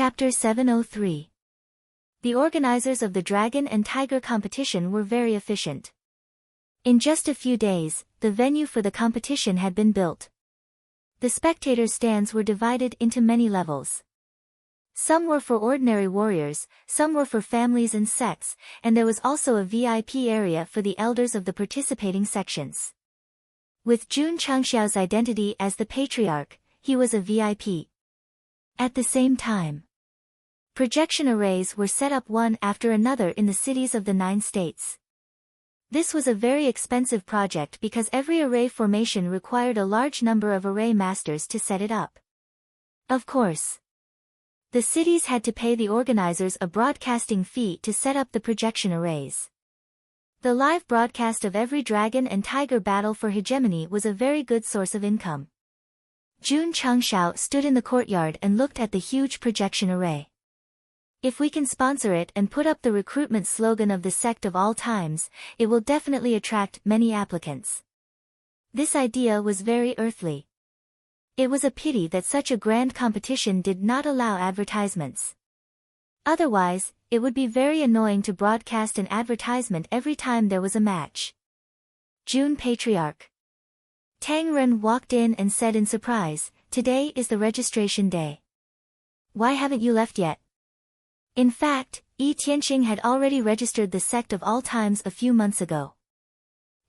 Chapter 703. The organizers of the Dragon and Tiger competition were very efficient. In just a few days, the venue for the competition had been built. The spectator stands were divided into many levels. Some were for ordinary warriors, some were for families and sects, and there was also a VIP area for the elders of the participating sections. With Jun Changxiao's identity as the patriarch, he was a VIP. At the same time, projection arrays were set up one after another in the cities of the 9 states. This was a very expensive project because every array formation required a large number of array masters to set it up. Of course, the cities had to pay the organizers a broadcasting fee to set up the projection arrays. The live broadcast of every dragon and tiger battle for hegemony was a very good source of income. Jun Changxiao stood in the courtyard and looked at the huge projection array. If we can sponsor it and put up the recruitment slogan of the sect of all times, it will definitely attract many applicants. This idea was very earthly. It was a pity that such a grand competition did not allow advertisements. Otherwise, it would be very annoying to broadcast an advertisement every time there was a match. Jun Patriarch. Tang Ren walked in and said in surprise, "Today is the registration day. Why haven't you left yet?" In fact, Yi Tianqing had already registered the sect of all times a few months ago.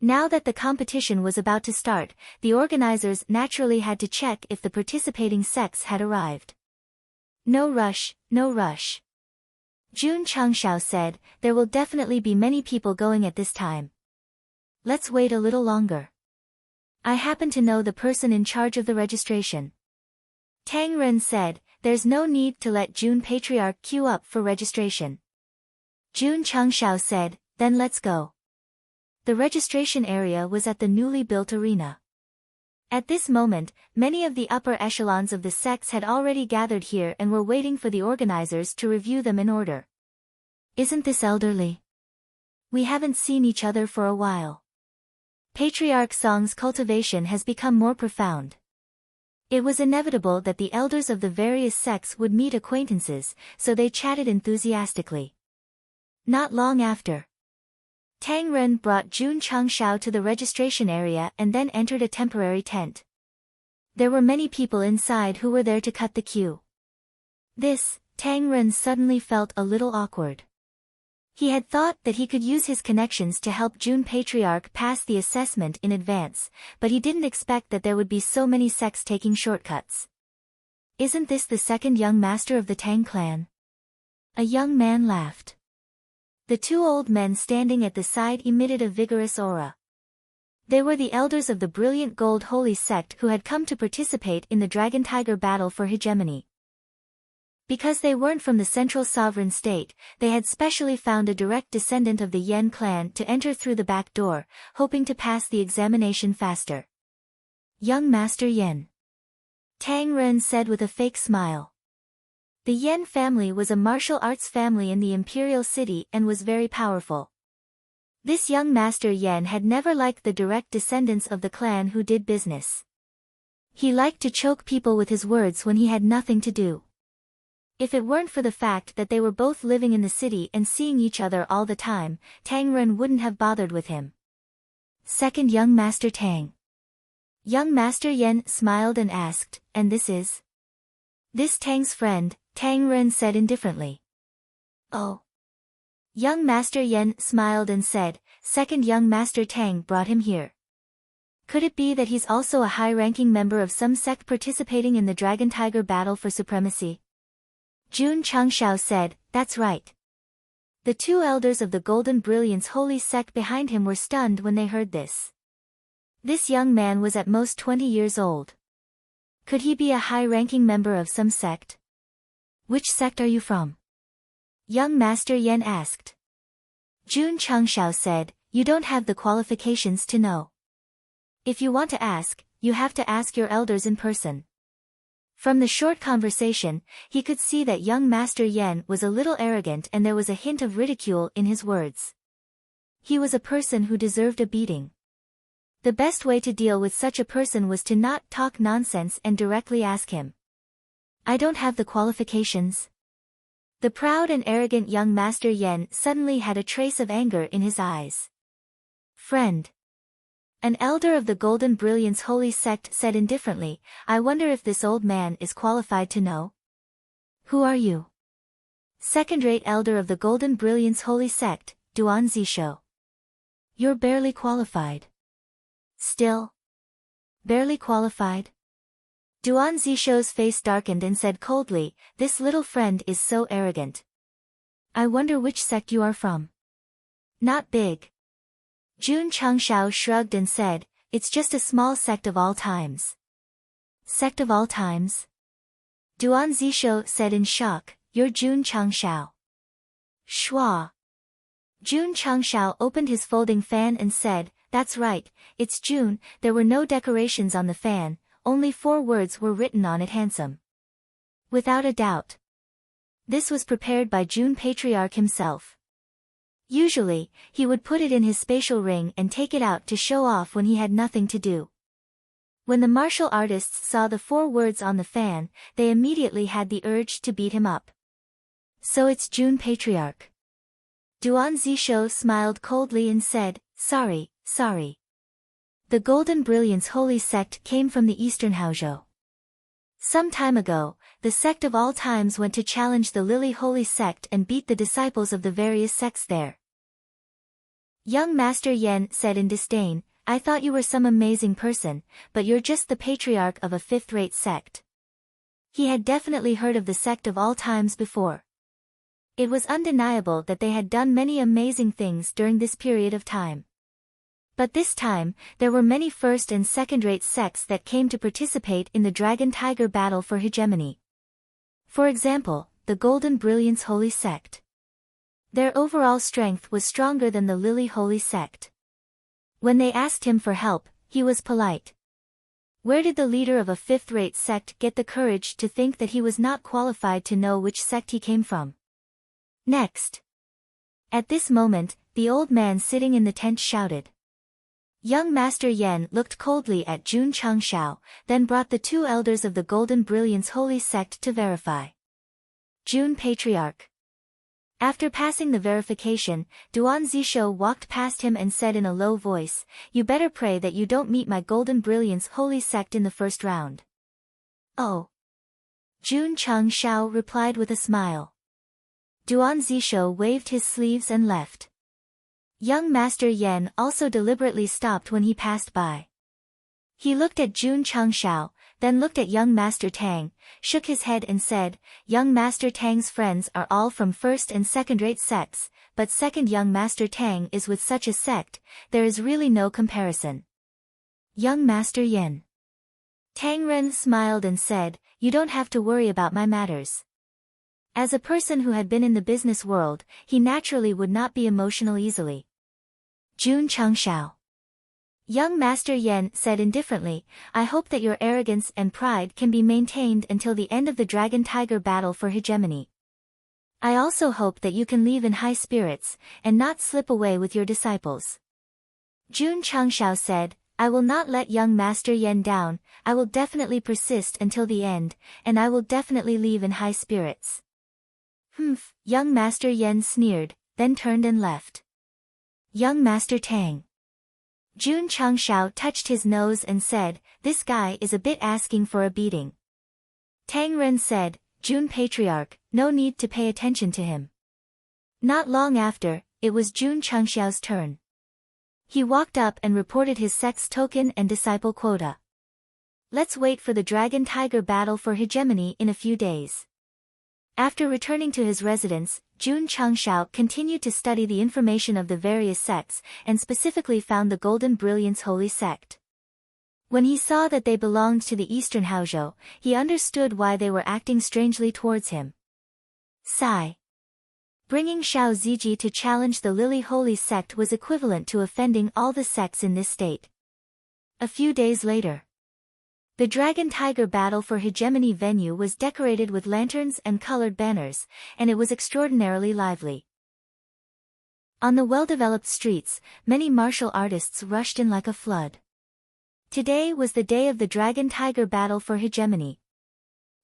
Now that the competition was about to start, the organizers naturally had to check if the participating sects had arrived. "No rush, no rush." Jun Changxiao said, "There will definitely be many people going at this time. Let's wait a little longer. I happen to know the person in charge of the registration." Tang Ren said, "There's no need to let Jun Patriarch queue up for registration." Jun Changxiao said, "Then let's go." The registration area was at the newly built arena. At this moment, many of the upper echelons of the sects had already gathered here and were waiting for the organizers to review them in order. "Isn't this elderly? We haven't seen each other for a while." Patriarch Song's cultivation has become more profound. It was inevitable that the elders of the various sects would meet acquaintances, so they chatted enthusiastically. Not long after, Tang Ren brought Jun Changxiao to the registration area and then entered a temporary tent. There were many people inside who were there to cut the queue. Tang Ren suddenly felt a little awkward. He had thought that he could use his connections to help Jun Patriarch pass the assessment in advance, but he didn't expect that there would be so many sects taking shortcuts. "Isn't this the second young master of the Tang clan?" A young man laughed. The 2 old men standing at the side emitted a vigorous aura. They were the elders of the brilliant gold holy sect who had come to participate in the dragon-tiger battle for hegemony. Because they weren't from the central sovereign state, they had specially found a direct descendant of the Yen clan to enter through the back door, hoping to pass the examination faster. "Young Master Yen," Tang Ren said with a fake smile. The Yen family was a martial arts family in the imperial city and was very powerful. This young Master Yen had never liked the direct descendants of the clan who did business. He liked to choke people with his words when he had nothing to do. If it weren't for the fact that they were both living in the city and seeing each other all the time, Tang Ren wouldn't have bothered with him. "Second young Master Tang." Young Master Yen smiled and asked, "And this is?" "This Tang's friend," Tang Ren said indifferently. "Oh." Young Master Yen smiled and said, "Second young Master Tang brought him here. Could it be that he's also a high-ranking member of some sect participating in the dragon-tiger battle for supremacy?" Jun Changxiao said, "That's right." The 2 elders of the Golden Brilliance holy sect behind him were stunned when they heard this. This young man was at most 20 years old. Could he be a high-ranking member of some sect? "Which sect are you from?" Young Master Yen asked. Jun Changxiao said, "You don't have the qualifications to know. If you want to ask, you have to ask your elders in person." From the short conversation, he could see that young Master Yen was a little arrogant and there was a hint of ridicule in his words. He was a person who deserved a beating. The best way to deal with such a person was to not talk nonsense and directly ask him. "I don't have the qualifications." The proud and arrogant young Master Yen suddenly had a trace of anger in his eyes. Friend. An elder of the Golden Brilliance Holy Sect said indifferently, I wonder if this old man is qualified to know? Who are you? Second-rate elder of the Golden Brilliance Holy Sect, Duan Zisho. You're barely qualified. Still? Barely qualified? Duan Zisho's face darkened and said coldly, this little friend is so arrogant. I wonder which sect you are from. Not big. Jun Chengshao shrugged and said, it's just a small sect of all times. Sect of all times? Duan Zisho said in shock, you're Jun Chengshao. Schwa. Jun Chengshao opened his folding fan and said, that's right, it's June. There were no decorations on the fan, only 4 words were written on it handsome. Without a doubt. This was prepared by June Patriarch himself. Usually, he would put it in his spatial ring and take it out to show off when he had nothing to do. When the martial artists saw the 4 words on the fan, they immediately had the urge to beat him up. So it's June Patriarch. Duan Zisho smiled coldly and said, sorry. The Golden Brilliance Holy Sect came from the Eastern Haozhou. Some time ago, the Sect of all times went to challenge the Lily Holy Sect and beat the disciples of the various sects there. Young Master Yen said in disdain, I thought you were some amazing person, but you're just the patriarch of a 5th-rate sect. He had definitely heard of the Sect of all times before. It was undeniable that they had done many amazing things during this period of time. But this time, there were many 1st- and 2nd-rate sects that came to participate in the Dragon-Tiger battle for hegemony. For example, the Golden Brilliance Holy Sect. Their overall strength was stronger than the Lily Holy Sect. When they asked him for help, he was polite. Where did the leader of a 5th-rate sect get the courage to think that he was not qualified to know which sect he came from? Next. At this moment, the old man sitting in the tent shouted. Young Master Yen looked coldly at Jun Chengshao, then brought the 2 elders of the Golden Brilliance Holy Sect to verify. Jun Patriarch. After passing the verification, Duan Zisho walked past him and said in a low voice, you better pray that you don't meet my Golden Brilliance Holy Sect in the first round. Oh. Jun Chengshao replied with a smile. Duan Zisho waved his sleeves and left. Young Master Yen also deliberately stopped when he passed by. He looked at Jun Chengshao, then looked at young Master Tang, shook his head and said, young Master Tang's friends are all from 1st- and 2nd-rate sects, but second young Master Tang is with such a sect, there is really no comparison. Young Master Yen. Tang Ren smiled and said, you don't have to worry about my matters. As a person who had been in the business world, he naturally would not be emotional easily. Jun Chengshao. Young Master Yen said indifferently, I hope that your arrogance and pride can be maintained until the end of the Dragon-Tiger battle for hegemony. I also hope that you can leave in high spirits, and not slip away with your disciples. Jun Chengshao said, I will not let young Master Yen down, I will definitely persist until the end, and I will definitely leave in high spirits. Humph, young Master Yen sneered, then turned and left. Young Master Tang. Jun Chengshao touched his nose and said, this guy is a bit asking for a beating. Tang Ren said, Jun Patriarch, no need to pay attention to him. Not long after, it was Jun Chengshao's turn. He walked up and reported his sect's token and disciple quota. Let's wait for the Dragon-Tiger battle for hegemony in a few days. After returning to his residence, Jun Chengshao continued to study the information of the various sects, and specifically found the Golden Brilliance Holy Sect. When he saw that they belonged to the Eastern Haozhou, he understood why they were acting strangely towards him. Sigh. Bringing Xiao Ziji to challenge the Lily Holy Sect was equivalent to offending all the sects in this state. A few days later, the Dragon-Tiger battle for hegemony venue was decorated with lanterns and colored banners, and it was extraordinarily lively. On the well-developed streets, many martial artists rushed in like a flood. Today was the day of the Dragon-Tiger battle for hegemony.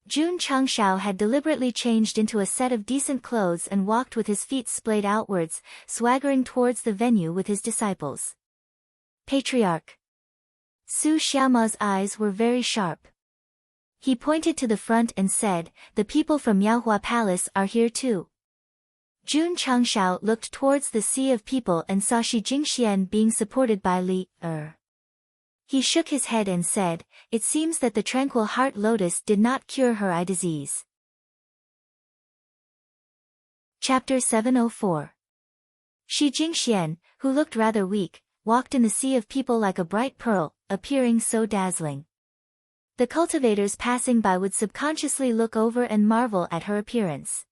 Jun Changshao had deliberately changed into a set of decent clothes and walked with his feet splayed outwards, swaggering towards the venue with his disciples. Patriarch. Su Xiaoma's eyes were very sharp. He pointed to the front and said, "The people from Miaohua Palace are here too." Jun Changshao looked towards the sea of people and saw Shi Jingxian being supported by Li Er. He shook his head and said, "It seems that the tranquil heart lotus did not cure her eye disease." Chapter 704. Shi Jingxian, who looked rather weak, walked in the sea of people like a bright pearl, appearing so dazzling. The cultivators passing by would subconsciously look over and marvel at her appearance.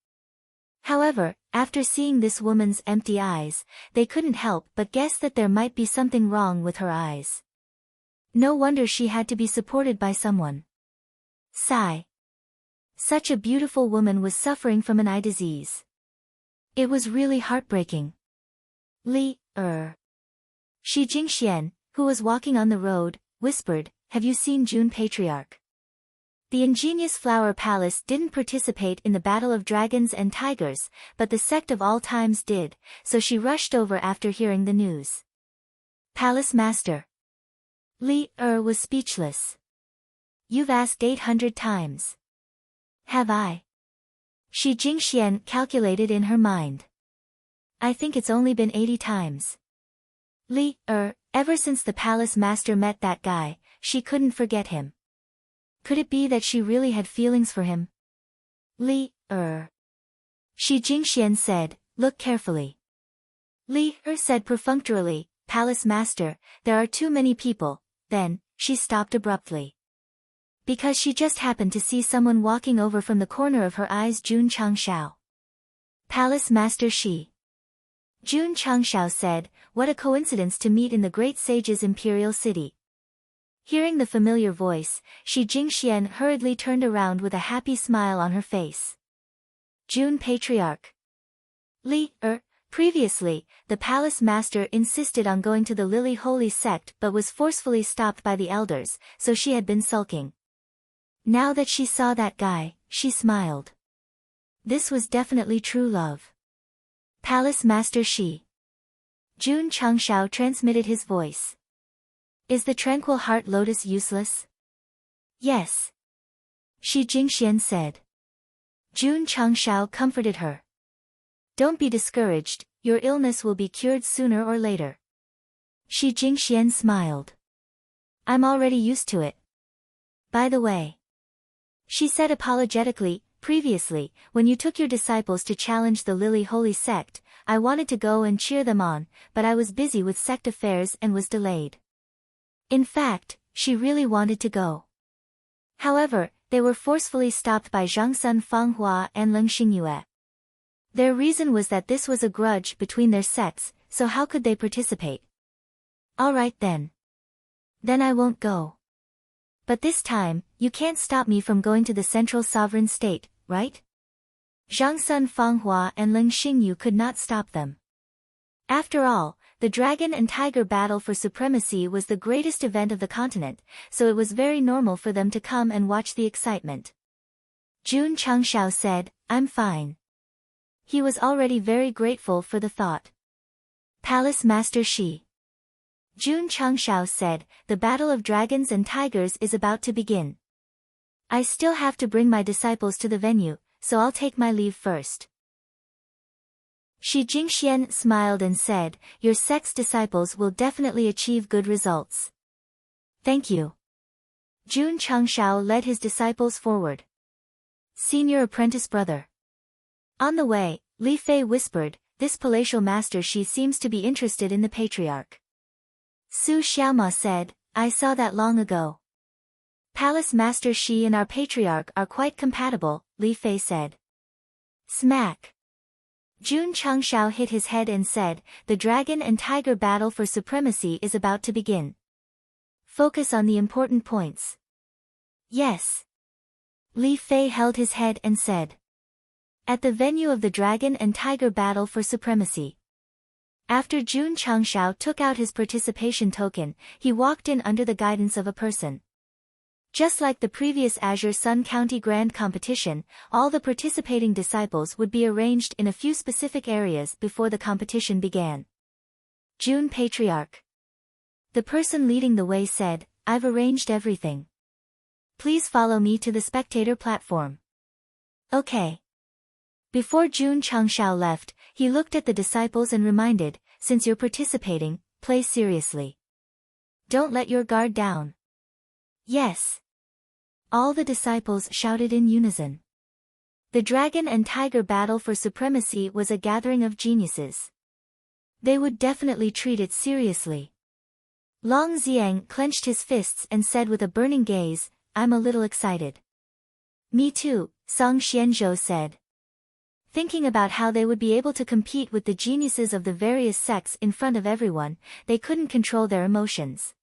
However, after seeing this woman's empty eyes, they couldn't help but guess that there might be something wrong with her eyes. No wonder she had to be supported by someone. Sigh. Such a beautiful woman was suffering from an eye disease. It was really heartbreaking. Li Er. Shi Jingxian, who was walking on the road, whispered, "Have you seen Jun Patriarch?" The ingenious Flower Palace didn't participate in the battle of dragons and tigers, but the Sect of all times did, so she rushed over after hearing the news. Palace Master. Li Er was speechless. "You've asked 800 times. Have I?" Shi Jingxian calculated in her mind. "I think it's only been 80 times. Li Er, ever since the Palace Master met that guy, she couldn't forget him. Could it be that she really had feelings for him?" Li Er. Shi Jingxian said, "Look carefully." Li Er said perfunctorily, "Palace Master, there are too many people." Then, she stopped abruptly. Because she just happened to see someone walking over from the corner of her eyes. Jun Changshao. Palace Master Shi. Jun Changshao said, "What a coincidence to meet in the great sage's imperial city." Hearing the familiar voice, Shi Jingxian hurriedly turned around with a happy smile on her face. Jun Patriarch. Li Er. Previously, the Palace Master insisted on going to the Lily Holy Sect but was forcefully stopped by the elders, so she had been sulking. Now that she saw that guy, she smiled. This was definitely true love. Palace Master Shi. Jun Changshao transmitted his voice. "Is the tranquil heart lotus useless?" "Yes." Shi Jingxian said. Jun Changshao comforted her. "Don't be discouraged, your illness will be cured sooner or later." Shi Jingxian smiled. "I'm already used to it. By the way," she said apologetically, "previously, when you took your disciples to challenge the Lily Holy Sect, I wanted to go and cheer them on, but I was busy with sect affairs and was delayed." In fact, she really wanted to go. However, they were forcefully stopped by Zhangsun Fanghua and Leng Xingyue. Their reason was that this was a grudge between their sects, so how could they participate? "All right then. Then I won't go. But this time, you can't stop me from going to the central sovereign state, right?" Zhangsun Fanghua and Leng Xingyu could not stop them. After all, the dragon and tiger battle for supremacy was the greatest event of the continent, so it was very normal for them to come and watch the excitement. Jun Changshao said, "I'm fine." He was already very grateful for the thought. Palace Master Shi. Jun Changshao said, "The battle of dragons and tigers is about to begin. I still have to bring my disciples to the venue, so I'll take my leave first." Shi Jingxian smiled and said, "Your sect's disciples will definitely achieve good results." "Thank you." Jun Changshao led his disciples forward. Senior apprentice brother. On the way, Li Fei whispered, "This palatial master Shi seems to be interested in the patriarch." Su Xiaoma said, "I saw that long ago." "Palace Master Shi and our patriarch are quite compatible," Li Fei said. Smack. Jun Changshao hit his head and said, "The dragon and tiger battle for supremacy is about to begin. Focus on the important points." "Yes." Li Fei held his head and said. At the venue of the dragon and tiger battle for supremacy. After Jun Changshao took out his participation token, he walked in under the guidance of a person. Just like the previous Azure Sun County Grand Competition, all the participating disciples would be arranged in a few specific areas before the competition began. June Patriarch. The person leading the way said, "I've arranged everything. Please follow me to the spectator platform." Okay. Before June Changshao left, he looked at the disciples and reminded, "Since you're participating, play seriously. Don't let your guard down." Yes. All the disciples shouted in unison. The dragon and tiger battle for supremacy was a gathering of geniuses. They would definitely treat it seriously. Long Xiang clenched his fists and said with a burning gaze, "I'm a little excited." "Me too," Song Xianzhou said. Thinking about how they would be able to compete with the geniuses of the various sects in front of everyone, they couldn't control their emotions.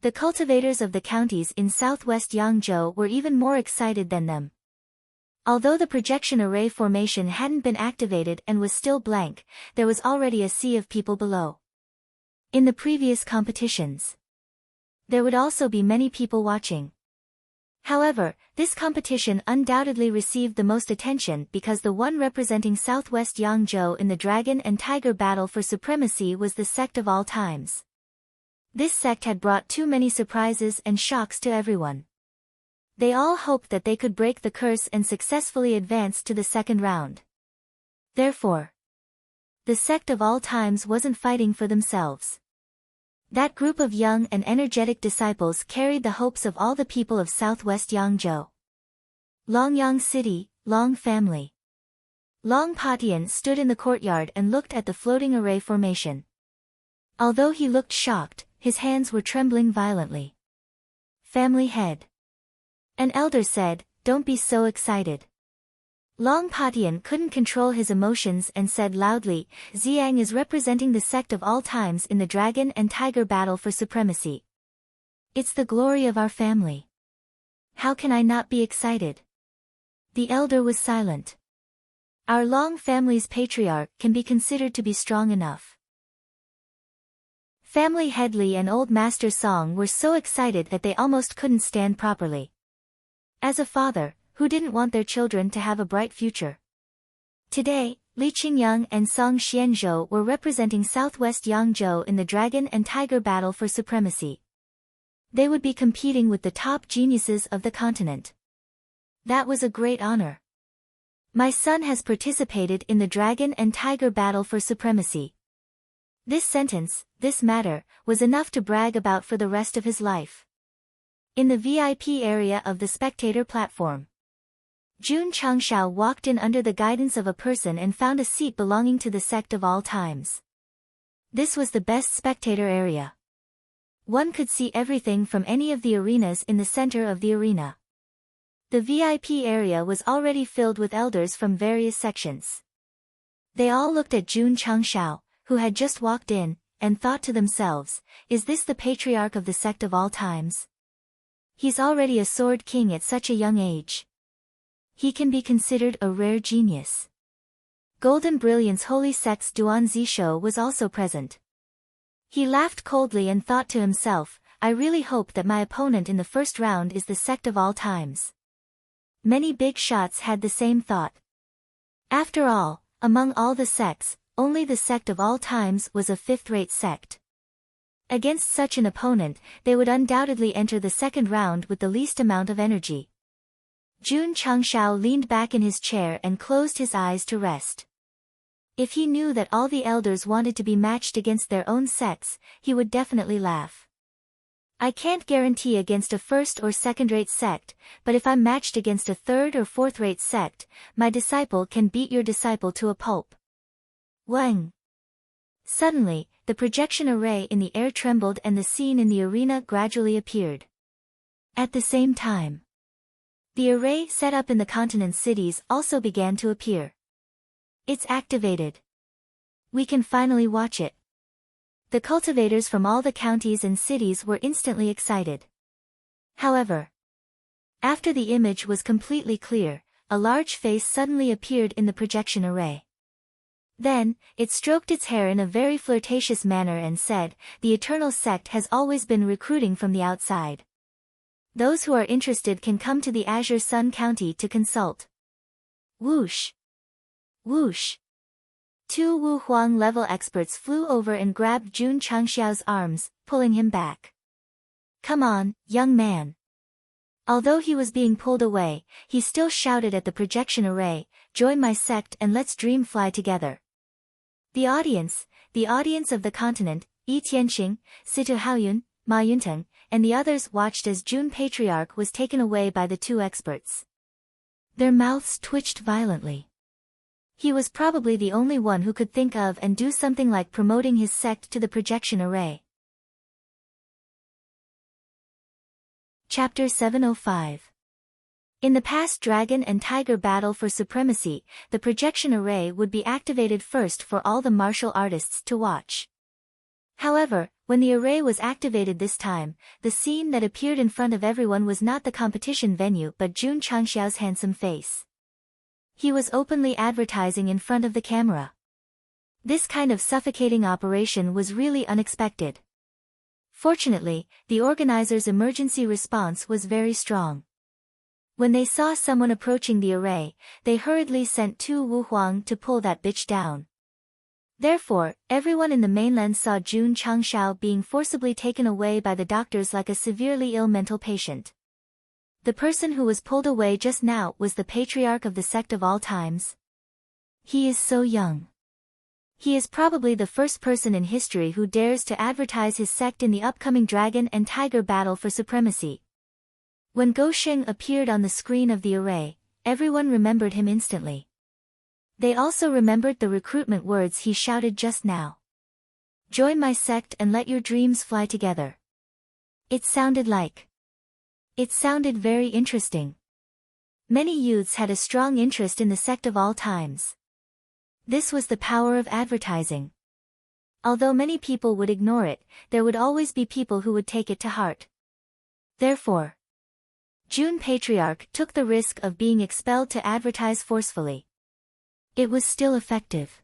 The cultivators of the counties in southwest Yangzhou were even more excited than them. Although the projection array formation hadn't been activated and was still blank, there was already a sea of people below. In the previous competitions, there would also be many people watching. However, this competition undoubtedly received the most attention because the one representing southwest Yangzhou in the dragon and tiger battle for supremacy was the Sect of all times. This sect had brought too many surprises and shocks to everyone. They all hoped that they could break the curse and successfully advance to the second round. Therefore, the Sect of all times wasn't fighting for themselves. That group of young and energetic disciples carried the hopes of all the people of southwest Yangzhou. Longyang City, Long family. Long Patian stood in the courtyard and looked at the floating array formation. Although he looked shocked, his hands were trembling violently. Family head. An elder said, "Don't be so excited." Long Patian couldn't control his emotions and said loudly, "Xiang is representing the Sect of all times in the dragon and tiger battle for supremacy. It's the glory of our family. How can I not be excited?" The elder was silent. Our Long family's patriarch can be considered to be strong enough. Family head Li and old Master Song were so excited that they almost couldn't stand properly. As a father, who didn't want their children to have a bright future? Today, Li Qingyang and Song Xianzhou were representing southwest Yangzhou in the dragon and tiger battle for supremacy. They would be competing with the top geniuses of the continent. That was a great honor. My son has participated in the dragon and tiger battle for supremacy. This sentence, this matter, was enough to brag about for the rest of his life. In the VIP area of the spectator platform, June Changshao walked in under the guidance of a person and found a seat belonging to the Sect of all times. This was the best spectator area. One could see everything from any of the arenas in the center of the arena. The VIP area was already filled with elders from various sections. They all looked at June Changshao, who had just walked in, and thought to themselves, "Is this the patriarch of the Sect of all times? He's already a sword king at such a young age. He can be considered a rare genius." Golden Brilliance Holy Sect's Duan Zishou was also present. He laughed coldly and thought to himself, "I really hope that my opponent in the first round is the Sect of all times." Many big shots had the same thought. After all, among all the sects, only the Sect of all times was a fifth-rate sect. Against such an opponent, they would undoubtedly enter the second round with the least amount of energy. June Changshao leaned back in his chair and closed his eyes to rest. If he knew that all the elders wanted to be matched against their own sects, he would definitely laugh. "I can't guarantee against a first or second-rate sect, but if I'm matched against a third or fourth-rate sect, my disciple can beat your disciple to a pulp." Wang. Suddenly, the projection array in the air trembled and the scene in the arena gradually appeared. At the same time, the array set up in the continent cities also began to appear. "It's activated. We can finally watch it." The cultivators from all the counties and cities were instantly excited. However, after the image was completely clear, a large face suddenly appeared in the projection array. Then, it stroked its hair in a very flirtatious manner and said, "The Eternal Sect has always been recruiting from the outside. Those who are interested can come to the Azure Sun County to consult. Whoosh! Whoosh! Two Wu Huang level experts flew over and grabbed Jun Changxiao's arms, pulling him back. Come on, young man. Although he was being pulled away, he still shouted at the projection array, join my sect and let's dream fly together. The audience of the continent, Yi Tianxing, Situ Haoyun, Ma Yunteng, and the others watched as Jun Patriarch was taken away by the two experts. Their mouths twitched violently. He was probably the only one who could think of and do something like promoting his sect to the projection array. Chapter 705. In the past Dragon and Tiger battle for supremacy, the projection array would be activated first for all the martial artists to watch. However, when the array was activated this time, the scene that appeared in front of everyone was not the competition venue but Jun Changxiao's handsome face. He was openly advertising in front of the camera. This kind of suffocating operation was really unexpected. Fortunately, the organizers' emergency response was very strong. When they saw someone approaching the array, they hurriedly sent two Wu Huang to pull that bitch down. Therefore, everyone in the mainland saw Jun Changxiao being forcibly taken away by the doctors like a severely ill mental patient. The person who was pulled away just now was the patriarch of the sect of all times. He is so young. He is probably the first person in history who dares to advertise his sect in the upcoming Dragon and Tiger battle for supremacy. When Gou Sheng appeared on the screen of the array, everyone remembered him instantly. They also remembered the recruitment words he shouted just now. Join my sect and let your dreams fly together. It sounded very interesting. Many youths had a strong interest in the sect of all times. This was the power of advertising. Although many people would ignore it, there would always be people who would take it to heart. Therefore, Jun Patriarch took the risk of being expelled to advertise forcefully. It was still effective.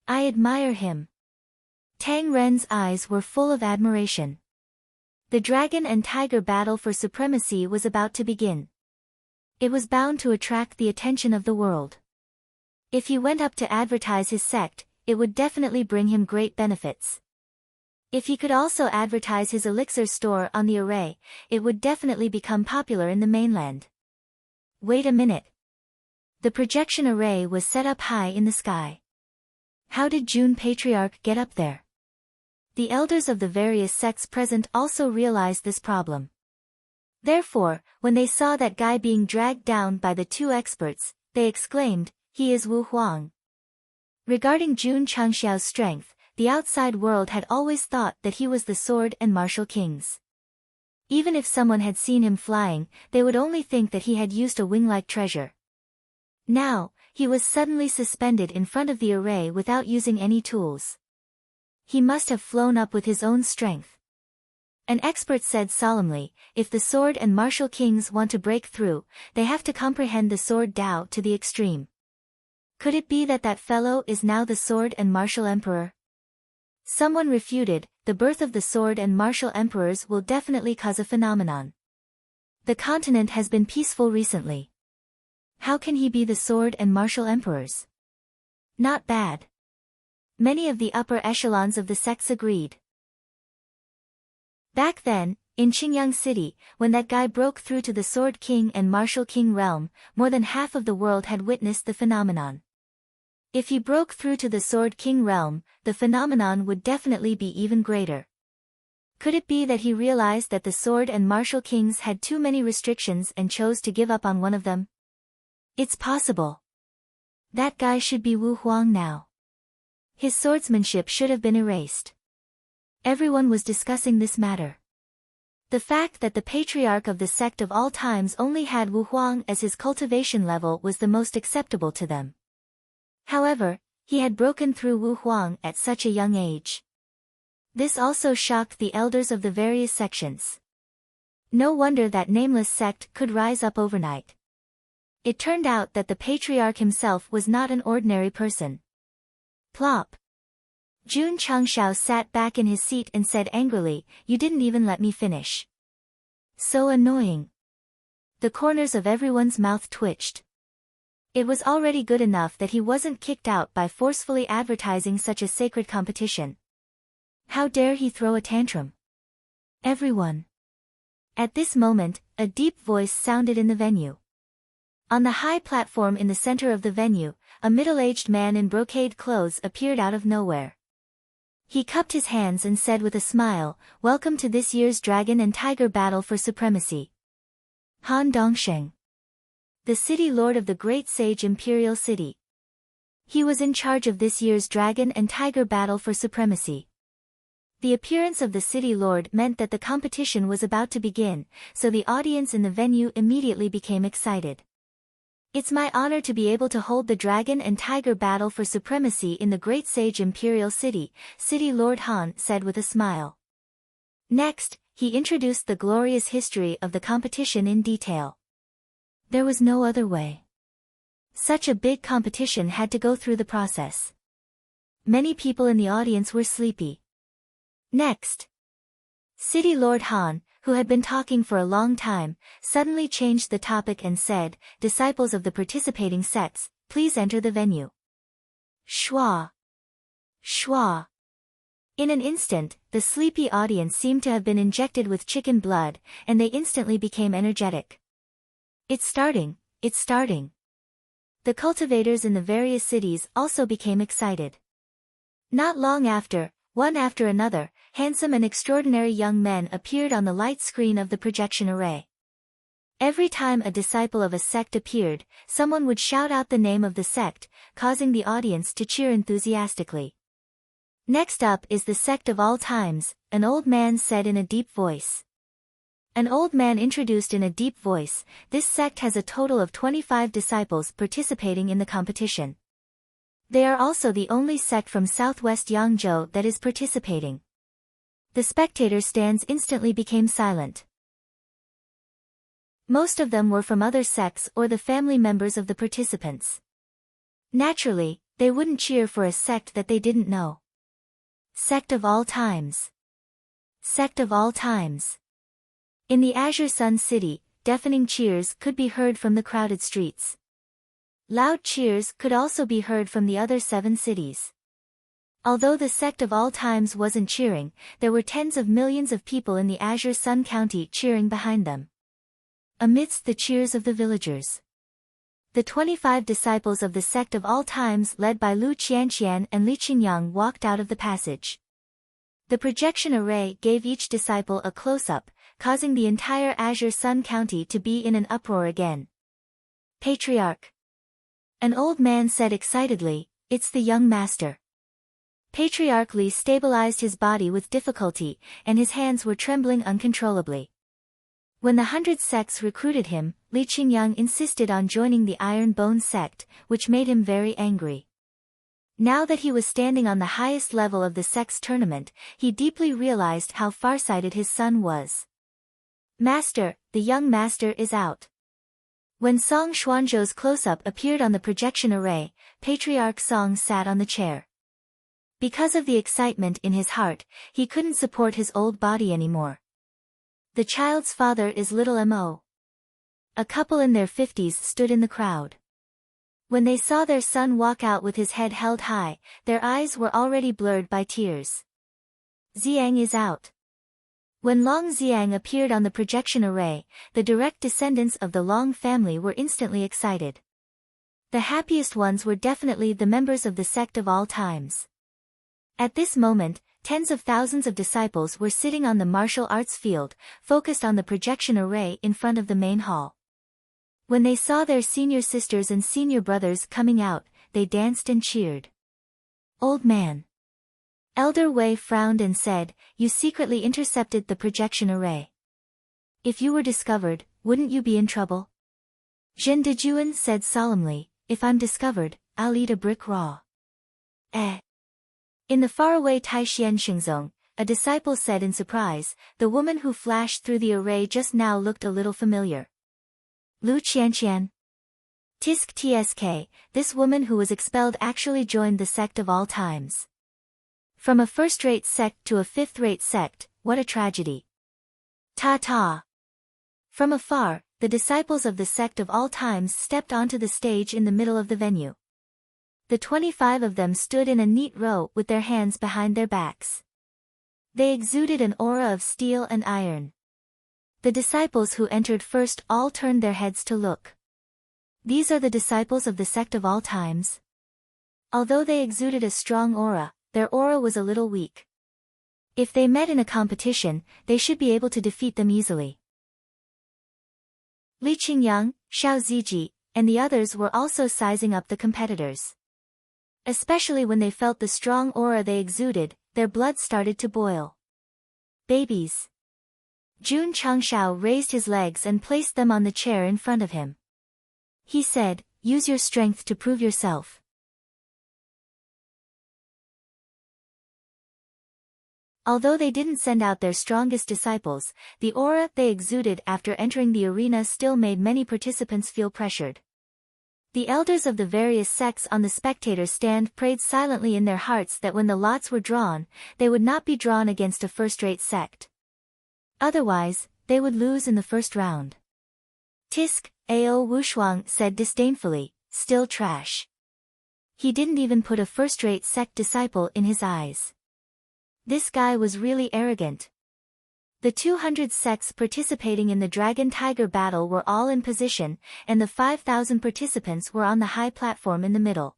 I admire him. Tang Ren's eyes were full of admiration. The Dragon and Tiger battle for supremacy was about to begin. It was bound to attract the attention of the world. If he went up to advertise his sect, it would definitely bring him great benefits. If he could also advertise his elixir store on the array, it would definitely become popular in the mainland. Wait a minute. The projection array was set up high in the sky. How did Jun Patriarch get up there? The elders of the various sects present also realized this problem. Therefore, when they saw that guy being dragged down by the two experts, they exclaimed, he is Wu Huang. Regarding Jun Changxiao's strength, the outside world had always thought that he was the sword and martial kings. Even if someone had seen him flying, they would only think that he had used a wing-like treasure. Now, he was suddenly suspended in front of the array without using any tools. He must have flown up with his own strength. An expert said solemnly, if the sword and martial kings want to break through, they have to comprehend the sword Tao to the extreme. Could it be that that fellow is now the sword and martial emperor? Someone refuted, the birth of the sword and martial emperors will definitely cause a phenomenon. The continent has been peaceful recently. How can he be the sword and martial emperors? Not bad. Many of the upper echelons of the sects agreed. Back then, in Qingyang City, when that guy broke through to the Sword King and Martial King realm, more than half of the world had witnessed the phenomenon. If he broke through to the Sword King realm, the phenomenon would definitely be even greater. Could it be that he realized that the Sword and Martial Kings had too many restrictions and chose to give up on one of them? It's possible. That guy should be Wu Huang now. His swordsmanship should have been erased. Everyone was discussing this matter. The fact that the patriarch of the sect of all times only had Wu Huang as his cultivation level was the most acceptable to them. However, he had broken through Wu Huang at such a young age. This also shocked the elders of the various sections. No wonder that nameless sect could rise up overnight. It turned out that the patriarch himself was not an ordinary person. Plop. Jun Changxiao sat back in his seat and said angrily, you didn't even let me finish. So annoying. The corners of everyone's mouth twitched. It was already good enough that he wasn't kicked out by forcefully advertising such a sacred competition. How dare he throw a tantrum? Everyone. At this moment, a deep voice sounded in the venue. On the high platform in the center of the venue, a middle-aged man in brocade clothes appeared out of nowhere. He cupped his hands and said with a smile, "Welcome to this year's Dragon and Tiger Battle for Supremacy. Han Dongsheng, the city lord of the Great Sage Imperial City. He was in charge of this year's Dragon and Tiger Battle for Supremacy." The appearance of the city lord meant that the competition was about to begin, so the audience in the venue immediately became excited. "It's my honor to be able to hold the Dragon and Tiger Battle for Supremacy in the Great Sage Imperial City," City Lord Han said with a smile. Next, he introduced the glorious history of the competition in detail. There was no other way. Such a big competition had to go through the process. Many people in the audience were sleepy. Next, City Lord Han, who had been talking for a long time, suddenly changed the topic and said, "Disciples of the participating sects, please enter the venue." Schwa. Schwa. In an instant, the sleepy audience seemed to have been injected with chicken blood, and they instantly became energetic. "It's starting, it's starting." The cultivators in the various cities also became excited. Not long after, one after another, handsome and extraordinary young men appeared on the light screen of the projection array. Every time a disciple of a sect appeared, someone would shout out the name of the sect, causing the audience to cheer enthusiastically. "Next up is the sect of all times," an old man said in a deep voice. An old man introduced in a deep voice, "This sect has a total of 25 disciples participating in the competition. They are also the only sect from southwest Yangzhou that is participating." The spectator stands instantly became silent. Most of them were from other sects or the family members of the participants. Naturally, they wouldn't cheer for a sect that they didn't know. Sect of all times. Sect of all times. In the Azure Sun City, deafening cheers could be heard from the crowded streets. Loud cheers could also be heard from the other 7 cities. Although the sect of all times wasn't cheering, there were tens of millions of people in the Azure Sun County cheering behind them. Amidst the cheers of the villagers, the 25 disciples of the sect of all times led by Lu Qianqian and Li Qingyang walked out of the passage. The projection array gave each disciple a close-up, causing the entire Azure Sun County to be in an uproar again. "Patriarch," an old man said excitedly, "it's the young master." Patriarch Li stabilized his body with difficulty, and his hands were trembling uncontrollably. When the 100 sects recruited him, Li Qingyang insisted on joining the Iron Bone sect, which made him very angry. Now that he was standing on the highest level of the sect's tournament, he deeply realized how farsighted his son was. "Master, the young master is out." When Song Xuanzhou's close-up appeared on the projection array, Patriarch Song sat on the chair. Because of the excitement in his heart, he couldn't support his old body anymore. The child's father is little Mo. A couple in their 50s stood in the crowd. When they saw their son walk out with his head held high, their eyes were already blurred by tears. "Xiang is out." When Long Xiang appeared on the projection array, the direct descendants of the Long family were instantly excited. The happiest ones were definitely the members of the sect of all times. At this moment, tens of thousands of disciples were sitting on the martial arts field, focused on the projection array in front of the main hall. When they saw their senior sisters and senior brothers coming out, they danced and cheered. "Old man." Elder Wei frowned and said, "You secretly intercepted the projection array. If you were discovered, wouldn't you be in trouble?" Zhen Dejuan said solemnly, "If I'm discovered, I'll eat a brick raw." Eh. In the faraway Taishian Shengzong, a disciple said in surprise, "The woman who flashed through the array just now looked a little familiar." Lu Qianqian. Tisk tsk, this woman who was expelled actually joined the sect of all times. From a first-rate sect to a fifth-rate sect, what a tragedy. Ta-ta. From afar, the disciples of the sect of all times stepped onto the stage in the middle of the venue. The 25 of them stood in a neat row with their hands behind their backs. They exuded an aura of steel and iron. The disciples who entered first all turned their heads to look. These are the disciples of the sect of all times. Although they exuded a strong aura, their aura was a little weak. If they met in a competition, they should be able to defeat them easily. Li Qingyang, Xiao Ziji, and the others were also sizing up the competitors. Especially when they felt the strong aura they exuded, their blood started to boil. Babies. Jun Changshao raised his legs and placed them on the chair in front of him. He said, "Use your strength to prove yourself." Although they didn't send out their strongest disciples, the aura they exuded after entering the arena still made many participants feel pressured. The elders of the various sects on the spectator stand prayed silently in their hearts that when the lots were drawn, they would not be drawn against a first-rate sect. Otherwise, they would lose in the first round. Tisk, Ao Wushuang said disdainfully, "Still trash." He didn't even put a first-rate sect disciple in his eyes. This guy was really arrogant. The 200 sects participating in the Dragon-Tiger battle were all in position, and the 5,000 participants were on the high platform in the middle.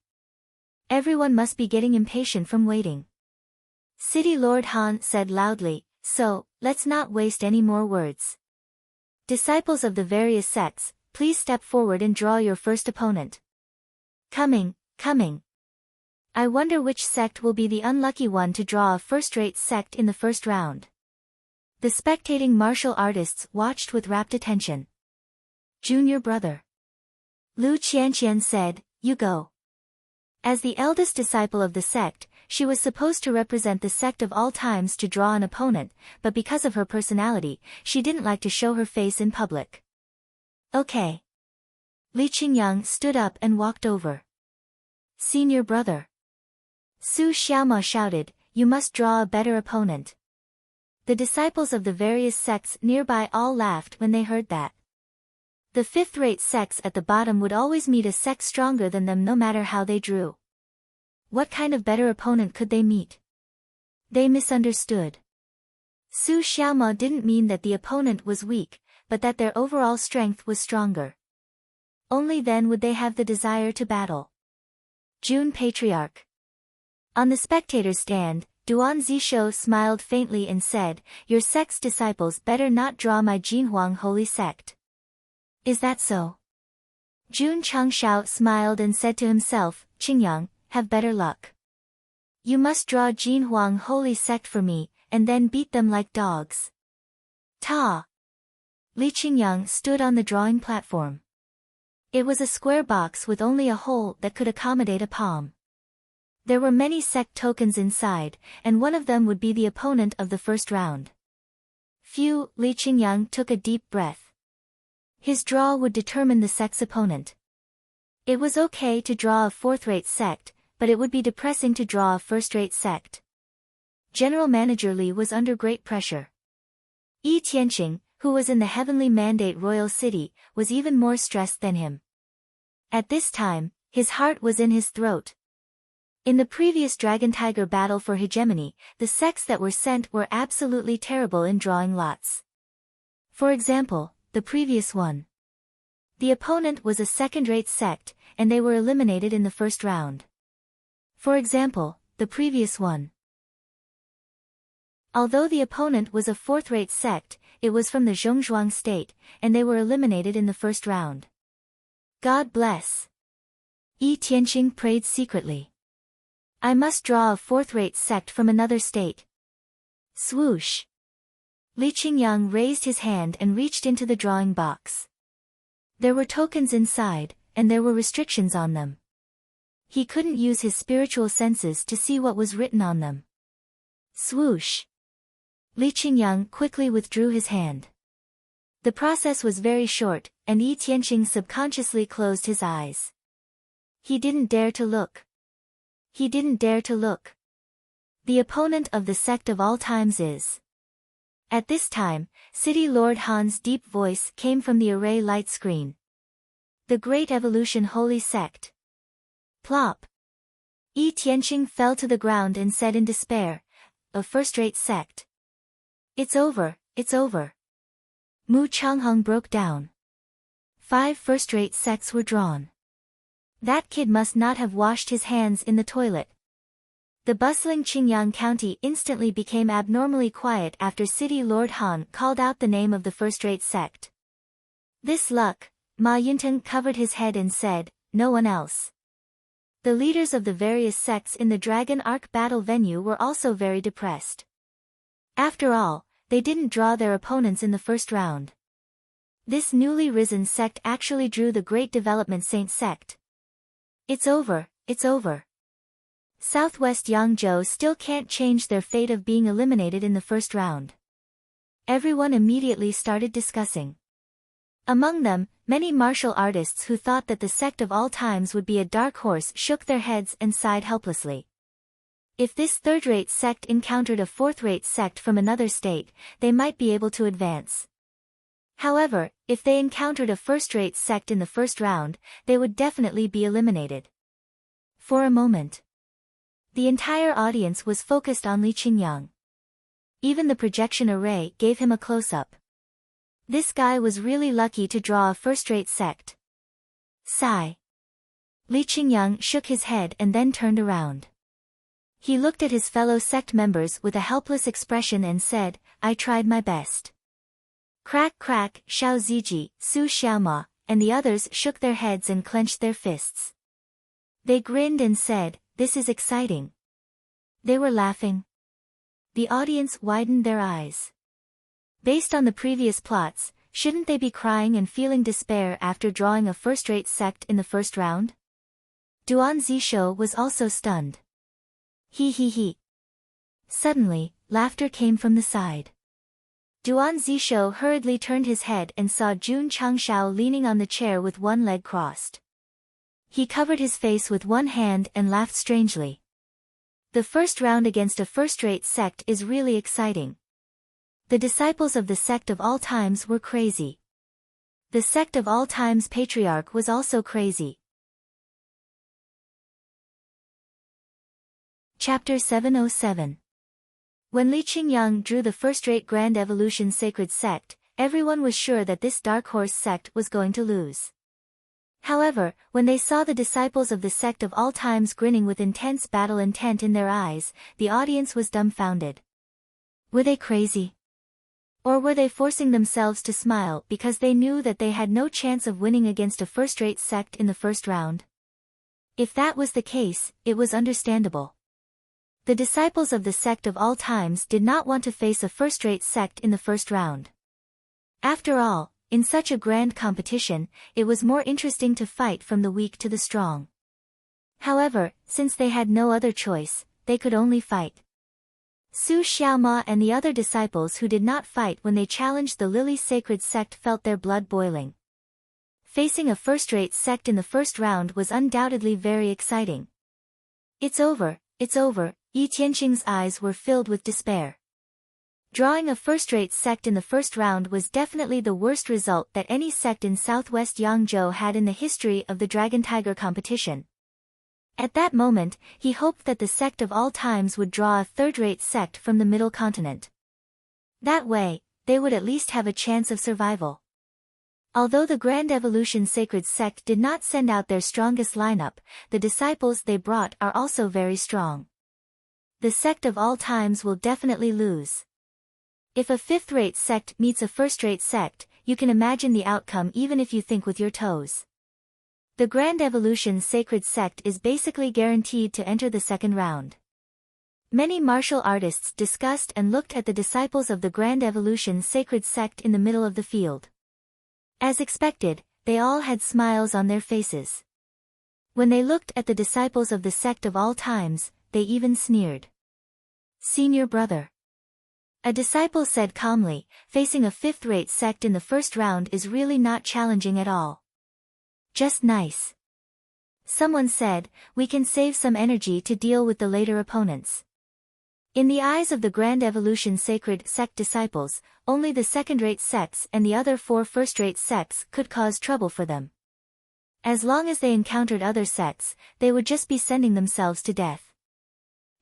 Everyone must be getting impatient from waiting. City Lord Han said loudly, "So, let's not waste any more words. Disciples of the various sects, please step forward and draw your first opponent." Coming. I wonder which sect will be the unlucky one to draw a first-rate sect in the first round. The spectating martial artists watched with rapt attention. "Junior brother." Lu Qianqian said, "You go." As the eldest disciple of the sect, she was supposed to represent the sect of all times to draw an opponent, but because of her personality, she didn't like to show her face in public. "Okay." Li Qingyang stood up and walked over. "Senior brother." Su Xiaoma shouted, "You must draw a better opponent." The disciples of the various sects nearby all laughed when they heard that. The fifth-rate sects at the bottom would always meet a sect stronger than them no matter how they drew. What kind of better opponent could they meet? They misunderstood. Su Xiaoma didn't mean that the opponent was weak, but that their overall strength was stronger. Only then would they have the desire to battle. Jun Patriarch. On the spectator's stand, Duan Zishou smiled faintly and said, "Your sect's disciples better not draw my Jinhuang holy sect." "Is that so?" Jun Changshao smiled and said to himself, "Qingyang, have better luck. You must draw Jinhuang holy sect for me, and then beat them like dogs." Ta! Li Qingyang stood on the drawing platform. It was a square box with only a hole that could accommodate a palm. There were many sect tokens inside, and one of them would be the opponent of the first round. Phew, Li Qingyang took a deep breath. His draw would determine the sect's opponent. It was okay to draw a fourth-rate sect, but it would be depressing to draw a first-rate sect. General Manager Li was under great pressure. Yi Tianqing, who was in the Heavenly Mandate Royal City, was even more stressed than him. At this time, his heart was in his throat. In the previous Dragon-Tiger battle for hegemony, the sects that were sent were absolutely terrible in drawing lots. For example, the previous one. The opponent was a second-rate sect, and they were eliminated in the first round. For example, the previous one. Although the opponent was a fourth-rate sect, it was from the Zhongzhuang state, and they were eliminated in the first round. God bless. Yi Tianqing prayed secretly. I must draw a fourth-rate sect from another state. Swoosh. Li Qingyang raised his hand and reached into the drawing box. There were tokens inside, and there were restrictions on them. He couldn't use his spiritual senses to see what was written on them. Swoosh. Li Qingyang quickly withdrew his hand. The process was very short, and Yi Tianqing subconsciously closed his eyes. He didn't dare to look. He didn't dare to look. The opponent of the sect of all times is At this time, City Lord Han's deep voice came from the array light screen. The Great Evolution Holy Sect. Plop. Yi Tianqing fell to the ground and said in despair, "A first-rate sect. It's over, it's over." Mu Changheng broke down. 5 first-rate sects were drawn. That kid must not have washed his hands in the toilet. The bustling Qingyang County instantly became abnormally quiet after City Lord Han called out the name of the first-rate sect. This luck, Ma Yunten covered his head and said, "No one else." The leaders of the various sects in the Dragon Arc battle venue were also very depressed. After all, they didn't draw their opponents in the first round. This newly risen sect actually drew the Great Development Saint Sect. It's over, it's over. Southwest Yangzhou still can't change their fate of being eliminated in the first round. Everyone immediately started discussing. Among them, many martial artists who thought that the sect of all times would be a dark horse shook their heads and sighed helplessly. If this third-rate sect encountered a fourth-rate sect from another state, they might be able to advance. However, if they encountered a first-rate sect in the first round, they would definitely be eliminated. For a moment, the entire audience was focused on Li Qingyang. Even the projection array gave him a close-up. This guy was really lucky to draw a first-rate sect. Sigh. Li Qingyang shook his head and then turned around. He looked at his fellow sect members with a helpless expression and said, "I tried my best." Crack crack, Xiao Ziji, Su Xiaoma, and the others shook their heads and clenched their fists. They grinned and said, "This is exciting." They were laughing. The audience widened their eyes. Based on the previous plots, shouldn't they be crying and feeling despair after drawing a first-rate sect in the first round? Duan Zishou was also stunned. He he he. Suddenly, laughter came from the side. Duan Zishou hurriedly turned his head and saw Jun Changshao leaning on the chair with one leg crossed. He covered his face with one hand and laughed strangely. The first round against a first-rate sect is really exciting. The disciples of the sect of all times were crazy. The sect of all times patriarch was also crazy. Chapter 707. When Li Qingyang drew the first-rate Grand Evolution Sacred Sect, everyone was sure that this Dark Horse sect was going to lose. However, when they saw the disciples of the sect of all times grinning with intense battle intent in their eyes, the audience was dumbfounded. Were they crazy? Or were they forcing themselves to smile because they knew that they had no chance of winning against a first-rate sect in the first round? If that was the case, it was understandable. The disciples of the sect of all times did not want to face a first-rate sect in the first round. After all, in such a grand competition, it was more interesting to fight from the weak to the strong. However, since they had no other choice, they could only fight. Su Xiaoma and the other disciples who did not fight when they challenged the Lily Sacred Sect felt their blood boiling. Facing a first-rate sect in the first round was undoubtedly very exciting. It's over, it's over. Yi Tianqing's eyes were filled with despair. Drawing a first-rate sect in the first round was definitely the worst result that any sect in southwest Yangzhou had in the history of the Dragon Tiger competition. At that moment, he hoped that the sect of all times would draw a third-rate sect from the middle continent. That way, they would at least have a chance of survival. Although the Grand Evolution Sacred Sect did not send out their strongest lineup, the disciples they brought are also very strong. The sect of all times will definitely lose. If a fifth-rate sect meets a first-rate sect, you can imagine the outcome even if you think with your toes. The Grand Evolution Sacred Sect is basically guaranteed to enter the second round. Many martial artists discussed and looked at the disciples of the Grand Evolution Sacred Sect in the middle of the field. As expected, they all had smiles on their faces. When they looked at the disciples of the sect of all times, they even sneered. "Senior brother." A disciple said calmly, "Facing a fifth-rate sect in the first round is really not challenging at all. Just nice." Someone said, "We can save some energy to deal with the later opponents." In the eyes of the Grand Evolution Sacred Sect disciples, only the second-rate sects and the other 4 first-rate sects could cause trouble for them. As long as they encountered other sects, they would just be sending themselves to death.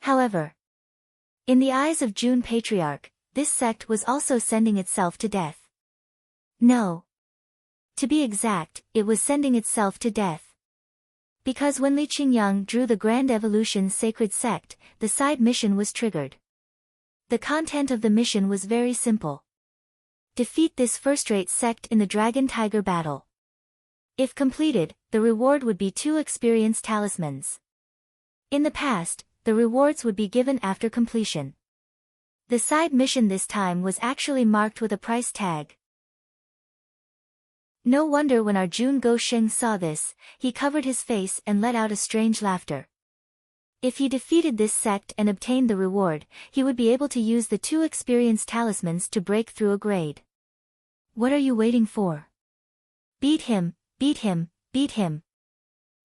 However, in the eyes of June Patriarch, this sect was also sending itself to death. No. To be exact, it was sending itself to death. Because when Li Qingyang drew the Grand Evolution Sacred Sect, the side mission was triggered. The content of the mission was very simple. Defeat this first-rate sect in the Dragon-Tiger battle. If completed, the reward would be 2 experience talismans. In the past, the rewards would be given after completion. The side mission this time was actually marked with a price tag. No wonder when Arjun Gosheng saw this, he covered his face and let out a strange laughter. If he defeated this sect and obtained the reward, he would be able to use the 2 experience talismans to break through a grade. What are you waiting for? Beat him, beat him, beat him.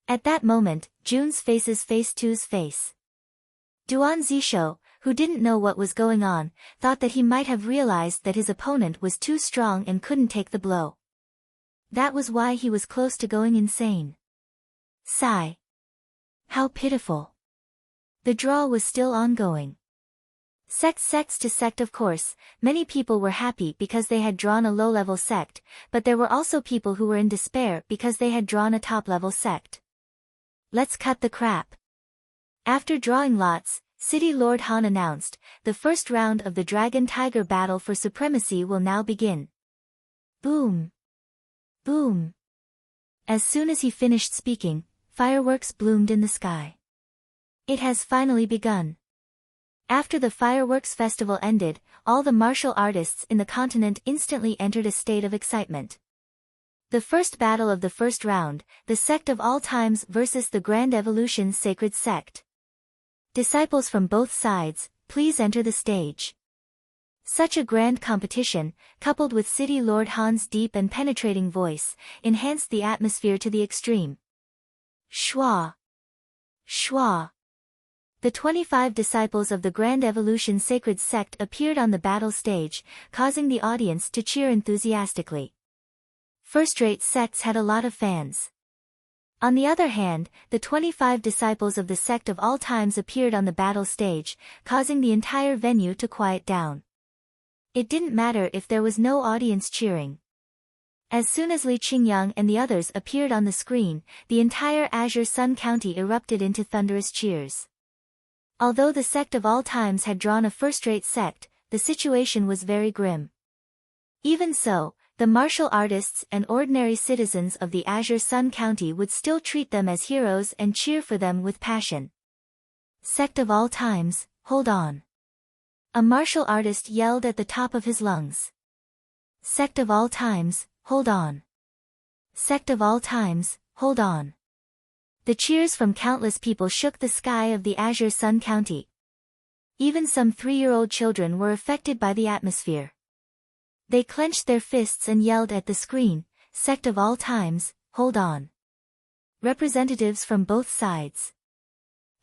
At that moment, Jun's faces faced Tu's face. Duan Zishou, who didn't know what was going on, thought that he might have realized that his opponent was too strong and couldn't take the blow. That was why he was close to going insane. Sigh. How pitiful. The draw was still ongoing. Sects to sect, of course, many people were happy because they had drawn a low-level sect, but there were also people who were in despair because they had drawn a top-level sect. Let's cut the crap. After drawing lots, City Lord Han announced, the first round of the Dragon-Tiger battle for supremacy will now begin. Boom. Boom. As soon as he finished speaking, fireworks bloomed in the sky. It has finally begun. After the fireworks festival ended, all the martial artists in the continent instantly entered a state of excitement. The first battle of the first round, the Sect of All Times versus the Grand Evolution Sacred Sect. Disciples from both sides, please enter the stage. Such a grand competition, coupled with City Lord Han's deep and penetrating voice, enhanced the atmosphere to the extreme. Schwa! Schwa! The 25 disciples of the Grand Evolution Sacred Sect appeared on the battle stage, causing the audience to cheer enthusiastically. First-rate sects had a lot of fans. On the other hand, the 25 disciples of the Sect of All Times appeared on the battle stage, causing the entire venue to quiet down. It didn't matter if there was no audience cheering. As soon as Li Qingyang and the others appeared on the screen, the entire Azure Sun County erupted into thunderous cheers. Although the Sect of All Times had drawn a first-rate sect, the situation was very grim. Even so, the martial artists and ordinary citizens of the Azure Sun County would still treat them as heroes and cheer for them with passion. Sect of All Times, hold on. A martial artist yelled at the top of his lungs. Sect of All Times, hold on. Sect of All Times, hold on. The cheers from countless people shook the sky of the Azure Sun County. Even some 3-year-old children were affected by the atmosphere. They clenched their fists and yelled at the screen, Sect of All Times, hold on. Representatives from both sides.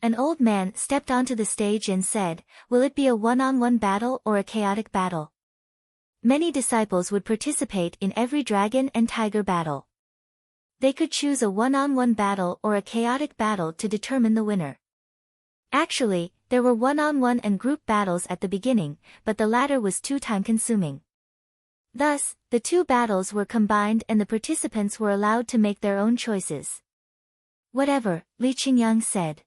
An old man stepped onto the stage and said, will it be a one-on-one battle or a chaotic battle? Many disciples would participate in every dragon and tiger battle. They could choose a one-on-one battle or a chaotic battle to determine the winner. Actually, there were one-on-one and group battles at the beginning, but the latter was too time-consuming. Thus, the 2 battles were combined and the participants were allowed to make their own choices. Whatever, Li Qingyang said.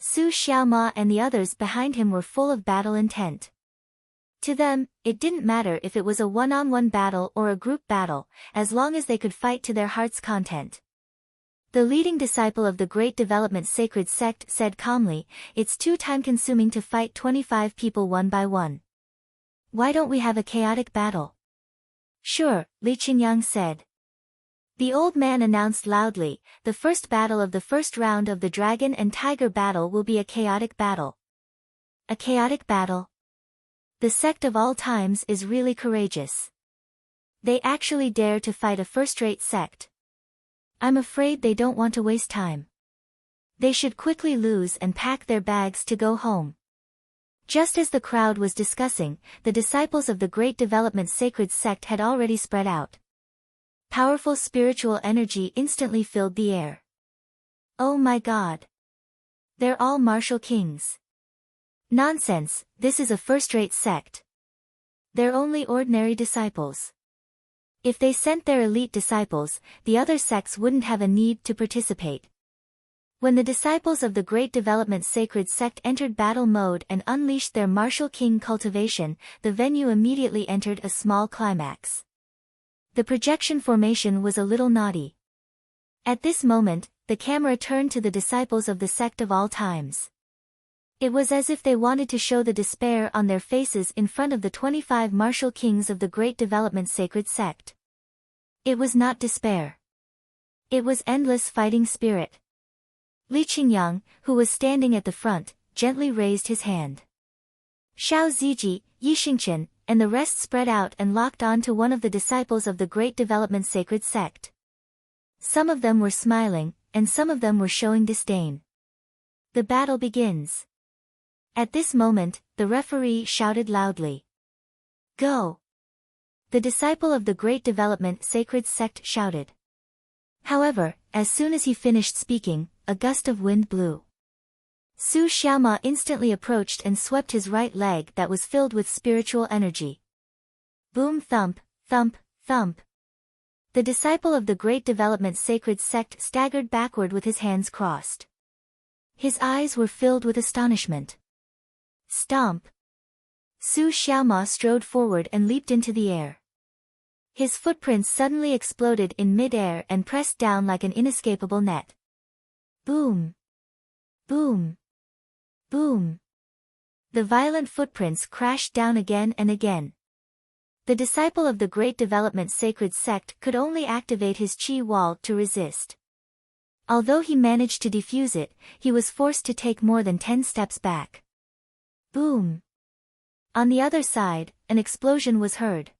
Su Xiaoma and the others behind him were full of battle intent. To them, it didn't matter if it was a one-on-one battle or a group battle, as long as they could fight to their heart's content. The leading disciple of the Great Development Sacred Sect said calmly, it's too time-consuming to fight 25 people one by one. Why don't we have a chaotic battle? Sure, Li Qingyang said. The old man announced loudly, the first battle of the first round of the Dragon and Tiger battle will be a chaotic battle. A chaotic battle? The Sect of All Times is really courageous. They actually dare to fight a first-rate sect. I'm afraid they don't want to waste time. They should quickly lose and pack their bags to go home. Just as the crowd was discussing, the disciples of the Great Development Sacred Sect had already spread out. Powerful spiritual energy instantly filled the air. Oh my God! They're all martial kings. Nonsense, this is a first-rate sect. They're only ordinary disciples. If they sent their elite disciples, the other sects wouldn't have a need to participate. When the disciples of the Great Development Sacred Sect entered battle mode and unleashed their martial king cultivation, the venue immediately entered a small climax. The projection formation was a little naughty. At this moment, the camera turned to the disciples of the sect of all times. It was as if they wanted to show the despair on their faces in front of the 25 martial kings of the Great Development Sacred Sect. It was not despair. It was endless fighting spirit. Li Qingyang, who was standing at the front, gently raised his hand. Xiao Ziji, Yi Xingqian, and the rest spread out and locked on to one of the disciples of the Great Development Sacred Sect. Some of them were smiling, and some of them were showing disdain. The battle begins. At this moment, the referee shouted loudly. Go! The disciple of the Great Development Sacred Sect shouted. However, as soon as he finished speaking, a gust of wind blew. Su Xiaoma instantly approached and swept his right leg that was filled with spiritual energy. Boom thump, thump, thump. The disciple of the Great Development Sacred Sect staggered backward with his hands crossed. His eyes were filled with astonishment. Stomp! Su Xiaoma strode forward and leaped into the air. His footprints suddenly exploded in mid-air and pressed down like an inescapable net. Boom! Boom! Boom! The violent footprints crashed down again and again. The disciple of the Great Development Sacred Sect could only activate his chi wall to resist. Although he managed to defuse it, he was forced to take more than 10 steps back. Boom! On the other side, an explosion was heard.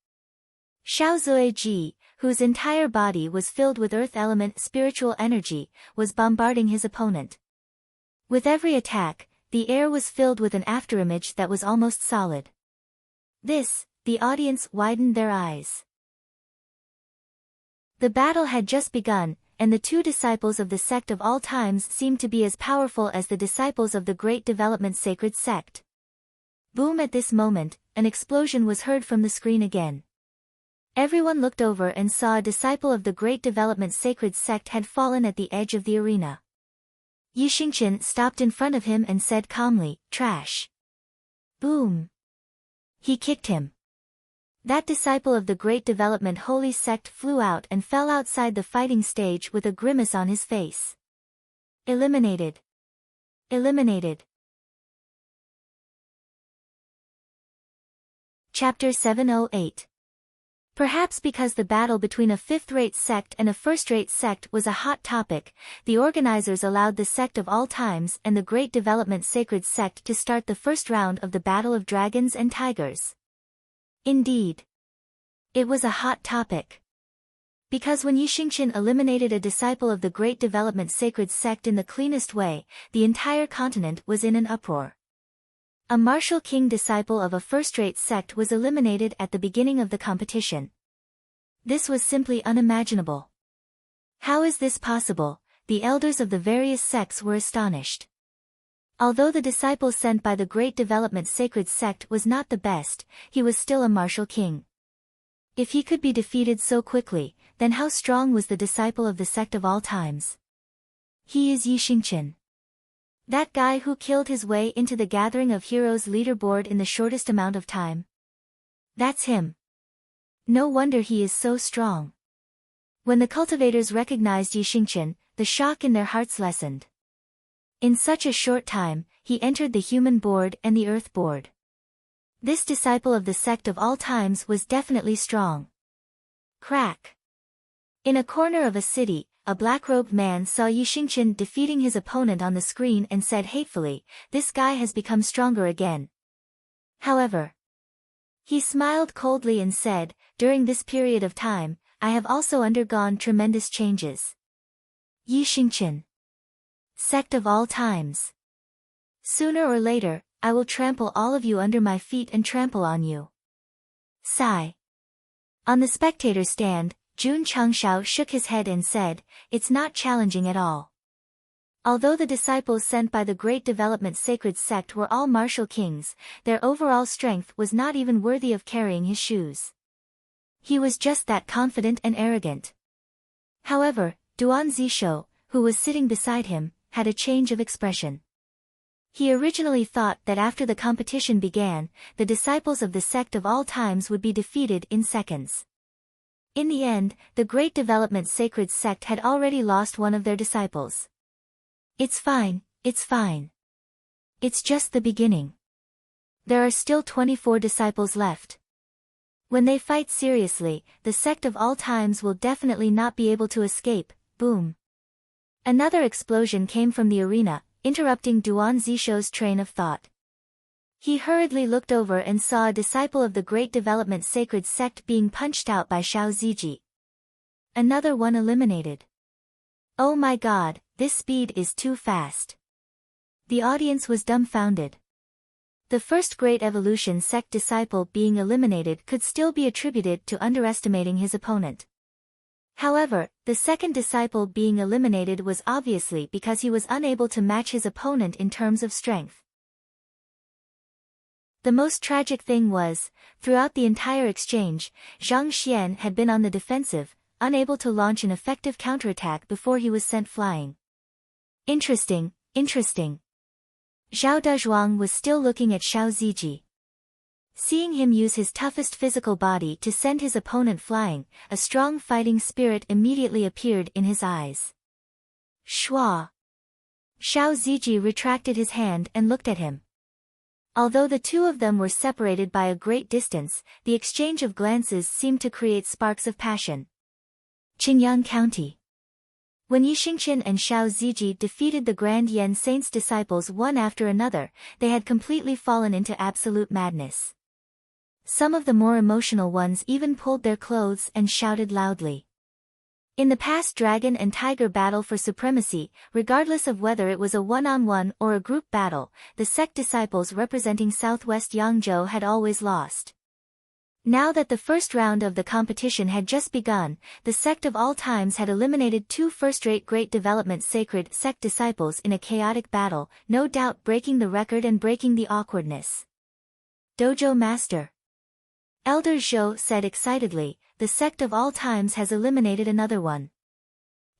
Xiao Zuiji, whose entire body was filled with earth element spiritual energy, was bombarding his opponent. With every attack, the air was filled with an afterimage that was almost solid. The audience widened their eyes. The battle had just begun, and the two disciples of the sect of all times seemed to be as powerful as the disciples of the Great Development Sacred Sect. Boom! At this moment, an explosion was heard from the screen again. Everyone looked over and saw a disciple of the Great Development Sacred Sect had fallen at the edge of the arena. Yi Xingqian stopped in front of him and said calmly, "Trash." Boom! He kicked him. That disciple of the Great Development Holy Sect flew out and fell outside the fighting stage with a grimace on his face. Eliminated. Eliminated. Chapter 708. Perhaps because the battle between a fifth-rate sect and a first-rate sect was a hot topic, the organizers allowed the Sect of All Times and the Great Development Sacred Sect to start the first round of the Battle of Dragons and Tigers. Indeed. It was a hot topic. Because when Yi Xingqian eliminated a disciple of the Great Development Sacred Sect in the cleanest way, the entire continent was in an uproar. A martial king disciple of a first-rate sect was eliminated at the beginning of the competition. This was simply unimaginable. How is this possible? The elders of the various sects were astonished. Although the disciple sent by the Great Development Sacred Sect was not the best, he was still a martial king. If he could be defeated so quickly, then how strong was the disciple of the Sect of All Times? He is Yi Xingqian. That guy who killed his way into the Gathering of Heroes leaderboard in the shortest amount of time. That's him. No wonder he is so strong. When the cultivators recognized Yi Xingqian, the shock in their hearts lessened. In such a short time, he entered the human board and the earth board. This disciple of the Sect of All Times was definitely strong. Crack. In a corner of a city, a black-robed man saw Yi Xingqian defeating his opponent on the screen and said hatefully, "This guy has become stronger again." However, he smiled coldly and said, "During this period of time, I have also undergone tremendous changes." Yi Xingqian. Sect of all times. Sooner or later, I will trample all of you under my feet and trample on you. Sigh. On the spectator stand, Jun Chengshao shook his head and said, "It's not challenging at all." Although the disciples sent by the Great Development Sacred Sect were all martial kings, their overall strength was not even worthy of carrying his shoes. He was just that confident and arrogant. However, Duan Zishou, who was sitting beside him, had a change of expression. He originally thought that after the competition began, the disciples of the Sect of all times would be defeated in seconds. In the end, the Great Development Sacred Sect had already lost one of their disciples. It's fine, it's fine. It's just the beginning. There are still 24 disciples left. When they fight seriously, the Sect of all times will definitely not be able to escape. Boom. Another explosion came from the arena, interrupting Duan Zishou's train of thought. He hurriedly looked over and saw a disciple of the Great Development Sacred Sect being punched out by Xiao Ziji. Another one eliminated. Oh my god, this speed is too fast. The audience was dumbfounded. The first Great Evolution Sect disciple being eliminated could still be attributed to underestimating his opponent. However, the second disciple being eliminated was obviously because he was unable to match his opponent in terms of strength. The most tragic thing was, throughout the entire exchange, Zhang Xian had been on the defensive, unable to launch an effective counterattack before he was sent flying. Interesting, interesting. Zhao Dezhuang was still looking at Xiao Ziji. Seeing him use his toughest physical body to send his opponent flying, a strong fighting spirit immediately appeared in his eyes. Shua! Xiao Ziji retracted his hand and looked at him. Although the two of them were separated by a great distance, the exchange of glances seemed to create sparks of passion. Qingyang County. When Yixingqian and Xiao Ziji defeated the Grand Yen Saint's disciples one after another, they had completely fallen into absolute madness. Some of the more emotional ones even pulled their clothes and shouted loudly. In the past dragon and tiger battle for supremacy, regardless of whether it was a one-on-one or a group battle, the sect disciples representing Southwest Yangzhou had always lost. Now that the first round of the competition had just begun, the Sect of all times had eliminated two first-rate Great Development Sacred Sect disciples in a chaotic battle, no doubt breaking the record and breaking the awkwardness. Dojo Master. Elder Zhou said excitedly, the Sect of all times has eliminated another one.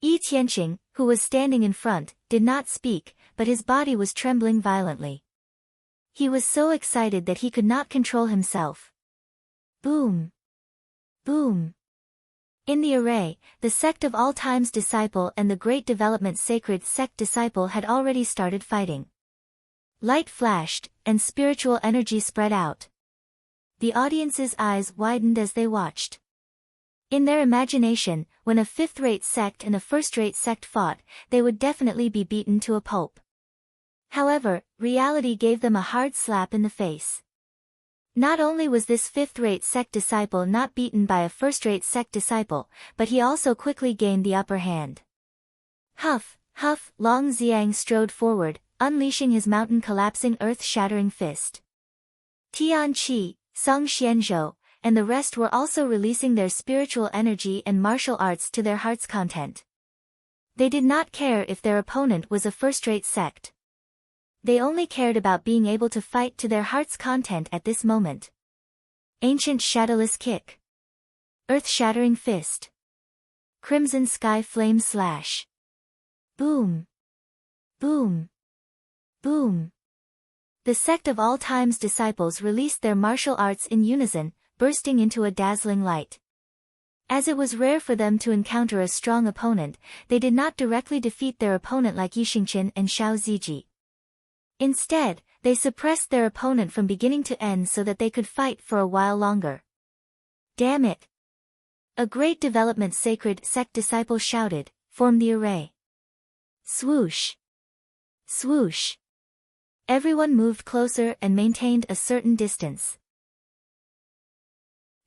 Yi Tianqing, who was standing in front, did not speak, but his body was trembling violently. He was so excited that he could not control himself. Boom! Boom! In the array, the Sect of all times disciple and the Great Development Sacred Sect disciple had already started fighting. Light flashed, and spiritual energy spread out. The audience's eyes widened as they watched. In their imagination, when a fifth-rate sect and a first-rate sect fought, they would definitely be beaten to a pulp. However, reality gave them a hard slap in the face. Not only was this fifth-rate sect disciple not beaten by a first-rate sect disciple, but he also quickly gained the upper hand. Huff, huff, Long Xiang strode forward, unleashing his mountain-collapsing earth-shattering fist. Tian Qi, Song Xianzhou, and the rest were also releasing their spiritual energy and martial arts to their heart's content. They did not care if their opponent was a first-rate sect. They only cared about being able to fight to their heart's content at this moment. Ancient Shadowless Kick. Earth-shattering fist. Crimson Sky Flame Slash. Boom. Boom. Boom. The Sect of all times disciples released their martial arts in unison, bursting into a dazzling light. As it was rare for them to encounter a strong opponent, they did not directly defeat their opponent like Yixingqian and Xiao Ziji. Instead, they suppressed their opponent from beginning to end so that they could fight for a while longer. Damn it! A Great Development Sacred Sect disciple shouted, "Form the array." Swoosh! Swoosh! Everyone moved closer and maintained a certain distance.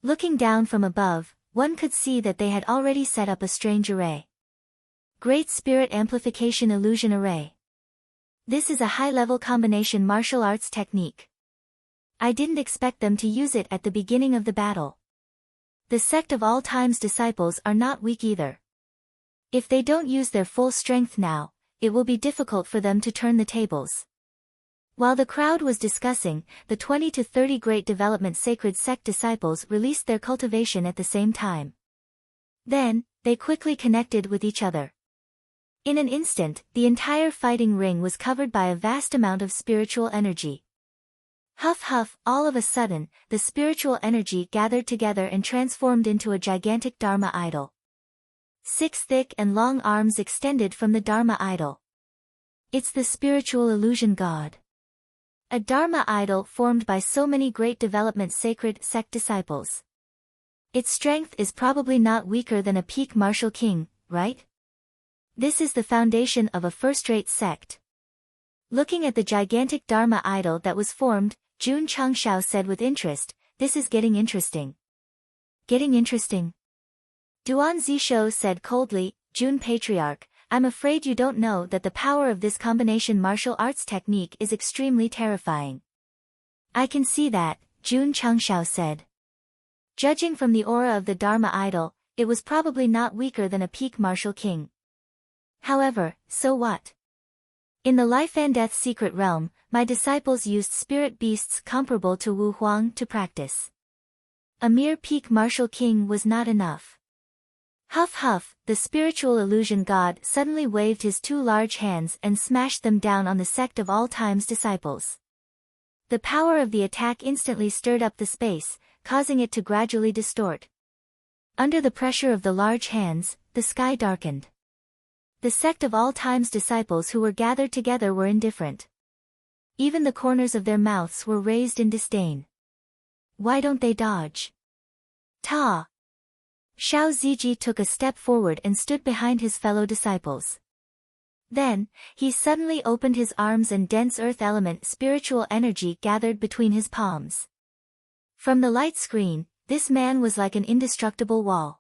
Looking down from above, one could see that they had already set up a strange array. Great Spirit Amplification Illusion Array. This is a high-level combination martial arts technique. I didn't expect them to use it at the beginning of the battle. The Sect of All Time's disciples are not weak either. If they don't use their full strength now, it will be difficult for them to turn the tables. While the crowd was discussing, the 20 to 30 Great Development Sacred Sect disciples released their cultivation at the same time. Then, they quickly connected with each other. In an instant, the entire fighting ring was covered by a vast amount of spiritual energy. Huff huff, all of a sudden, the spiritual energy gathered together and transformed into a gigantic Dharma idol. 6 thick and long arms extended from the Dharma idol. It's the spiritual illusion god. A Dharma idol formed by so many Great Development Sacred Sect disciples. Its strength is probably not weaker than a peak martial king, right? This is the foundation of a first-rate sect. Looking at the gigantic Dharma idol that was formed, Jun Changshao said with interest, "This is getting interesting." Getting interesting? Duan Zishou said coldly, "Jun Patriarch, I'm afraid you don't know that the power of this combination martial arts technique is extremely terrifying." "I can see that," Jun Changshao said. Judging from the aura of the Dharma idol, it was probably not weaker than a peak martial king. However, so what? In the life and death secret realm, my disciples used spirit beasts comparable to Wu Huang to practice. A mere peak martial king was not enough. Huff huff, the spiritual illusion god suddenly waved his 2 large hands and smashed them down on the Sect of All Time's disciples. The power of the attack instantly stirred up the space, causing it to gradually distort. Under the pressure of the large hands, the sky darkened. The Sect of All Time's disciples who were gathered together were indifferent. Even the corners of their mouths were raised in disdain. Why don't they dodge? Ta! Xiao Ziji took a step forward and stood behind his fellow disciples. Then, he suddenly opened his arms and dense earth element spiritual energy gathered between his palms. From the light screen, this man was like an indestructible wall.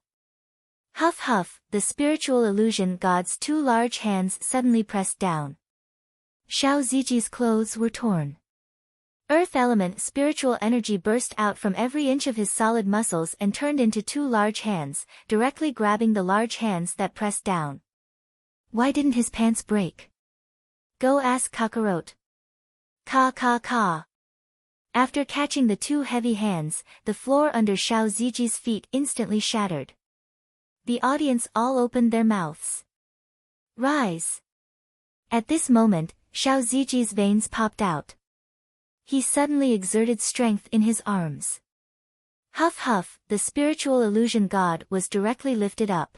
Huff huff, the spiritual illusion god's 2 large hands suddenly pressed down. Xiao Ziji's clothes were torn. Earth element spiritual energy burst out from every inch of his solid muscles and turned into 2 large hands, directly grabbing the large hands that pressed down. Why didn't his pants break? Go ask Kakarot. Ka ka ka. After catching the 2 heavy hands, the floor under Xiao Ziji's feet instantly shattered. The audience all opened their mouths. Rise! At this moment, Xiao Ziji's veins popped out. He suddenly exerted strength in his arms. Huff huff, the spiritual illusion god was directly lifted up.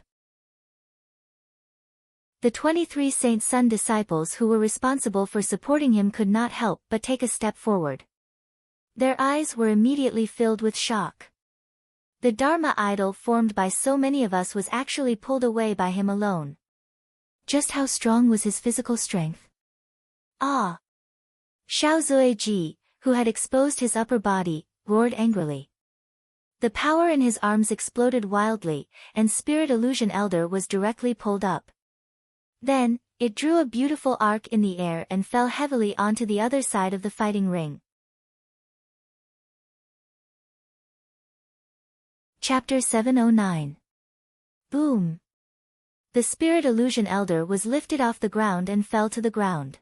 The 23 Saint Sun disciples who were responsible for supporting him could not help but take a step forward. Their eyes were immediately filled with shock. The Dharma idol formed by so many of us was actually pulled away by him alone. Just how strong was his physical strength? Ah! Xiao Zueji, who had exposed his upper body, roared angrily. The power in his arms exploded wildly, and Spirit Illusion Elder was directly pulled up. Then, it drew a beautiful arc in the air and fell heavily onto the other side of the fighting ring. Chapter 709. Boom! The Spirit Illusion Elder was lifted off the ground and fell to the ground.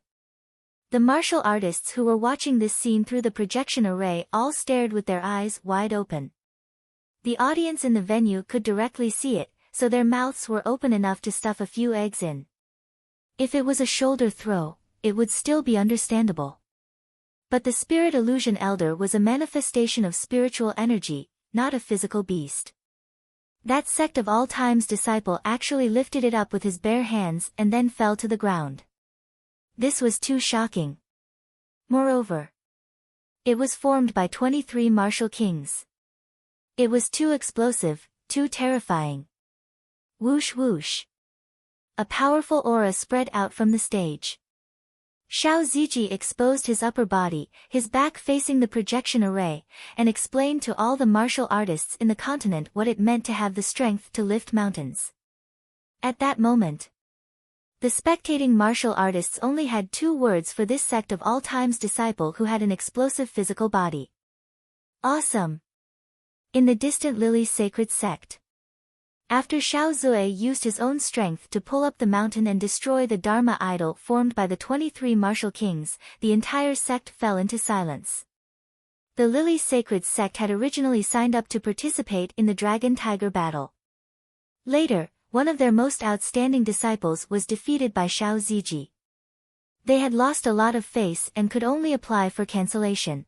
The martial artists who were watching this scene through the projection array all stared with their eyes wide open. The audience in the venue could directly see it, so their mouths were open enough to stuff a few eggs in. If it was a shoulder throw, it would still be understandable. But the Spirit Illusion Elder was a manifestation of spiritual energy, not a physical beast. That Sect of All Time's disciple actually lifted it up with his bare hands and then fell to the ground. This was too shocking. Moreover, it was formed by 23 martial kings. It was too explosive, too terrifying. Whoosh whoosh. A powerful aura spread out from the stage. Xiao Ziji exposed his upper body, his back facing the projection array, and explained to all the martial artists in the continent what it meant to have the strength to lift mountains. At that moment, The spectating martial artists only had 2 words for this sect of all times disciple who had an explosive physical body. Awesome! In the distant Lily's sacred sect. After Xiao Zui used his own strength to pull up the mountain and destroy the Dharma idol formed by the 23 martial kings, the entire sect fell into silence. The Lily's sacred sect had originally signed up to participate in the dragon-tiger battle. Later, one of their most outstanding disciples was defeated by Xiao Ziji. They had lost a lot of face and could only apply for cancellation.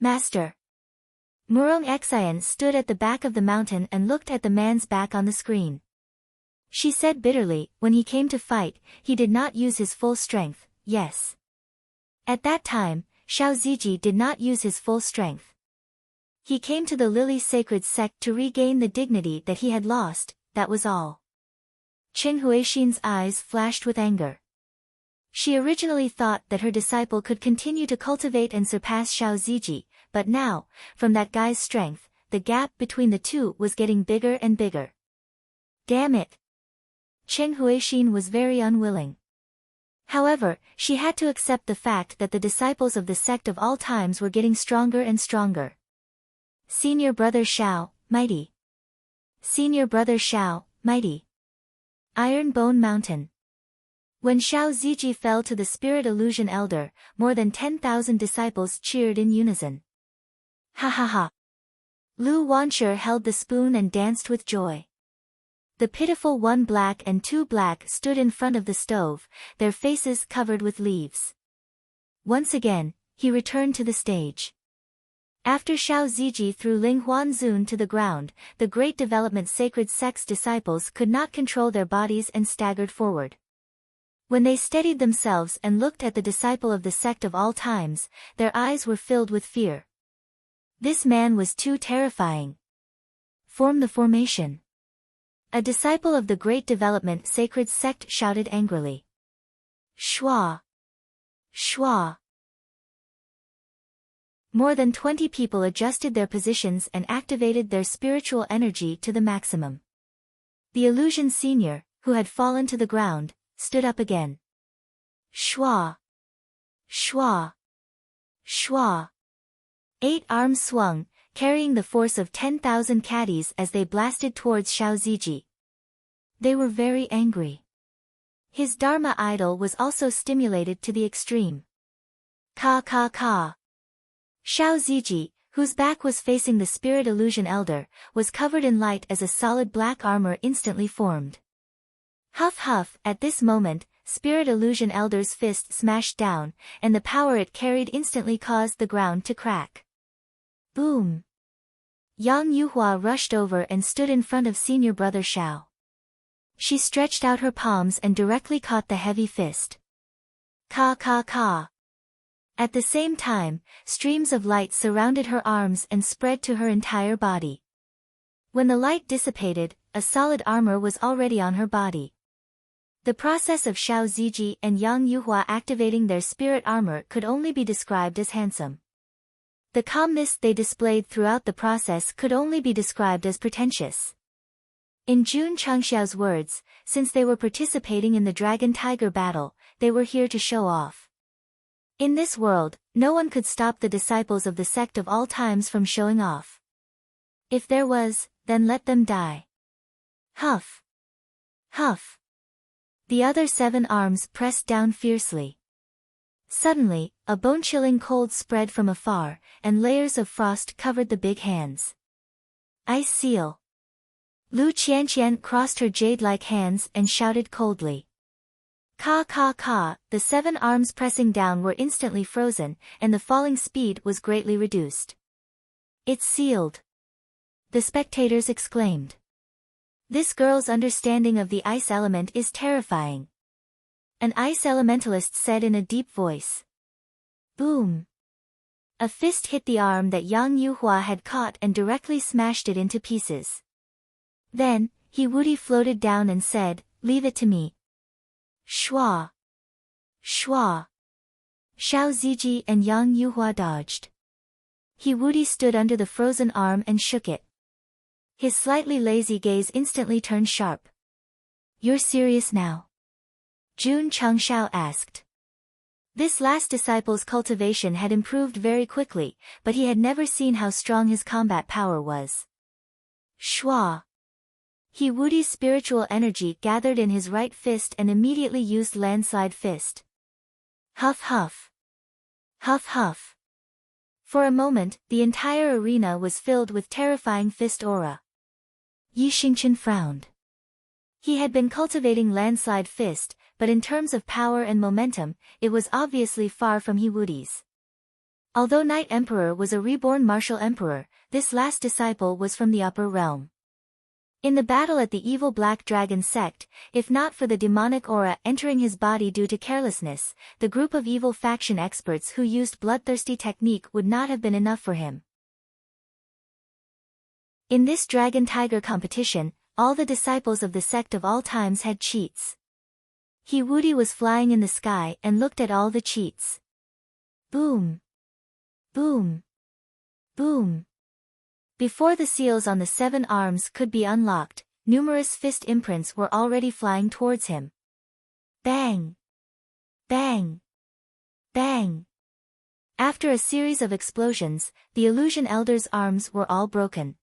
Master. Murong Xian stood at the back of the mountain and looked at the man's back on the screen. She said bitterly, when he came to fight, he did not use his full strength, yes. At that time, Xiao Ziji did not use his full strength. He came to the Lily Sacred Sect to regain the dignity that he had lost, that was all. Qing Huixin's eyes flashed with anger. She originally thought that her disciple could continue to cultivate and surpass Xiao Ziji, but now, from that guy's strength, the gap between the two was getting bigger and bigger. Damn it! Qing Huixin was very unwilling. However, she had to accept the fact that the disciples of the sect of all times were getting stronger and stronger. Senior Brother Xiao, mighty. Senior Brother Xiao, mighty. Iron Bone Mountain. When Xiao Ziji fell to the Spirit Illusion Elder, more than 10,000 disciples cheered in unison. Ha ha ha. Lu Wanshi held the spoon and danced with joy. The pitiful 1 black and 2 black stood in front of the stove, their faces covered with leaves. Once again, he returned to the stage. After Xiao Ziji threw Ling Huanzun to the ground, the Great Development Sacred Sect's disciples could not control their bodies and staggered forward. When they steadied themselves and looked at the disciple of the sect of all times, their eyes were filled with fear. This man was too terrifying. Form the formation. A disciple of the Great Development Sacred Sect shouted angrily. Shua! Shua! More than 20 people adjusted their positions and activated their spiritual energy to the maximum. The illusion senior, who had fallen to the ground, stood up again. Shua! Shua! Shua! 8 arms swung, carrying the force of 10,000 caddies as they blasted towards Xiao Ziji. They were very angry. His Dharma idol was also stimulated to the extreme. Ka ka ka. Xiao Ziji, whose back was facing the Spirit Illusion Elder, was covered in light as a solid black armor instantly formed. Huff huff, at this moment, Spirit Illusion Elder's fist smashed down, and the power it carried instantly caused the ground to crack. Boom! Yang Yuhua rushed over and stood in front of Senior Brother Xiao. She stretched out her palms and directly caught the heavy fist. Ka ka ka. At the same time, streams of light surrounded her arms and spread to her entire body. When the light dissipated, a solid armor was already on her body. The process of Xiao Ziji and Yang Yuhua activating their spirit armor could only be described as handsome. The calmness they displayed throughout the process could only be described as pretentious. In Jun Changxiao's words, since they were participating in the dragon-tiger battle, they were here to show off. In this world, no one could stop the disciples of the sect of all times from showing off. If there was, then let them die. Huff! Huff! The other 7 arms pressed down fiercely. Suddenly, a bone-chilling cold spread from afar, and layers of frost covered the big hands. Ice seal. Lu Qianqian crossed her jade-like hands and shouted coldly. Ka ka ka, the 7 arms pressing down were instantly frozen, and the falling speed was greatly reduced. It's sealed. The spectators exclaimed. This girl's understanding of the ice element is terrifying. An ice elementalist said in a deep voice. Boom! A fist hit the arm that Yang Yuhua had caught and directly smashed it into pieces. Then, He Wudi floated down and said, "Leave it to me." Shua! Shua! Xiao Ziji and Yang Yuhua dodged. He Wudi stood under the frozen arm and shook it. His slightly lazy gaze instantly turned sharp. You're serious now? Jun Changshao asked. This last disciple's cultivation had improved very quickly, but he had never seen how strong his combat power was. Shua. He Wudi's spiritual energy gathered in his right fist and immediately used landslide fist. Huff huff. Huff huff. For a moment, the entire arena was filled with terrifying fist aura. Yi Xingqian frowned. He had been cultivating landslide fist, but in terms of power and momentum, it was obviously far from He Wudi's. Although Night Emperor was a reborn martial emperor, this last disciple was from the upper realm. In the battle at the evil Black Dragon Sect, if not for the demonic aura entering his body due to carelessness, the group of evil faction experts who used bloodthirsty technique would not have been enough for him. In this Dragon Tiger competition, all the disciples of the sect of all times had cheats. He Wudi was flying in the sky and looked at all the cheats. Boom. Boom. Boom. Before the seals on the 7 arms could be unlocked, numerous fist imprints were already flying towards him. Bang! Bang! Bang! After a series of explosions, the illusion elder's arms were all broken.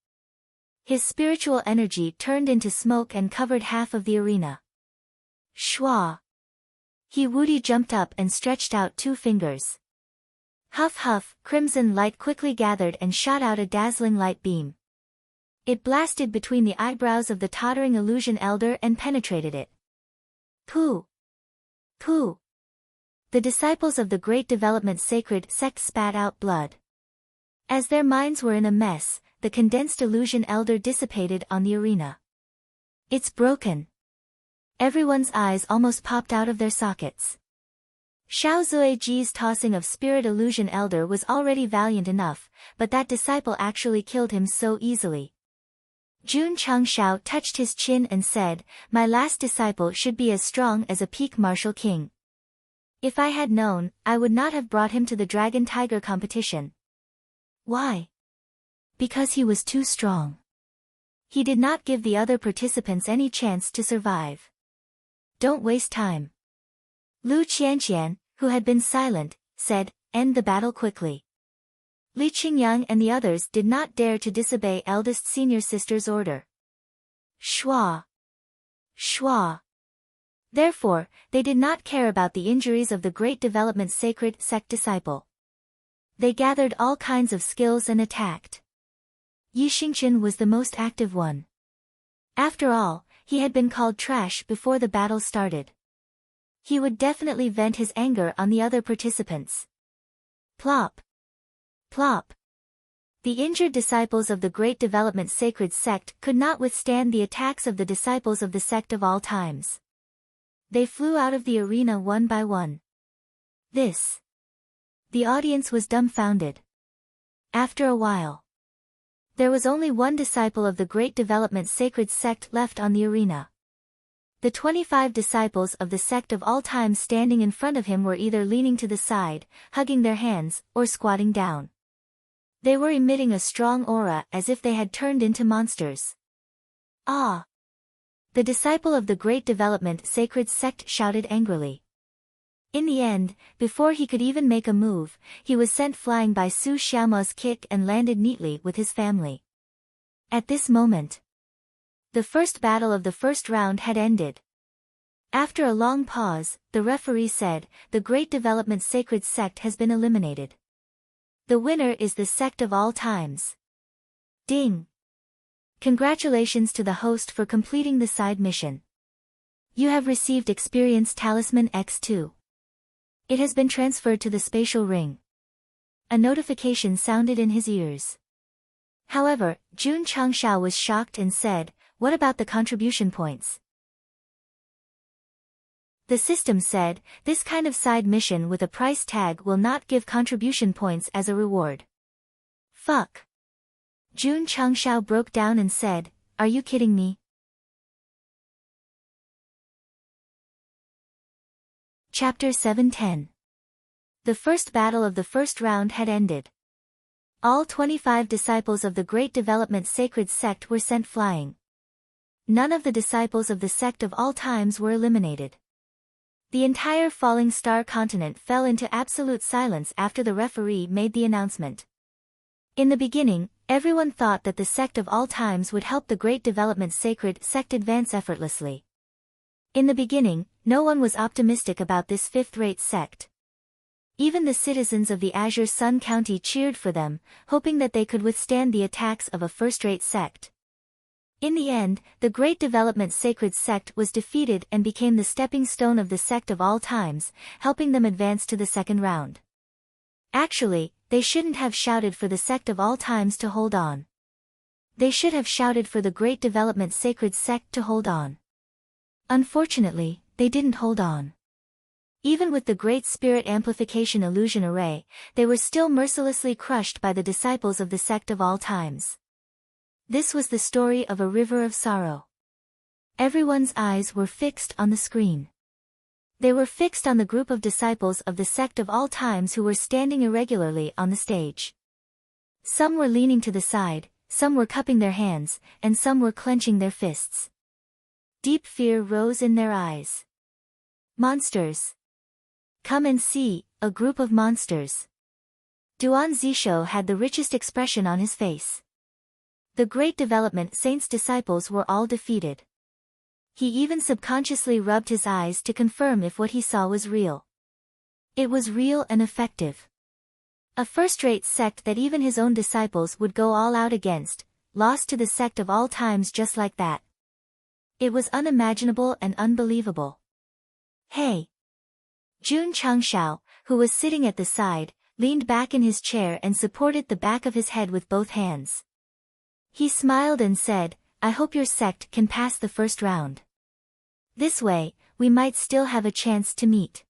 His spiritual energy turned into smoke and covered half of the arena. Shua! He Wudi jumped up and stretched out 2 fingers. Huff huff, crimson light quickly gathered and shot out a dazzling light beam. It blasted between the eyebrows of the tottering illusion elder and penetrated it. Pooh! Pooh! The disciples of the Great Development Sacred Sect spat out blood. As their minds were in a mess, the condensed illusion elder dissipated on the arena. It's broken. Everyone's eyes almost popped out of their sockets. Xiao Zuiji's tossing of Spirit Illusion Elder was already valiant enough, but that disciple actually killed him so easily. Jun Changshao touched his chin and said, "My last disciple should be as strong as a peak martial king. If I had known, I would not have brought him to the Dragon Tiger competition." Why? Because he was too strong. He did not give the other participants any chance to survive. Don't waste time. Lu Qianqian, who had been silent, said, "End the battle quickly." Li Qingyang and the others did not dare to disobey eldest senior sister's order. Shua! Shua! Therefore, they did not care about the injuries of the Great Development Sacred Sect disciple. They gathered all kinds of skills and attacked. Yi Xingqian was the most active one. After all, he had been called trash before the battle started. He would definitely vent his anger on the other participants. Plop! Plop! The injured disciples of the Great Development Sacred Sect could not withstand the attacks of the disciples of the Sect of all times. They flew out of the arena one by one. The audience was dumbfounded. After a while, there was only one disciple of the Great Development Sacred Sect left on the arena. The 25 disciples of the Sect of all times standing in front of him were either leaning to the side, hugging their hands, or squatting down. They were emitting a strong aura as if they had turned into monsters. Ah! The disciple of the Great Development Sacred Sect shouted angrily. In the end, before he could even make a move, he was sent flying by Su Xiaoma's kick and landed neatly with his family. At this moment, the first battle of the first round had ended. After a long pause, the referee said, "The Great Development Sacred Sect has been eliminated. The winner is the Sect of all times." Ding! Congratulations to the host for completing the side mission. You have received Experience Talisman X2. It has been transferred to the spatial ring. A notification sounded in his ears. However, Jun Changshao was shocked and said, "What about the contribution points?" The system said, "This kind of side mission with a price tag will not give contribution points as a reward." Fuck. Jun Changshao broke down and said, "Are you kidding me?" Chapter 710. The first battle of the first round had ended. All 25 disciples of the Great Development Sacred Sect were sent flying. None of the disciples of the Sect of all times were eliminated. The entire falling star continent fell into absolute silence after the referee made the announcement. In the beginning, everyone thought that the sect of all times would help the Great Development Sacred Sect advance effortlessly. In the beginning, no one was optimistic about this fifth-rate sect. Even the citizens of the Azure Sun County cheered for them, hoping that they could withstand the attacks of a first-rate sect. In the end, the Great Development Sacred Sect was defeated and became the stepping stone of the sect of all times, helping them advance to the second round. Actually, they shouldn't have shouted for the sect of all times to hold on. They should have shouted for the Great Development Sacred Sect to hold on. Unfortunately, they didn't hold on. Even with the Great Spirit Amplification Illusion Array, they were still mercilessly crushed by the disciples of the sect of all times. This was the story of a river of sorrow. Everyone's eyes were fixed on the screen. They were fixed on the group of disciples of the sect of all times who were standing irregularly on the stage. Some were leaning to the side, some were cupping their hands, and some were clenching their fists. Deep fear rose in their eyes. Monsters! Come and see, a group of monsters. Duan Zisho had the richest expression on his face. The Great Development Saint's disciples were all defeated. He even subconsciously rubbed his eyes to confirm if what he saw was real. It was real and effective. A first-rate sect that even his own disciples would go all out against, lost to the sect of all times just like that. It was unimaginable and unbelievable. Hey! Jun Changshao, who was sitting at the side, leaned back in his chair and supported the back of his head with both hands. He smiled and said, I hope your sect can pass the first round. This way, we might still have a chance to meet.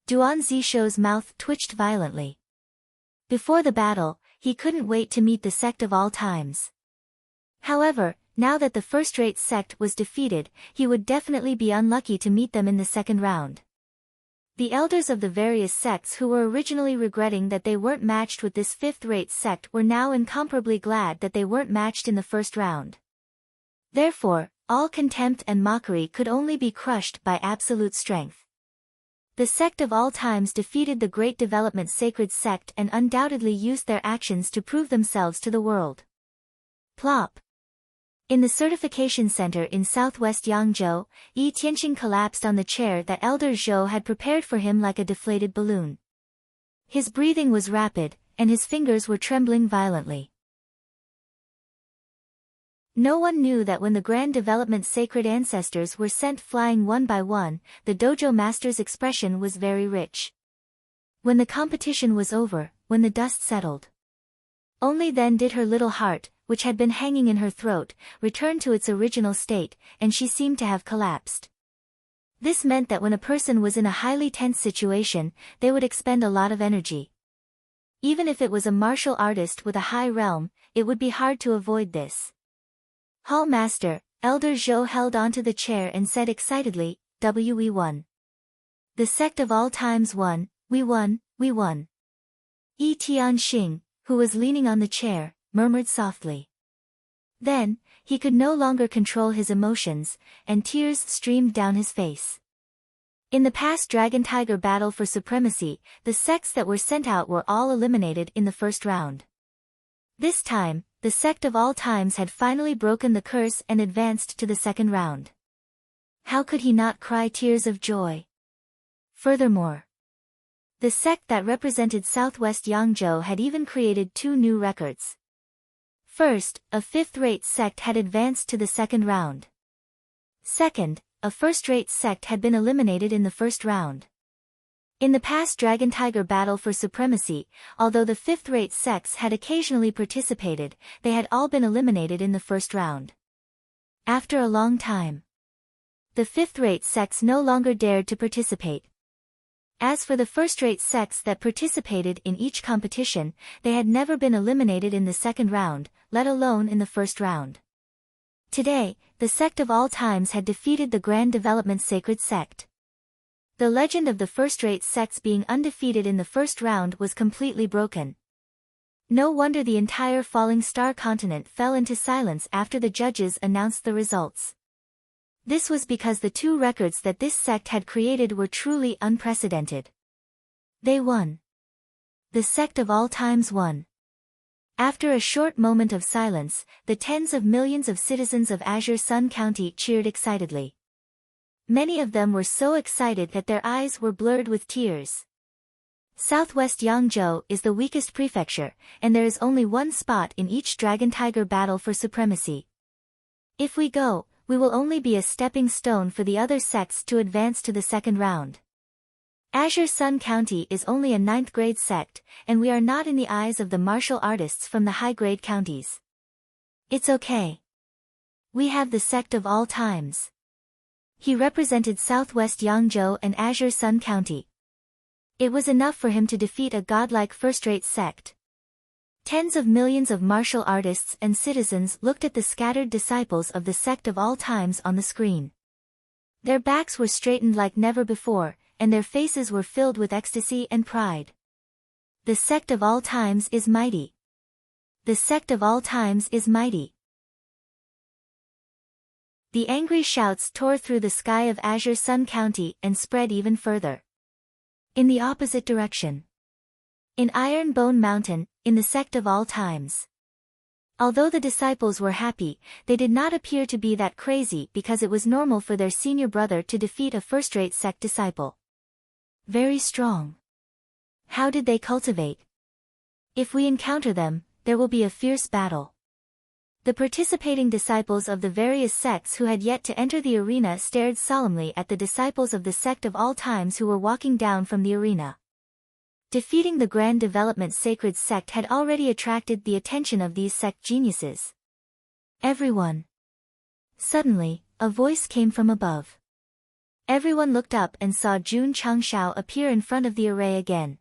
Duan Zisho's mouth twitched violently. Before the battle, he couldn't wait to meet the sect of all times. However, now that the first-rate sect was defeated, he would definitely be unlucky to meet them in the second round. The elders of the various sects who were originally regretting that they weren't matched with this fifth-rate sect were now incomparably glad that they weren't matched in the first round. Therefore, all contempt and mockery could only be crushed by absolute strength. The sect of all times defeated the Great Development Sacred Sect and undoubtedly used their actions to prove themselves to the world. Plop! In the certification center in southwest Yangzhou, Yi Tianxing collapsed on the chair that Elder Zhou had prepared for him like a deflated balloon. His breathing was rapid, and his fingers were trembling violently. No one knew that when the Grand Development Sacred Ancestors were sent flying one by one, the dojo master's expression was very rich. When the competition was over, when the dust settled. Only then did her little heart, which had been hanging in her throat, return to its original state, and she seemed to have collapsed. This meant that when a person was in a highly tense situation, they would expend a lot of energy. Even if it was a martial artist with a high realm, it would be hard to avoid this. Hall Master, Elder Zhou held onto the chair and said excitedly, "We won. The sect of all times won, we won, we won." Yi Tianxing, who was leaning on the chair, murmured softly. Then, he could no longer control his emotions, and tears streamed down his face. In the past Dragon-Tiger battle for supremacy, the sects that were sent out were all eliminated in the first round. This time, the sect of all times had finally broken the curse and advanced to the second round. How could he not cry tears of joy? Furthermore, the sect that represented southwest Yangzhou had even created 2 new records. First, a fifth-rate sect had advanced to the second round. Second, a first-rate sect had been eliminated in the first round. In the past Dragon-Tiger battle for supremacy, although the fifth-rate sects had occasionally participated, they had all been eliminated in the first round. After a long time, the fifth-rate sects no longer dared to participate. As for the first-rate sects that participated in each competition, they had never been eliminated in the second round, let alone in the first round. Today, the sect of all times had defeated the Grand Development Sacred Sect. The legend of the first-rate sects being undefeated in the first round was completely broken. No wonder the entire Falling Star continent fell into silence after the judges announced the results. This was because the two records that this sect had created were truly unprecedented. They won. The sect of all times won. After a short moment of silence, the tens of millions of citizens of Azure Sun County cheered excitedly. Many of them were so excited that their eyes were blurred with tears. Southwest Yangzhou is the weakest prefecture, and there is only one spot in each dragon-tiger battle for supremacy. If we go, we will only be a stepping stone for the other sects to advance to the second round. Azure Sun County is only a 9th-grade sect, and we are not in the eyes of the martial artists from the high-grade counties. It's okay. We have the sect of all times. He represented Southwest Yangzhou and Azure Sun County. It was enough for him to defeat a godlike first-rate sect. Tens of millions of martial artists and citizens looked at the scattered disciples of the sect of all times on the screen. Their backs were straightened like never before, and their faces were filled with ecstasy and pride. The sect of all times is mighty. The sect of all times is mighty. The angry shouts tore through the sky of Azure Sun County and spread even further. In the opposite direction. In Iron Bone Mountain, in the sect of all times. Although the disciples were happy, they did not appear to be that crazy because it was normal for their senior brother to defeat a first-rate sect disciple. Very strong. How did they cultivate? If we encounter them, there will be a fierce battle. The participating disciples of the various sects who had yet to enter the arena stared solemnly at the disciples of the sect of all times who were walking down from the arena. Defeating the Grand Development Sacred Sect had already attracted the attention of these sect geniuses. Everyone. Suddenly, a voice came from above. Everyone looked up and saw Jun Changshao appear in front of the array again.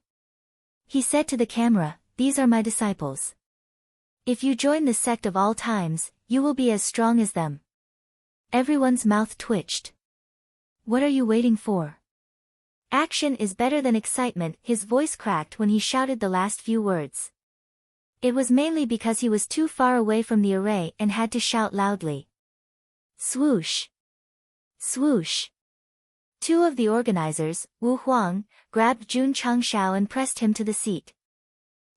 He said to the camera, "These are my disciples. If you join the sect of all times, you will be as strong as them." Everyone's mouth twitched. What are you waiting for? Action is better than excitement, his voice cracked when he shouted the last few words. It was mainly because he was too far away from the array and had to shout loudly. Swoosh! Swoosh! Two of the organizers, Wu Huang, grabbed Jun Changshao and pressed him to the seat.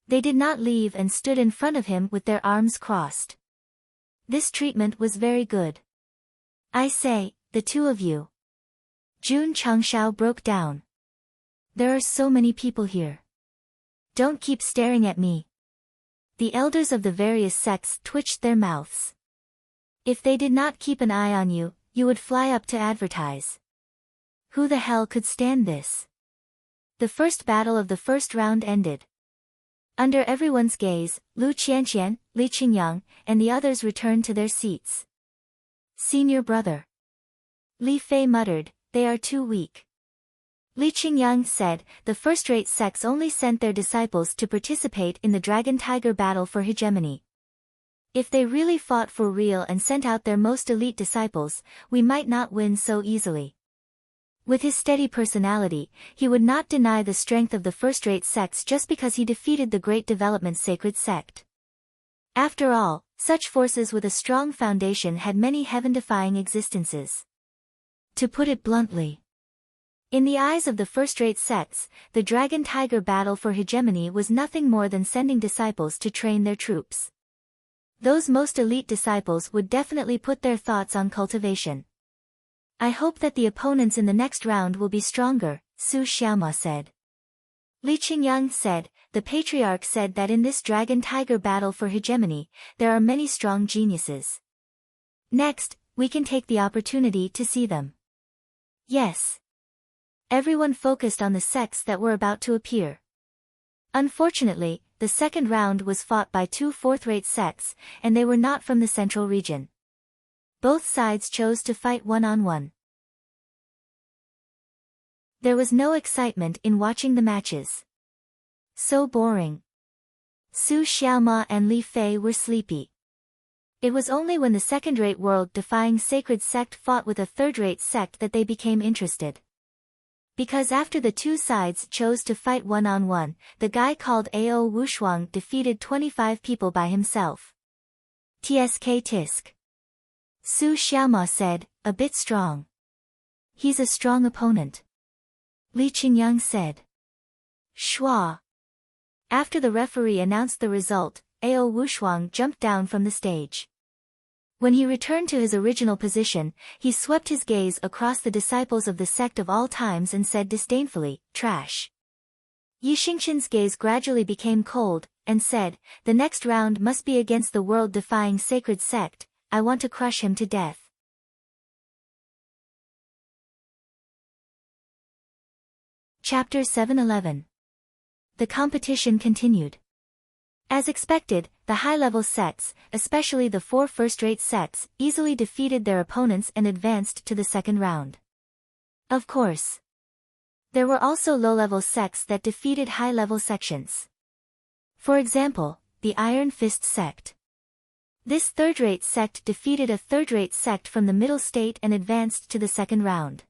They did not leave and stood in front of him with their arms crossed. This treatment was very good. I say, the two of you. Jun Changshao broke down. There are so many people here. Don't keep staring at me. The elders of the various sects twitched their mouths. If they did not keep an eye on you, you would fly up to advertise. Who the hell could stand this? The first battle of the first round ended. Under everyone's gaze, Lu Qianqian, Li Qingyang, and the others returned to their seats. Senior brother. Li Fei muttered, they are too weak. Li Qingyang said, the first-rate sects only sent their disciples to participate in the dragon-tiger battle for hegemony. If they really fought for real and sent out their most elite disciples, we might not win so easily. With his steady personality, he would not deny the strength of the first-rate sects just because he defeated the Great Development Sacred Sect. After all, such forces with a strong foundation had many heaven-defying existences. To put it bluntly, in the eyes of the first-rate sects, the dragon-tiger battle for hegemony was nothing more than sending disciples to train their troops. Those most elite disciples would definitely put their thoughts on cultivation. I hope that the opponents in the next round will be stronger, Su Xiaoma said. Li Qingyang said, the patriarch said that in this dragon-tiger battle for hegemony, there are many strong geniuses. Next, we can take the opportunity to see them. Yes. Everyone focused on the sects that were about to appear. Unfortunately, the second round was fought by two fourth-rate sects, and they were not from the central region. Both sides chose to fight one-on-one. There was no excitement in watching the matches. So boring. Su Xiaoma and Li Fei were sleepy. It was only when the second-rate world-defying sacred sect fought with a third-rate sect that they became interested. Because after the two sides chose to fight one-on-one, the guy called Ao Wushuang defeated 25 people by himself. Tsk tisk. Su Xiaoma said, a bit strong. He's a strong opponent. Li Qingyang said. Schwa. After the referee announced the result, Ao Wushuang jumped down from the stage. When he returned to his original position, he swept his gaze across the disciples of the sect of all times and said disdainfully, "Trash." Yi Xingqian's gaze gradually became cold, and said, "The next round must be against the world-defying sacred sect. I want to crush him to death." Chapter 711. The competition continued. As expected, the high-level sects, especially the 4 first-rate sects, easily defeated their opponents and advanced to the second round. Of course, there were also low-level sects that defeated high-level sections. For example, the Iron Fist sect. This third-rate sect defeated a third-rate sect from the middle state and advanced to the second round.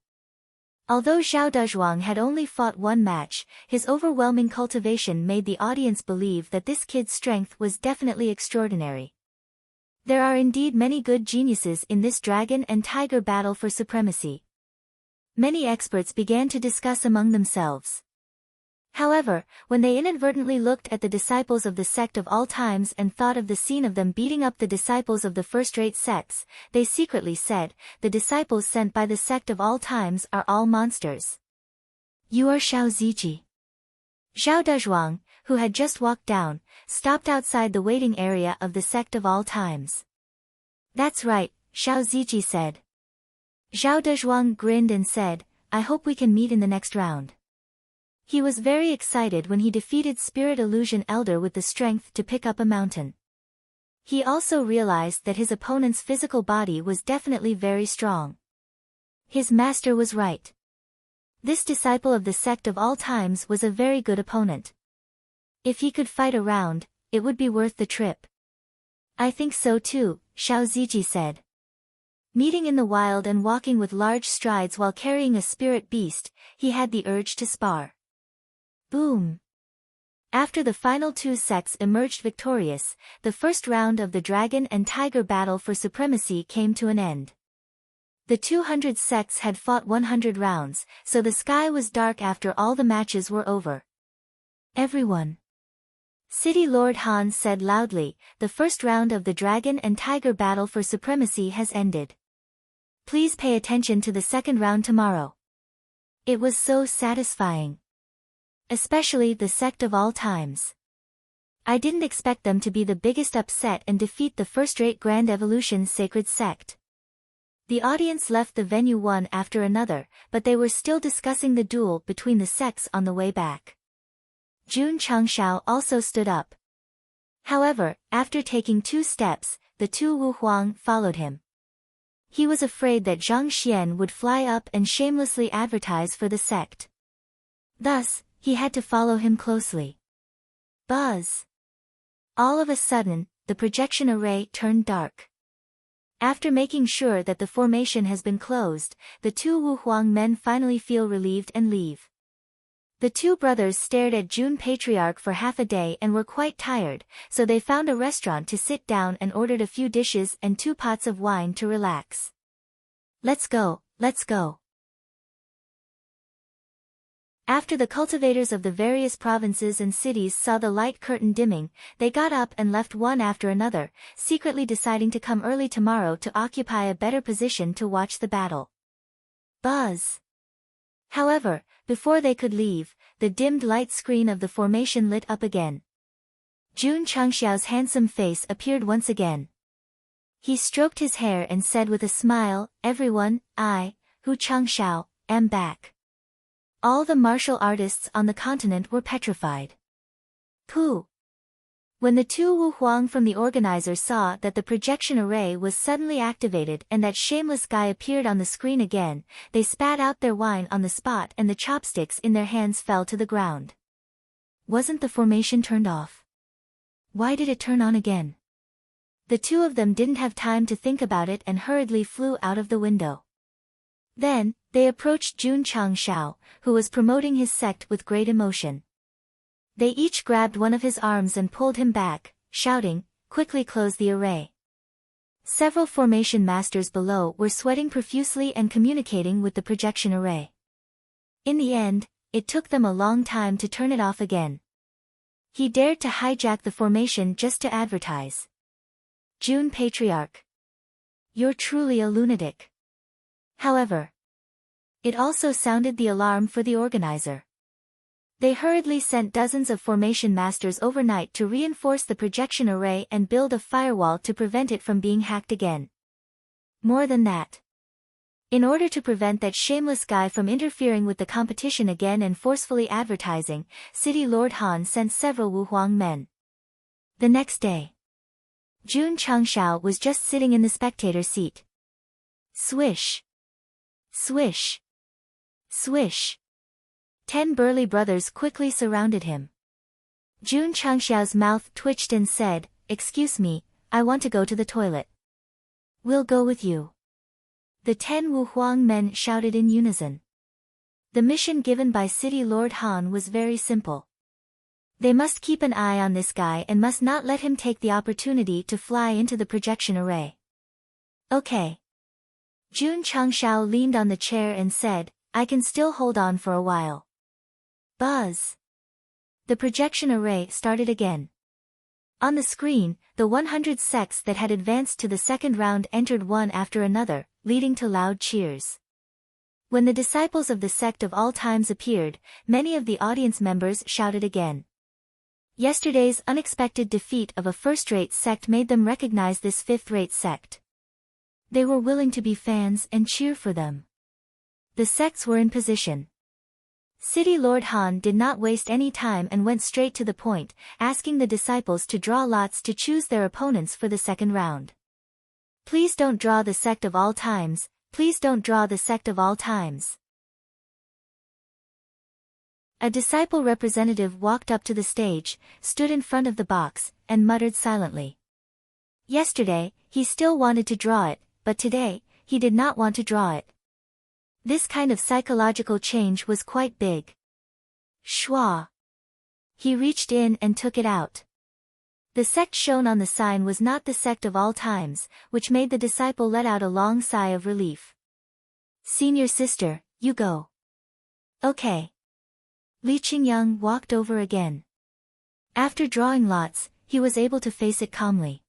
Although Zhao Dezhuang had only fought 1 match, his overwhelming cultivation made the audience believe that this kid's strength was definitely extraordinary. There are indeed many good geniuses in this dragon and tiger battle for supremacy. Many experts began to discuss among themselves. However, when they inadvertently looked at the disciples of the sect of all times and thought of the scene of them beating up the disciples of the first-rate sects, they secretly said, "The disciples sent by the sect of all times are all monsters." "You are Xiao Ziji." Zhao Dezhuang, who had just walked down, stopped outside the waiting area of the sect of all times. "That's right," Xiao Ziji said. Zhao Dezhuang grinned and said, "I hope we can meet in the next round." He was very excited when he defeated Spirit Illusion Elder with the strength to pick up a mountain. He also realized that his opponent's physical body was definitely very strong. His master was right. This disciple of the sect of all times was a very good opponent. If he could fight a round, it would be worth the trip. "I think so too," Xiao Ziji said. Meeting in the wild and walking with large strides while carrying a spirit beast, he had the urge to spar. Boom! After the final 2 sects emerged victorious, the first round of the dragon and tiger battle for supremacy came to an end. The 200 sects had fought 100 rounds, so the sky was dark after all the matches were over. "Everyone!" City Lord Han said loudly, "The first round of the dragon and tiger battle for supremacy has ended. Please pay attention to the second round tomorrow." It was so satisfying. Especially the sect of all times. I didn't expect them to be the biggest upset and defeat the first-rate Grand Evolution sacred sect. The audience left the venue one after another, but they were still discussing the duel between the sects on the way back. Jun Changshao also stood up. However, after taking 2 steps, the 2 Wu Huang followed him. He was afraid that Zhang Xian would fly up and shamelessly advertise for the sect. Thus, he had to follow him closely. Buzz! All of a sudden, the projection array turned dark. After making sure that the formation has been closed, the 2 Wu Huang men finally feel relieved and leave. The 2 brothers stared at Jun Patriarch for half a day and were quite tired, so they found a restaurant to sit down and ordered a few dishes and 2 pots of wine to relax. "Let's go, let's go." After the cultivators of the various provinces and cities saw the light curtain dimming, they got up and left one after another, secretly deciding to come early tomorrow to occupy a better position to watch the battle. Buzz! However, before they could leave, the dimmed light screen of the formation lit up again. Jun Changxiao's handsome face appeared once again. He stroked his hair and said with a smile, "Everyone, I, Hu Changxiao, am back." All the martial artists on the continent were petrified. Pooh! When the 2 Wu Huang from the organizers saw that the projection array was suddenly activated and that shameless guy appeared on the screen again, they spat out their wine on the spot and the chopsticks in their hands fell to the ground. Wasn't the formation turned off? Why did it turn on again? The 2 of them didn't have time to think about it and hurriedly flew out of the window. Then, they approached Jun Changshao, who was promoting his sect with great emotion. They each grabbed one of his arms and pulled him back, shouting, "Quickly close the array." Several formation masters below were sweating profusely and communicating with the projection array. In the end, it took them a long time to turn it off again. He dared to hijack the formation just to advertise. June Patriarch. You're truly a lunatic. However, it also sounded the alarm for the organizer. They hurriedly sent dozens of formation masters overnight to reinforce the projection array and build a firewall to prevent it from being hacked again. More than that. In order to prevent that shameless guy from interfering with the competition again and forcefully advertising, City Lord Han sent several Wuhuang men. The next day, Jun Changshao was just sitting in the spectator seat. Swish. Swish. Swish. 10 burly brothers quickly surrounded him. Jun Changshao's mouth twitched and said, "Excuse me, I want to go to the toilet." "We'll go with you." The 10 Wuhuang men shouted in unison. The mission given by City Lord Han was very simple. They must keep an eye on this guy and must not let him take the opportunity to fly into the projection array. "Okay." Jun Changshao leaned on the chair and said, "I can still hold on for a while." Buzz. The projection array started again. On the screen, the 100 sects that had advanced to the second round entered one after another, leading to loud cheers. When the disciples of the sect of all times appeared, many of the audience members shouted again. Yesterday's unexpected defeat of a first-rate sect made them recognize this fifth-rate sect. They were willing to be fans and cheer for them. The sects were in position. City Lord Han did not waste any time and went straight to the point, asking the disciples to draw lots to choose their opponents for the second round. "Please don't draw the sect of all times, please don't draw the sect of all times." A disciple representative walked up to the stage, stood in front of the box, and muttered silently. Yesterday, he still wanted to draw it, but today, he did not want to draw it. This kind of psychological change was quite big. Schwa. He reached in and took it out. The sect shown on the sign was not the sect of all times, which made the disciple let out a long sigh of relief. "Senior sister, you go." "Okay." Li Qingyang walked over again. After drawing lots, he was able to face it calmly.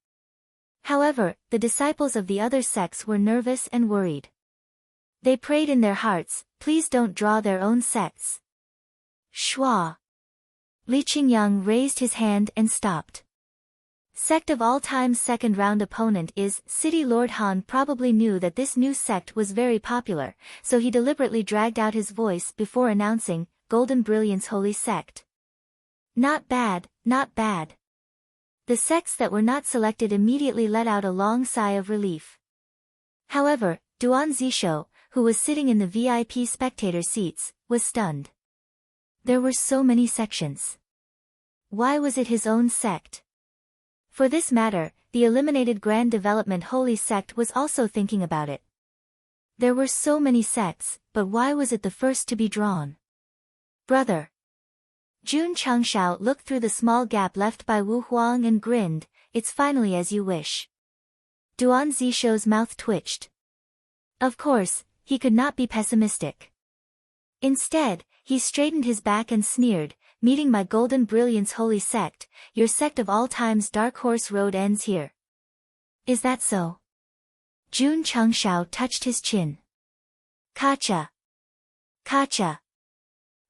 However, the disciples of the other sects were nervous and worried. They prayed in their hearts, "Please don't draw their own sects." Schwa. Li Qingyang raised his hand and stopped. Sect of all time's second round opponent is City Lord Han. Probably knew that this new sect was very popular, so he deliberately dragged out his voice before announcing, "Golden Brilliance Holy Sect." Not bad, not bad. The sects that were not selected immediately let out a long sigh of relief. However, Duan Zisho, who was sitting in the VIP spectator seats, was stunned. There were so many sections. Why was it his own sect? For this matter, the eliminated Grand Development Holy Sect was also thinking about it. There were so many sects, but why was it the first to be drawn? "Brother." Jun Changshao looked through the small gap left by Wu Huang and grinned, "It's finally as you wish." Duan Zisho's mouth twitched. Of course, he could not be pessimistic. Instead, he straightened his back and sneered, "Meeting my Golden Brilliance Holy Sect, your sect of all time's Dark Horse Road ends here." "Is that so?" Jun Changshao touched his chin. "Kacha. Kacha."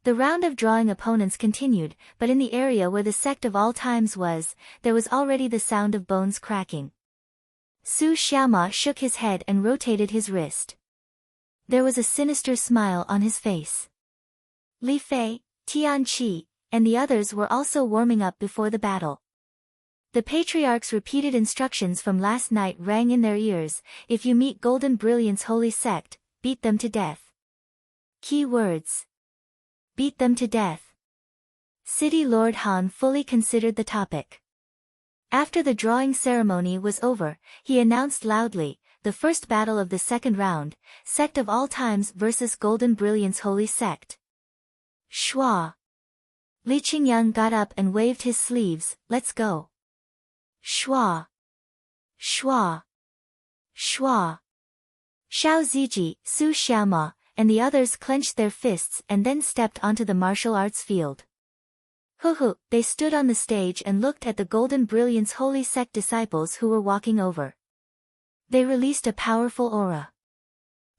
The round of drawing opponents continued, but in the area where the sect of all times was, there was already the sound of bones cracking. Su Xiaoma shook his head and rotated his wrist. There was a sinister smile on his face. Li Fei, Tian Qi, and the others were also warming up before the battle. The patriarch's repeated instructions from last night rang in their ears, "If you meet Golden Brilliance Holy Sect, beat them to death." Key words. Beat them to death. City Lord Han fully considered the topic. After the drawing ceremony was over, he announced loudly, "The first battle of the second round, Sect of all times versus Golden Brilliance Holy Sect." Schwa. Li Qingyang got up and waved his sleeves, "Let's go." Schwa. Schwa. Shua. Xiao Ziji, Su Xiaoma, and the others clenched their fists and then stepped onto the martial arts field. They stood on the stage and looked at the Golden Brilliance Holy Sect disciples who were walking over. They released a powerful aura.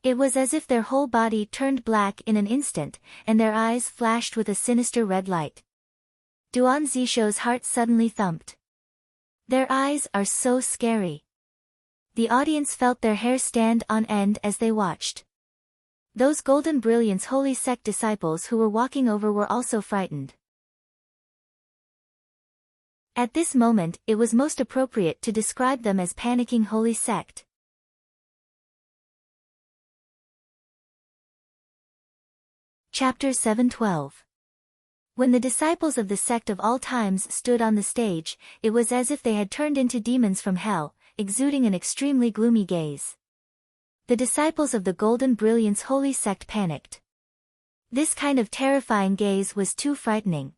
It was as if their whole body turned black in an instant, and their eyes flashed with a sinister red light. Duan Zisho's heart suddenly thumped. Their eyes are so scary. The audience felt their hair stand on end as they watched. Those Golden Brilliance Holy Sect disciples who were walking over were also frightened. At this moment, it was most appropriate to describe them as panicking Holy Sect. Chapter 7:12. When the disciples of the sect of all times stood on the stage, it was as if they had turned into demons from hell, exuding an extremely gloomy gaze. The disciples of the Golden Brilliance Holy Sect panicked. This kind of terrifying gaze was too frightening.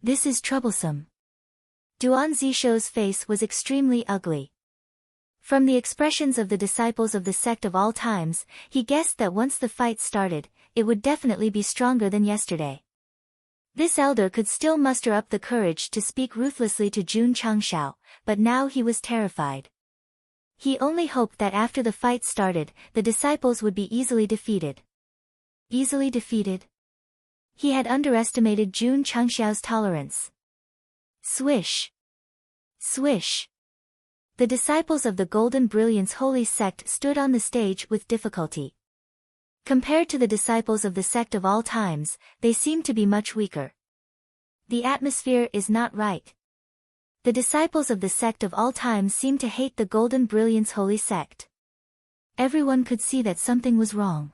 This is troublesome. Duan Zisho's face was extremely ugly. From the expressions of the disciples of the sect of all times, he guessed that once the fight started, it would definitely be stronger than yesterday. This elder could still muster up the courage to speak ruthlessly to Jun Changshao, but now he was terrified. He only hoped that after the fight started, the disciples would be easily defeated. Easily defeated? He had underestimated Jun Changshao's tolerance. Swish! Swish! The disciples of the Golden Brilliance Holy Sect stood on the stage with difficulty. Compared to the disciples of the sect of all times, they seemed to be much weaker. The atmosphere is not right. The disciples of the sect of all times seemed to hate the Golden Brilliance Holy Sect. Everyone could see that something was wrong.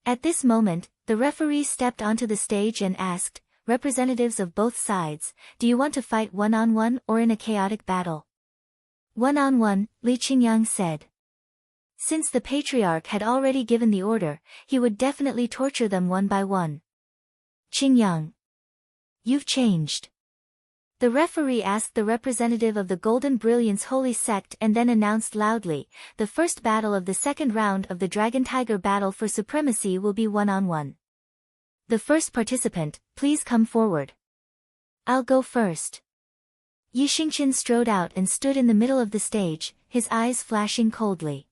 At this moment, the referee stepped onto the stage and asked, "Representatives of both sides, do you want to fight one-on-one or in a chaotic battle?" "One-on-one," Li Qingyang said. Since the patriarch had already given the order, he would definitely torture them one by one. "Qingyang, you've changed." The referee asked the representative of the Golden Brilliance Holy Sect and then announced loudly, "The first battle of the second round of the Dragon Tiger battle for supremacy will be one-on-one. The first participant, please come forward." "I'll go first." Yi Xingqian strode out and stood in the middle of the stage, his eyes flashing coldly.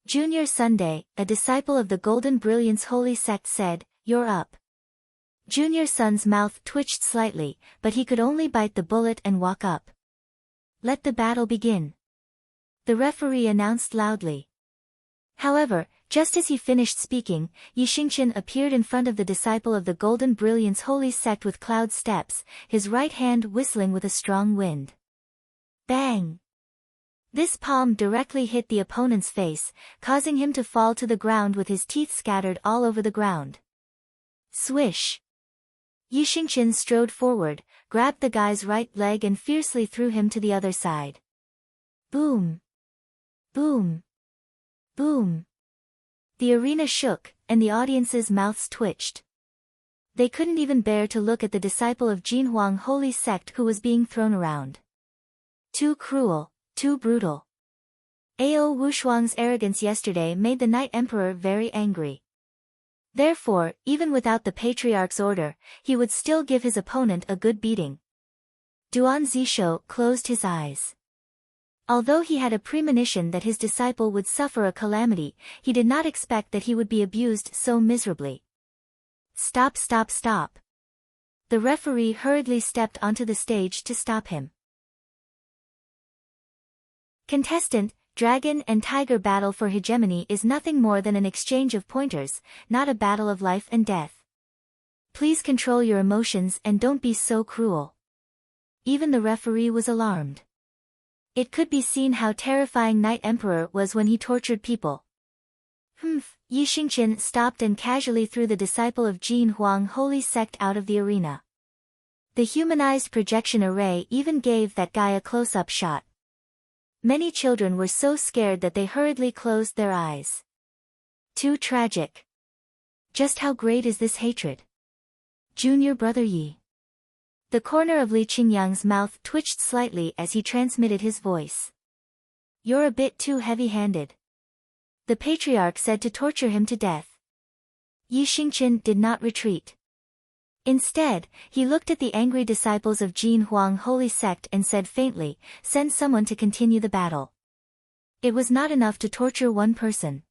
Junior Sunday, a disciple of the Golden Brilliance Holy Sect said, "You're up." Junior Sun's mouth twitched slightly, but he could only bite the bullet and walk up. "Let the battle begin," the referee announced loudly. However, just as he finished speaking, Yi Xingqian appeared in front of the disciple of the Golden Brilliance Holy Sect with cloud steps, his right hand whistling with a strong wind. Bang! This palm directly hit the opponent's face, causing him to fall to the ground with his teeth scattered all over the ground. Swish! Yi Xingqian strode forward, grabbed the guy's right leg and fiercely threw him to the other side. Boom! Boom! Boom! The arena shook, and the audience's mouths twitched. They couldn't even bear to look at the disciple of Jinhuang Holy Sect who was being thrown around. Too cruel. Too brutal. Ao Wushuang's arrogance yesterday made the Night Emperor very angry. Therefore, even without the Patriarch's order, he would still give his opponent a good beating. Duan Zisho closed his eyes. Although he had a premonition that his disciple would suffer a calamity, he did not expect that he would be abused so miserably. Stop, stop, stop. The referee hurriedly stepped onto the stage to stop him. Contestant, Dragon and Tiger battle for hegemony is nothing more than an exchange of pointers, not a battle of life and death. Please control your emotions and don't be so cruel. Even the referee was alarmed. It could be seen how terrifying Night Emperor was when he tortured people. Yi Xingqian stopped and casually threw the disciple of Jin Huang Holy Sect out of the arena. The humanized projection array even gave that guy a close-up shot. Many children were so scared that they hurriedly closed their eyes. Too tragic. Just how great is this hatred? Junior brother Yi. The corner of Li Qingyang's mouth twitched slightly as he transmitted his voice. You're a bit too heavy-handed. The patriarch said to torture him to death. Yi Xingqian did not retreat. Instead, he looked at the angry disciples of Jin Huang Holy Sect and said faintly, "Send someone to continue the battle." It was not enough to torture one person.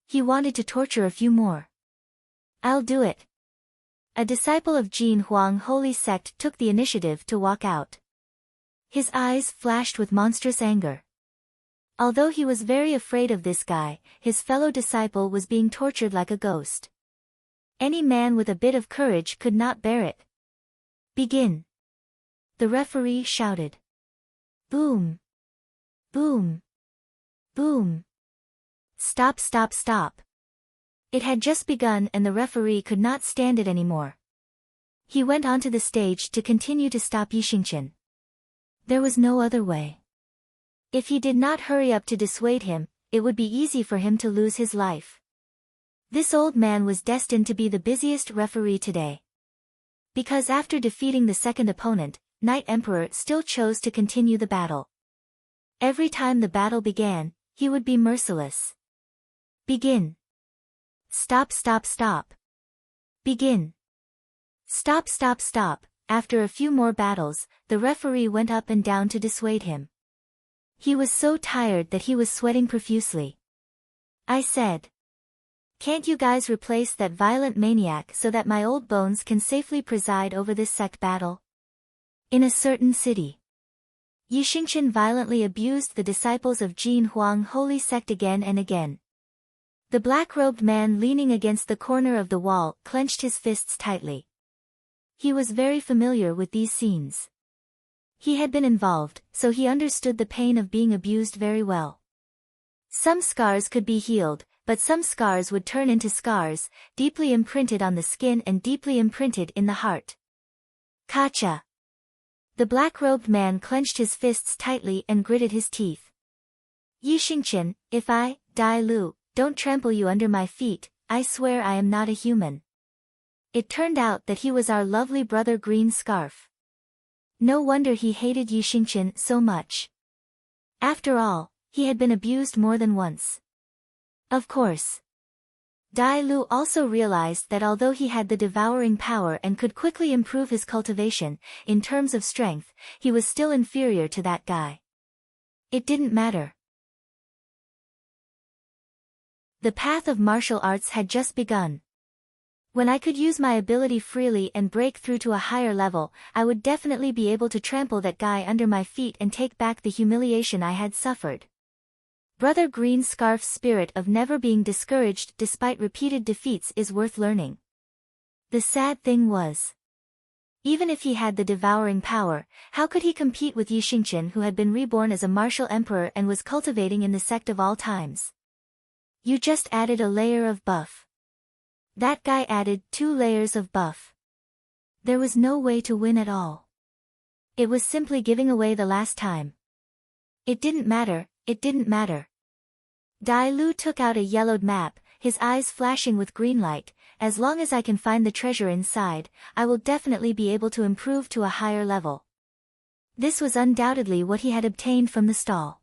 He wanted to torture a few more. "I'll do it." A disciple of Jin Huang Holy Sect took the initiative to walk out. His eyes flashed with monstrous anger. Although he was very afraid of this guy, his fellow disciple was being tortured like a ghost. Any man with a bit of courage could not bear it. "Begin." The referee shouted. Boom. Boom. Boom. Stop, stop, stop. It had just begun and the referee could not stand it anymore. He went onto the stage to continue to stop Yi Xingqian. There was no other way. If he did not hurry up to dissuade him, it would be easy for him to lose his life. This old man was destined to be the busiest referee today. Because after defeating the second opponent, Knight Emperor still chose to continue the battle. Every time the battle began, he would be merciless. Begin. Stop, stop, stop. Begin. Stop, stop, stop. After a few more battles, the referee went up and down to dissuade him. He was so tired that he was sweating profusely. I said, "Can't you guys replace that violent maniac so that my old bones can safely preside over this sect battle?" In a certain city, Yi Xingqian violently abused the disciples of Jin Huang Holy Sect again and again. The black-robed man leaning against the corner of the wall clenched his fists tightly. He was very familiar with these scenes. He had been involved, so he understood the pain of being abused very well. Some scars could be healed, but some scars would turn into scars, deeply imprinted on the skin and deeply imprinted in the heart. Kacha! The black-robed man clenched his fists tightly and gritted his teeth. "Yi Xingqian, if I, Dai Lu, don't trample you under my feet, I swear I am not a human." It turned out that he was our lovely brother Green Scarf. No wonder he hated Yi Xingqian so much. After all, he had been abused more than once. Of course. Dai Lu also realized that although he had the devouring power and could quickly improve his cultivation, in terms of strength, he was still inferior to that guy. It didn't matter. The path of martial arts had just begun. When I could use my ability freely and break through to a higher level, I would definitely be able to trample that guy under my feet and take back the humiliation I had suffered. Brother Green Scarf's spirit of never being discouraged despite repeated defeats is worth learning. The sad thing was, even if he had the devouring power, how could he compete with Yi Xingqian, who had been reborn as a martial emperor and was cultivating in the sect of all times? You just added a layer of buff. That guy added 2 layers of buff. There was no way to win at all. It was simply giving away the last time. It didn't matter, it didn't matter. Dai Lu took out a yellowed map, his eyes flashing with green light. As long as I can find the treasure inside, I will definitely be able to improve to a higher level. This was undoubtedly what he had obtained from the stall.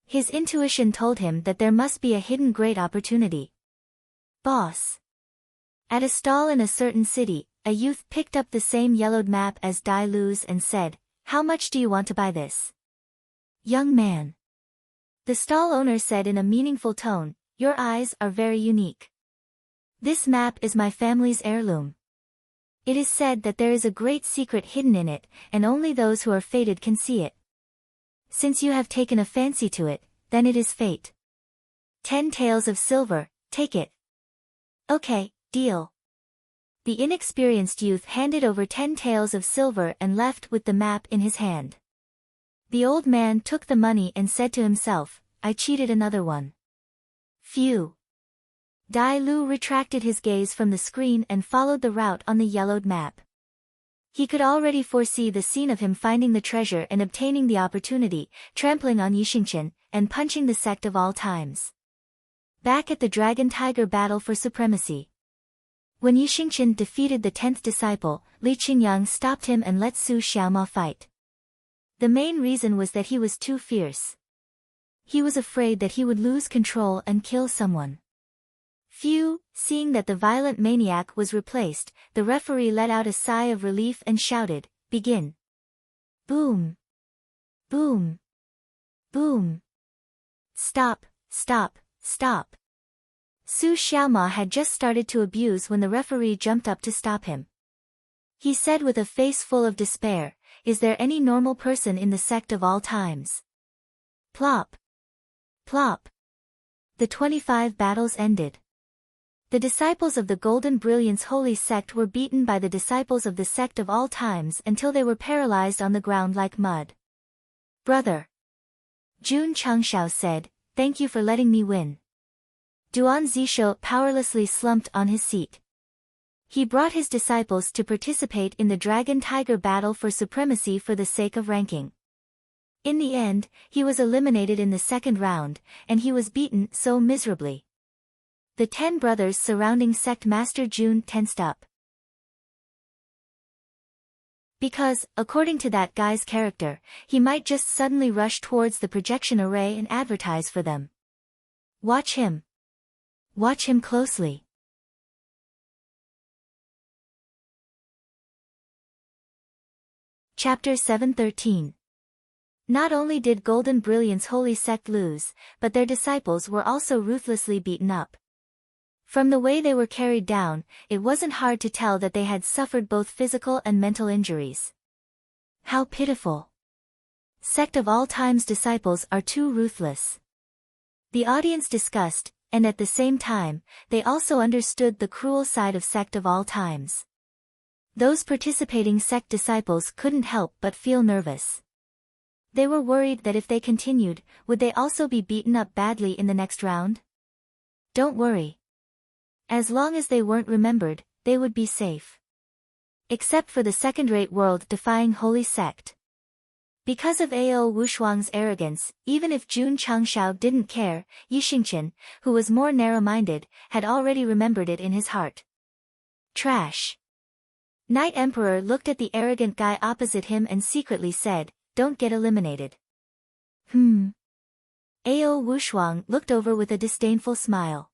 His intuition told him that there must be a hidden great opportunity. Boss. At a stall in a certain city, a youth picked up the same yellowed map as Dai Lu's and said, "How much do you want to buy this?" "Young man." The stall owner said in a meaningful tone, "Your eyes are very unique. This map is my family's heirloom. It is said that there is a great secret hidden in it, and only those who are fated can see it. Since you have taken a fancy to it, then it is fate. 10 taels of silver, take it." "Okay, deal." The inexperienced youth handed over 10 taels of silver and left with the map in his hand. The old man took the money and said to himself, "I cheated another one. Phew." Dai Lu retracted his gaze from the screen and followed the route on the yellowed map. He could already foresee the scene of him finding the treasure and obtaining the opportunity, trampling on Yi Xingqian, and punching the sect of all times. Back at the Dragon-Tiger battle for supremacy. When Yi Xingqian defeated the 10th disciple, Li Qingyang stopped him and let Su Xiaoma fight. The main reason was that he was too fierce. he was afraid that he would lose control and kill someone. Phew, seeing that the violent maniac was replaced, the referee let out a sigh of relief and shouted, "Begin." Boom. Boom. Boom. Stop, stop, stop. Su Xiaoma had just started to abuse when the referee jumped up to stop him. He said with a face full of despair, "Is there any normal person in the sect of all times?" Plop. Plop. The 25 battles ended. The disciples of the Golden Brilliance Holy Sect were beaten by the disciples of the Sect of all times until they were paralyzed on the ground like mud. "Brother," Jun Changshao said, "thank you for letting me win." Duan Zisho powerlessly slumped on his seat. He brought his disciples to participate in the Dragon-Tiger battle for supremacy for the sake of ranking. In the end, he was eliminated in the second round, and he was beaten so miserably. The 10 brothers surrounding Sect Master Jun tensed up. Because, according to that guy's character, he might just suddenly rush towards the projection array and advertise for them. Watch him. Watch him closely. Chapter 713. Not only did Golden Brilliance Holy Sect lose, but their disciples were also ruthlessly beaten up. From the way they were carried down, it wasn't hard to tell that they had suffered both physical and mental injuries. How pitiful. Sect of all times disciples are too ruthless. The audience discussed, and at the same time, they also understood the cruel side of Sect of all times. Those participating Sect disciples couldn't help but feel nervous. They were worried that if they continued, would they also be beaten up badly in the next round? Don't worry. As long as they weren't remembered, they would be safe. Except for the second-rate world-defying Holy Sect. Because of Ao Wushuang's arrogance, even if Jun Changshao didn't care, Yixingqian, who was more narrow-minded, had already remembered it in his heart. Trash. Night Emperor looked at the arrogant guy opposite him and secretly said, "Don't get eliminated." Ao Wushuang looked over with a disdainful smile.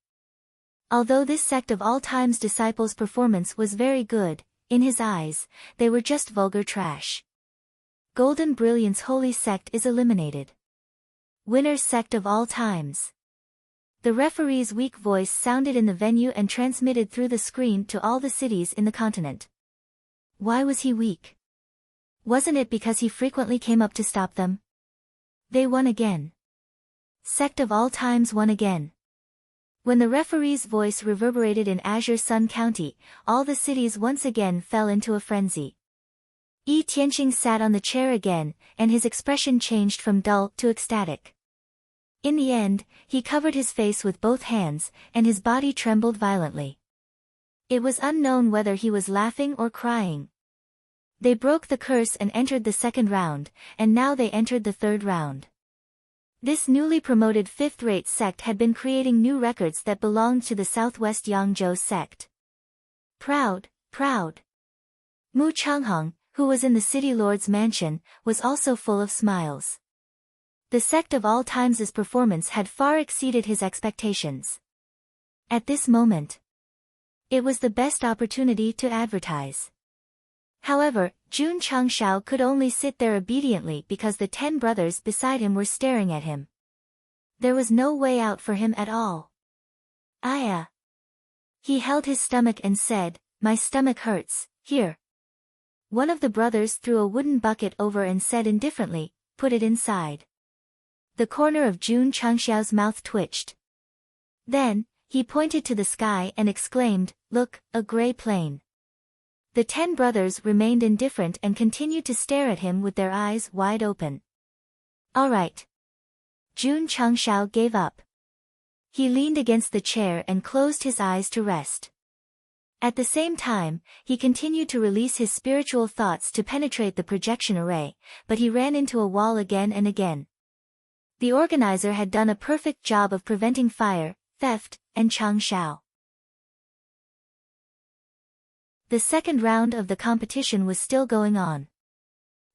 Although this Sect of all times disciples' performance was very good, in his eyes, they were just vulgar trash. Golden Brilliance Holy Sect is eliminated. Winner Sect of all times. The referee's weak voice sounded in the venue and transmitted through the screen to all the cities in the continent. Why was he weak? Wasn't it because he frequently came up to stop them? They won again. Sect of all times won again. When the referee's voice reverberated in Azure Sun County, all the cities once again fell into a frenzy. Yi Tianqing sat on the chair again, and his expression changed from dull to ecstatic. In the end, he covered his face with both hands, and his body trembled violently. It was unknown whether he was laughing or crying. They broke the curse and entered the second round, and now they entered the third round. This newly promoted fifth-rate sect had been creating new records that belonged to the Southwest Yangzhou sect. Proud, proud. Mu Changhong, who was in the city lord's mansion, was also full of smiles. The Sect of all times' performance had far exceeded his expectations. At this moment, it was the best opportunity to advertise. However, Jun Changshao could only sit there obediently because the 10 brothers beside him were staring at him. There was no way out for him at all. Aya. He held his stomach and said, "My stomach hurts, here." One of the brothers threw a wooden bucket over and said indifferently, "Put it inside." The corner of Jun Changshao's mouth twitched. Then, he pointed to the sky and exclaimed, "Look, a gray plane." The 10 brothers remained indifferent and continued to stare at him with their eyes wide open. All right. Jun Changshao gave up. He leaned against the chair and closed his eyes to rest. At the same time, he continued to release his spiritual thoughts to penetrate the projection array, but he ran into a wall again and again. The organizer had done a perfect job of preventing fire, theft, and Changshao. The second round of the competition was still going on.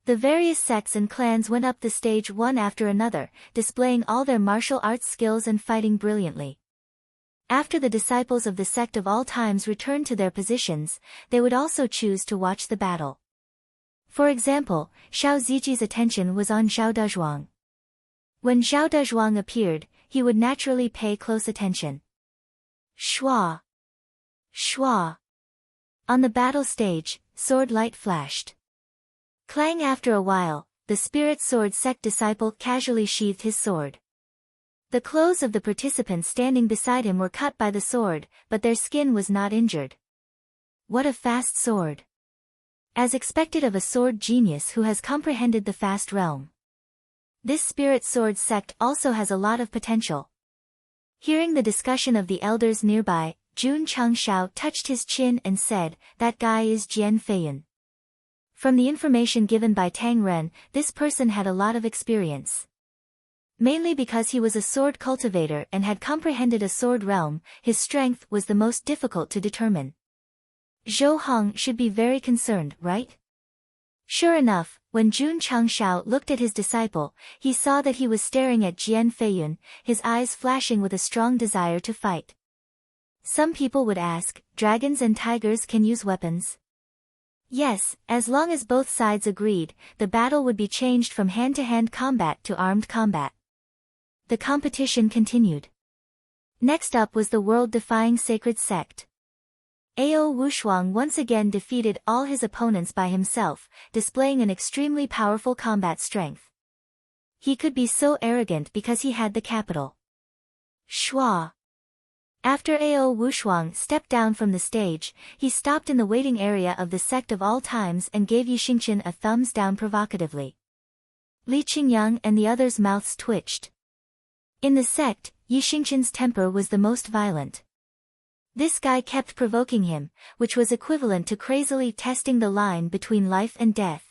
The various sects and clans went up the stage one after another, displaying all their martial arts skills and fighting brilliantly. After the disciples of the sect of all times returned to their positions, they would also choose to watch the battle. For example, Xiao Ziji's attention was on Zhao Dezhuang. When Zhao Dezhuang appeared, he would naturally pay close attention. Shua! Shua! On the battle stage, sword light flashed. Clang. After a while, the spirit sword sect disciple casually sheathed his sword. The clothes of the participants standing beside him were cut by the sword, but their skin was not injured. What a fast sword! As expected of a sword genius who has comprehended the fast realm. This spirit sword sect also has a lot of potential. Hearing the discussion of the elders nearby, Jun Changshao touched his chin and said, "That guy is Jian Feiyun." From the information given by Tang Ren, this person had a lot of experience. Mainly because he was a sword cultivator and had comprehended a sword realm, his strength was the most difficult to determine. Zhou Hong should be very concerned, right? Sure enough, when Jun Changshao looked at his disciple, he saw that he was staring at Jian Feiyun, his eyes flashing with a strong desire to fight. Some people would ask, dragons and tigers can use weapons? Yes, as long as both sides agreed, the battle would be changed from hand-to-hand combat to armed combat. The competition continued. Next up was the world-defying sacred sect. Ao Wushuang once again defeated all his opponents by himself, displaying an extremely powerful combat strength. He could be so arrogant because he had the capital. Shua! After Ao Wushuang stepped down from the stage, he stopped in the waiting area of the sect of all times and gave Yixingqian a thumbs down provocatively. Li Qingyang and the others' mouths twitched. In the sect, Yixingqian's temper was the most violent. This guy kept provoking him, which was equivalent to crazily testing the line between life and death.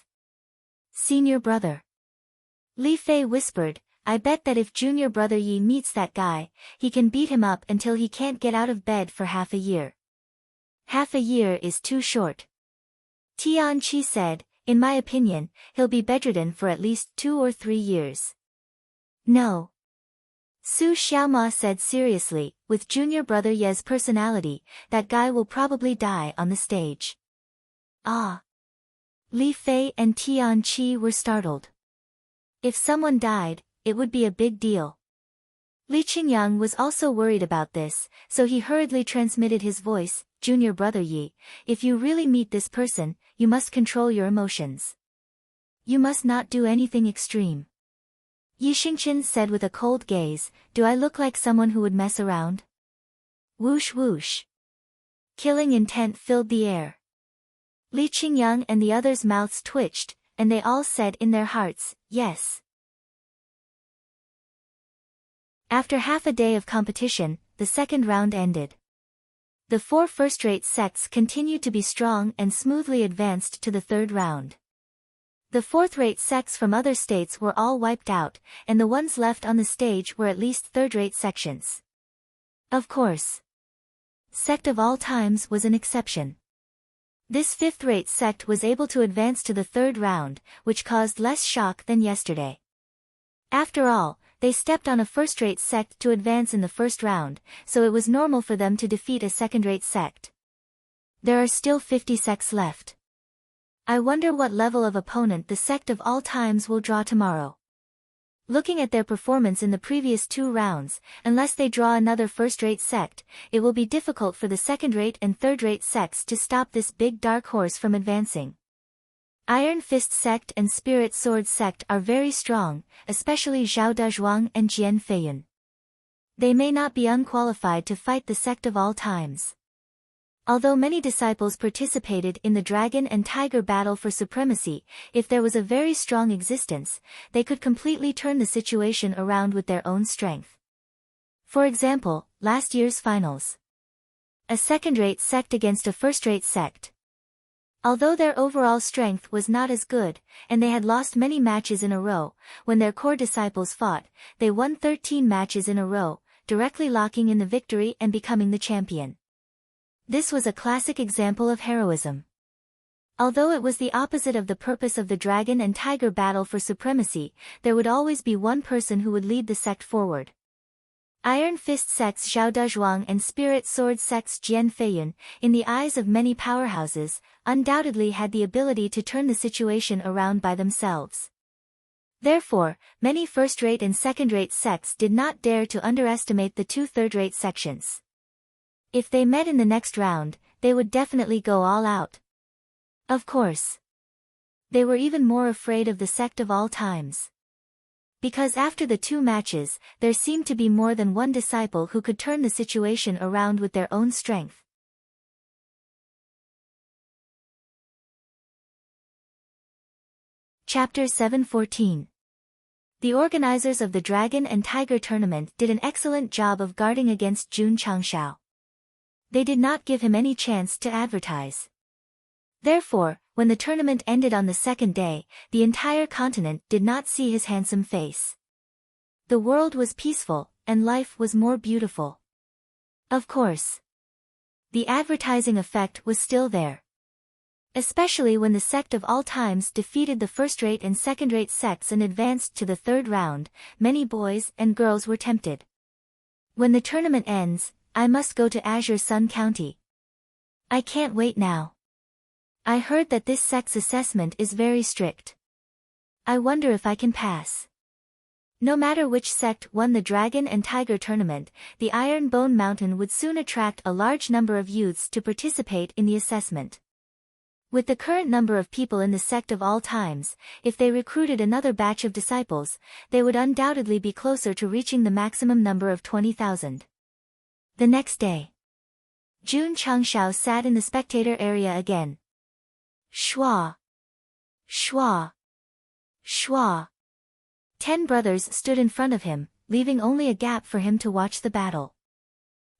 Senior brother. Li Fei whispered, "I bet that if junior brother Yi meets that guy, he can beat him up until he can't get out of bed for half a year." Half a year is too short. Tian Qi said, "In my opinion, he'll be bedridden for at least 2 or 3 years. No. Su Xiaoma said seriously, "With junior brother Ye's personality, that guy will probably die on the stage." Ah! Li Fei and Tian Qi were startled. If someone died, it would be a big deal. Li Qingyang was also worried about this, so he hurriedly transmitted his voice, "Junior brother Yi, if you really meet this person, you must control your emotions. You must not do anything extreme." Yixingqian said with a cold gaze, "Do I look like someone who would mess around?" Whoosh whoosh. Killing intent filled the air. Li Qingyang and the others' mouths twitched, and they all said in their hearts, "Yes." After half a day of competition, the second round ended. The 4 first-rate sects continued to be strong and smoothly advanced to the third round. The fourth-rate sects from other states were all wiped out, and the ones left on the stage were at least third-rate sections. Of course. Sect of all times was an exception. This fifth-rate sect was able to advance to the third round, which caused less shock than yesterday. After all, they stepped on a first-rate sect to advance in the first round, so it was normal for them to defeat a second-rate sect. There are still 50 sects left. I wonder what level of opponent the sect of all times will draw tomorrow. Looking at their performance in the previous 2 rounds, unless they draw another first-rate sect, it will be difficult for the second-rate and third-rate sects to stop this big dark horse from advancing. Iron Fist Sect and Spirit Sword Sect are very strong, especially Zhao Dezhuang and Jian Feiyun. They may not be unqualified to fight the sect of all times. Although many disciples participated in the dragon and tiger battle for supremacy, if there was a very strong existence, they could completely turn the situation around with their own strength. For example, last year's finals. A second-rate sect against a first-rate sect. Although their overall strength was not as good, and they had lost many matches in a row, when their core disciples fought, they won 13 matches in a row, directly locking in the victory and becoming the champion. This was a classic example of heroism. Although it was the opposite of the purpose of the dragon and tiger battle for supremacy, there would always be one person who would lead the sect forward. Iron Fist sects Zhao Dezhuang and Spirit Sword sects Jian Feiyun, in the eyes of many powerhouses, undoubtedly had the ability to turn the situation around by themselves. Therefore, many first-rate and second-rate sects did not dare to underestimate the two third-rate sections. If they met in the next round, they would definitely go all out. Of course. They were even more afraid of the sect of all times. Because after the two matches, there seemed to be more than one disciple who could turn the situation around with their own strength. Chapter 7:14. The organizers of the Dragon and Tiger tournament did an excellent job of guarding against Jun Changshao. They did not give him any chance to advertise. Therefore, when the tournament ended on the second day, the entire continent did not see his handsome face. The world was peaceful, and life was more beautiful. Of course. The advertising effect was still there. Especially when the sect of all times defeated the first-rate and second-rate sects and advanced to the third round, many boys and girls were tempted. When the tournament ends, I must go to Azure Sun County. I can't wait now. I heard that this sect's assessment is very strict. I wonder if I can pass. No matter which sect won the Dragon and Tiger tournament, the Iron Bone Mountain would soon attract a large number of youths to participate in the assessment. With the current number of people in the sect of all times, if they recruited another batch of disciples, they would undoubtedly be closer to reaching the maximum number of 20,000. The next day, Jun Changshao sat in the spectator area again. Schwa! Schwa! Schwa! 10 brothers stood in front of him, leaving only a gap for him to watch the battle.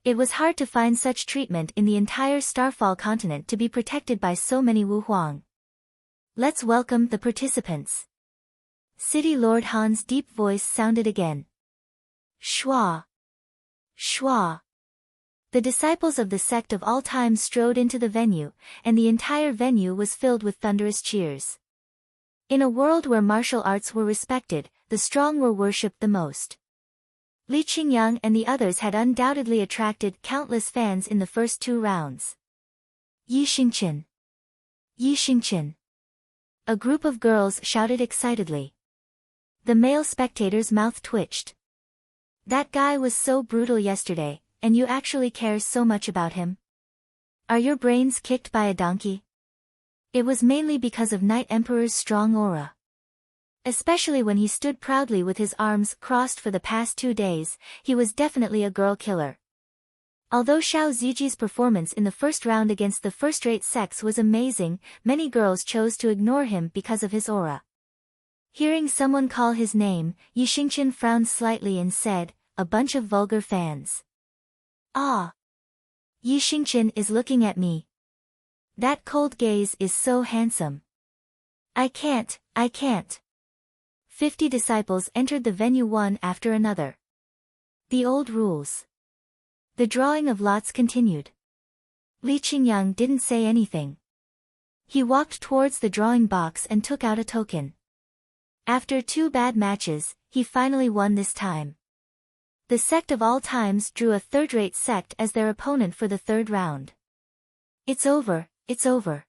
It was hard to find such treatment in the entire Starfall continent to be protected by so many Wu Huang. Let's welcome the participants. City Lord Han's deep voice sounded again. Schwa! Schwa! The disciples of the sect of all time strode into the venue, and the entire venue was filled with thunderous cheers. In a world where martial arts were respected, the strong were worshipped the most. Li Qingyang and the others had undoubtedly attracted countless fans in the first 2 rounds. Yi Xingqian! Yi Xingqian! A group of girls shouted excitedly. The male spectator's mouth twitched. That guy was so brutal yesterday, and you actually care so much about him? Are your brains kicked by a donkey? It was mainly because of Night Emperor's strong aura. Especially when he stood proudly with his arms crossed for the past 2 days, he was definitely a girl killer. Although Xiao Ziji's performance in the first round against the first-rate sects was amazing, many girls chose to ignore him because of his aura. Hearing someone call his name, Yi Xingqian frowned slightly and said, "A bunch of vulgar fans." Ah! Yi Xingqian is looking at me. That cold gaze is so handsome. I can't. 50 disciples entered the venue one after another. The old rules. The drawing of lots continued. Li Qingyang didn't say anything. He walked towards the drawing box and took out a token. After 2 bad matches, he finally won this time. The sect of all times drew a third-rate sect as their opponent for the third round. It's over, it's over.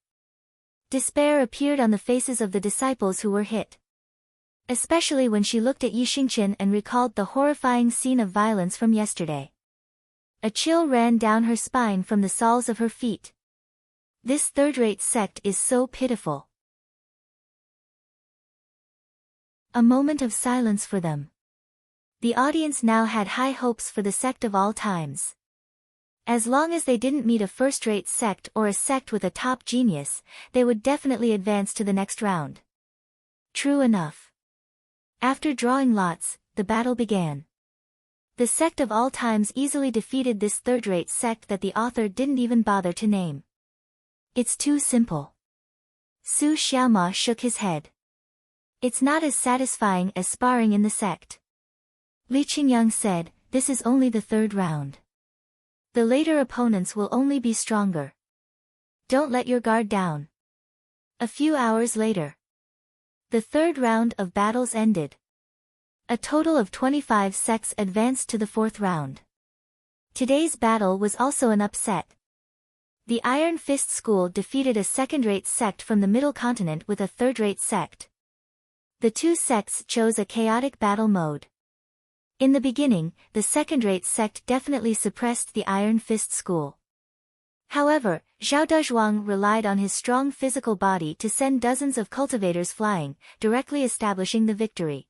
Despair appeared on the faces of the disciples who were hit. Especially when she looked at Yi Xingqian and recalled the horrifying scene of violence from yesterday. A chill ran down her spine from the soles of her feet. This third-rate sect is so pitiful. A moment of silence for them. The audience now had high hopes for the sect of all times. As long as they didn't meet a first-rate sect or a sect with a top genius, they would definitely advance to the next round. True enough. After drawing lots, the battle began. The sect of all times easily defeated this third-rate sect that the author didn't even bother to name. It's too simple. Su Xiaoma shook his head. It's not as satisfying as sparring in the sect. Li Qingyang said, this is only the third round. The later opponents will only be stronger. Don't let your guard down. A few hours later, the third round of battles ended. A total of 25 sects advanced to the fourth round. Today's battle was also an upset. The Iron Fist School defeated a second-rate sect from the Middle Continent with a third-rate sect. The two sects chose a chaotic battle mode. In the beginning, the second-rate sect definitely suppressed the Iron Fist School. However, Zhao Dezhuang relied on his strong physical body to send dozens of cultivators flying, directly establishing the victory.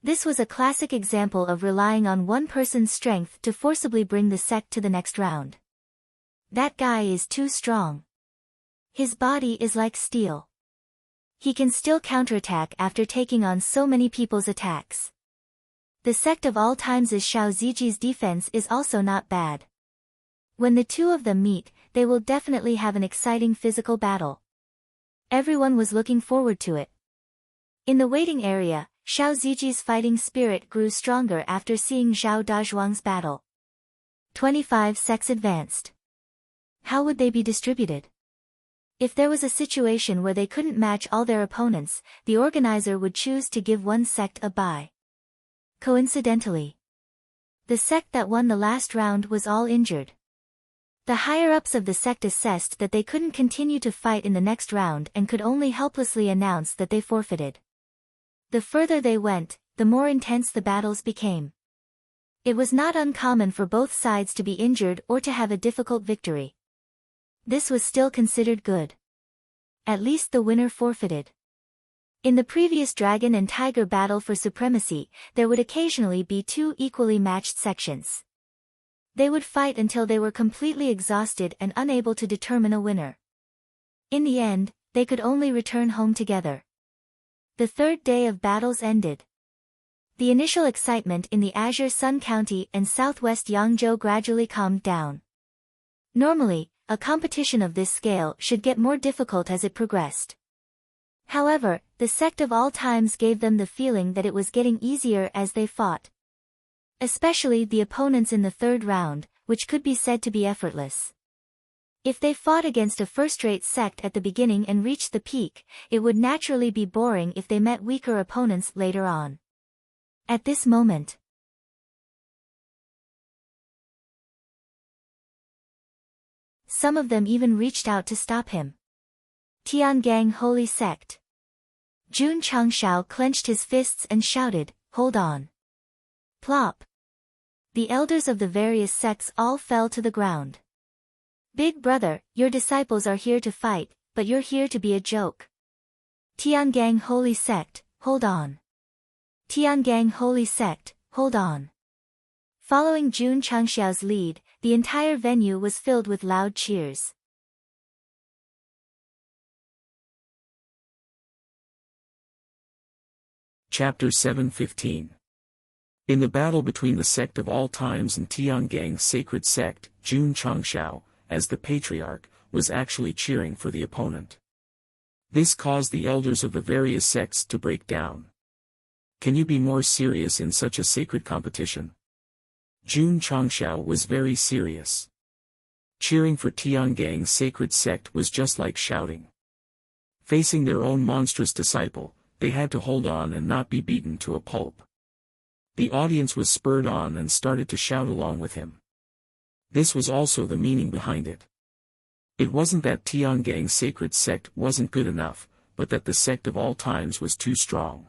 This was a classic example of relying on one person's strength to forcibly bring the sect to the next round. That guy is too strong. His body is like steel. He can still counterattack after taking on so many people's attacks. The sect of all times' Xiao Ziji's defense is also not bad. When the two of them meet, they will definitely have an exciting physical battle. Everyone was looking forward to it. In the waiting area, Xiao Ziji's fighting spirit grew stronger after seeing Zhao Dezhuang's battle. 25 sects advanced. How would they be distributed? If there was a situation where they couldn't match all their opponents, the organizer would choose to give one sect a bye. Coincidentally, the sect that won the last round was all injured. The higher-ups of the sect assessed that they couldn't continue to fight in the next round and could only helplessly announce that they forfeited. The further they went, the more intense the battles became. It was not uncommon for both sides to be injured or to have a difficult victory. This was still considered good. At least the winner forfeited. In the previous dragon and tiger battle for supremacy, there would occasionally be two equally matched sections. They would fight until they were completely exhausted and unable to determine a winner. In the end, they could only return home together. The third day of battles ended. The initial excitement in the Azure Sun County and southwest Yangzhou gradually calmed down. Normally, a competition of this scale should get more difficult as it progressed. However, the sect of all times gave them the feeling that it was getting easier as they fought. Especially the opponents in the third round, which could be said to be effortless. If they fought against a first-rate sect at the beginning and reached the peak, it would naturally be boring if they met weaker opponents later on. At this moment, some of them even reached out to stop him. Tiangang Holy Sect. Jun Changshao clenched his fists and shouted, "Hold on." Plop. The elders of the various sects all fell to the ground. Big brother, your disciples are here to fight, but you're here to be a joke. Tiangang Holy Sect, hold on. Tiangang Holy Sect, hold on. Following Jun Changxiao's lead, the entire venue was filled with loud cheers. Chapter 7:15. In the battle between the Sect of All Times and Tiangang's sacred sect, Jun Changxiao, as the patriarch, was actually cheering for the opponent. This caused the elders of the various sects to break down. Can you be more serious in such a sacred competition? Jun Changxiao was very serious. Cheering for Tiangang's sacred sect was just like shouting. Facing their own monstrous disciple, they had to hold on and not be beaten to a pulp. The audience was spurred on and started to shout along with him. This was also the meaning behind it. It wasn't that Tiangang's sacred sect wasn't good enough, but that the Sect of All Times was too strong.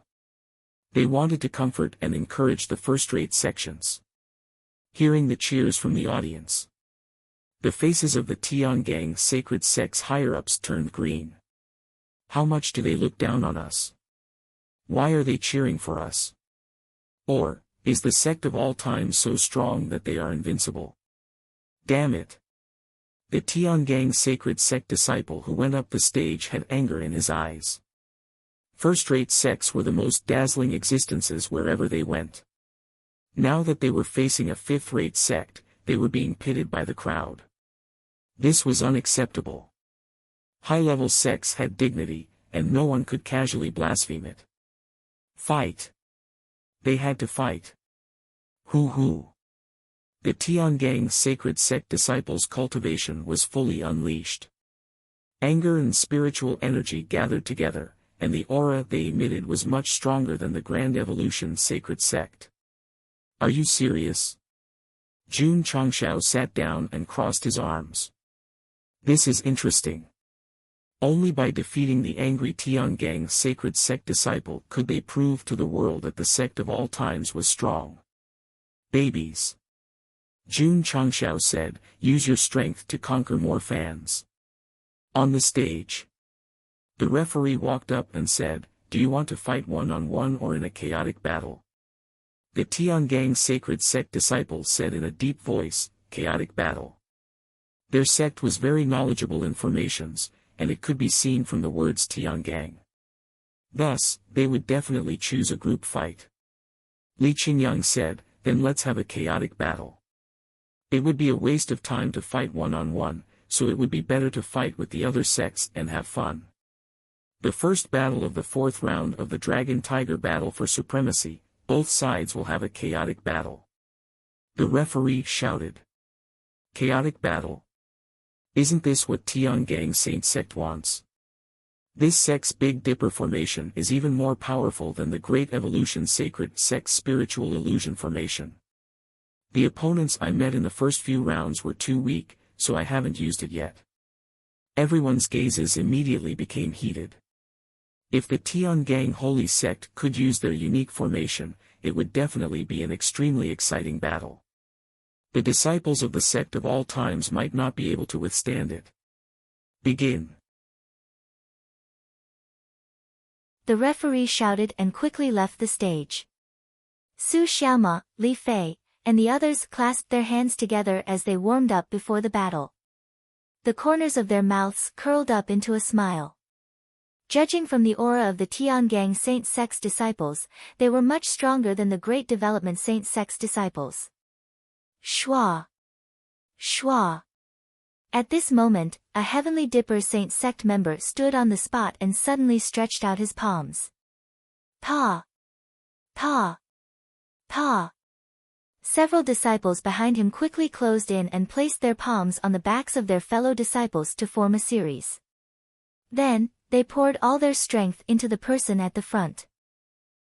They wanted to comfort and encourage the first-rate sections. Hearing the cheers from the audience, the faces of the Tiangang sacred sect's higher-ups turned green. How much do they look down on us? Why are they cheering for us? Or, is the Sect of All Times so strong that they are invincible? Damn it! The Tiangang sacred sect disciple who went up the stage had anger in his eyes. First-rate sects were the most dazzling existences wherever they went. Now that they were facing a fifth-rate sect, they were being pitted by the crowd. This was unacceptable. High-level sects had dignity, and no one could casually blaspheme it. Fight! They had to fight. Hoo-hoo! The Tiangang sacred sect disciples' cultivation was fully unleashed. Anger and spiritual energy gathered together, and the aura they emitted was much stronger than the Grand Evolution Sacred Sect. Are you serious? Jun Changshao sat down and crossed his arms. This is interesting. Only by defeating the angry Tiangang Sacred Sect disciple could they prove to the world that the sect of all times was strong. Babies. Jun Changshao said, use your strength to conquer more fans. On the stage, the referee walked up and said, do you want to fight one-on-one or in a chaotic battle? The Tiangang Sacred Sect disciples said in a deep voice, chaotic battle. Their sect was very knowledgeable in formations, and it could be seen from the words Tiangang. Thus, they would definitely choose a group fight. Li Qingyang said, then let's have a chaotic battle. It would be a waste of time to fight one-on-one, so it would be better to fight with the other sects and have fun. The first battle of the fourth round of the Dragon-Tiger battle for supremacy, both sides will have a chaotic battle. The referee shouted. Chaotic battle? Isn't this what Tiangang Saint Sect wants? This sect's Big Dipper formation is even more powerful than the Great Evolution Sacred Sect's Spiritual Illusion formation. The opponents I met in the first few rounds were too weak, so I haven't used it yet. Everyone's gazes immediately became heated. If the Tiangang Holy Sect could use their unique formation, it would definitely be an extremely exciting battle. The disciples of the sect of all times might not be able to withstand it. Begin. The referee shouted and quickly left the stage. Su Xiaoma, Li Fei, and the others clasped their hands together as they warmed up before the battle. The corners of their mouths curled up into a smile. Judging from the aura of the Tiangang Saint Sect's disciples, they were much stronger than the Great Development Saint Sect's disciples. Shua! Shua! At this moment, a Heavenly Dipper Saint Sect member stood on the spot and suddenly stretched out his palms. Pa! Pa! Pa! Several disciples behind him quickly closed in and placed their palms on the backs of their fellow disciples to form a series. Then, they poured all their strength into the person at the front.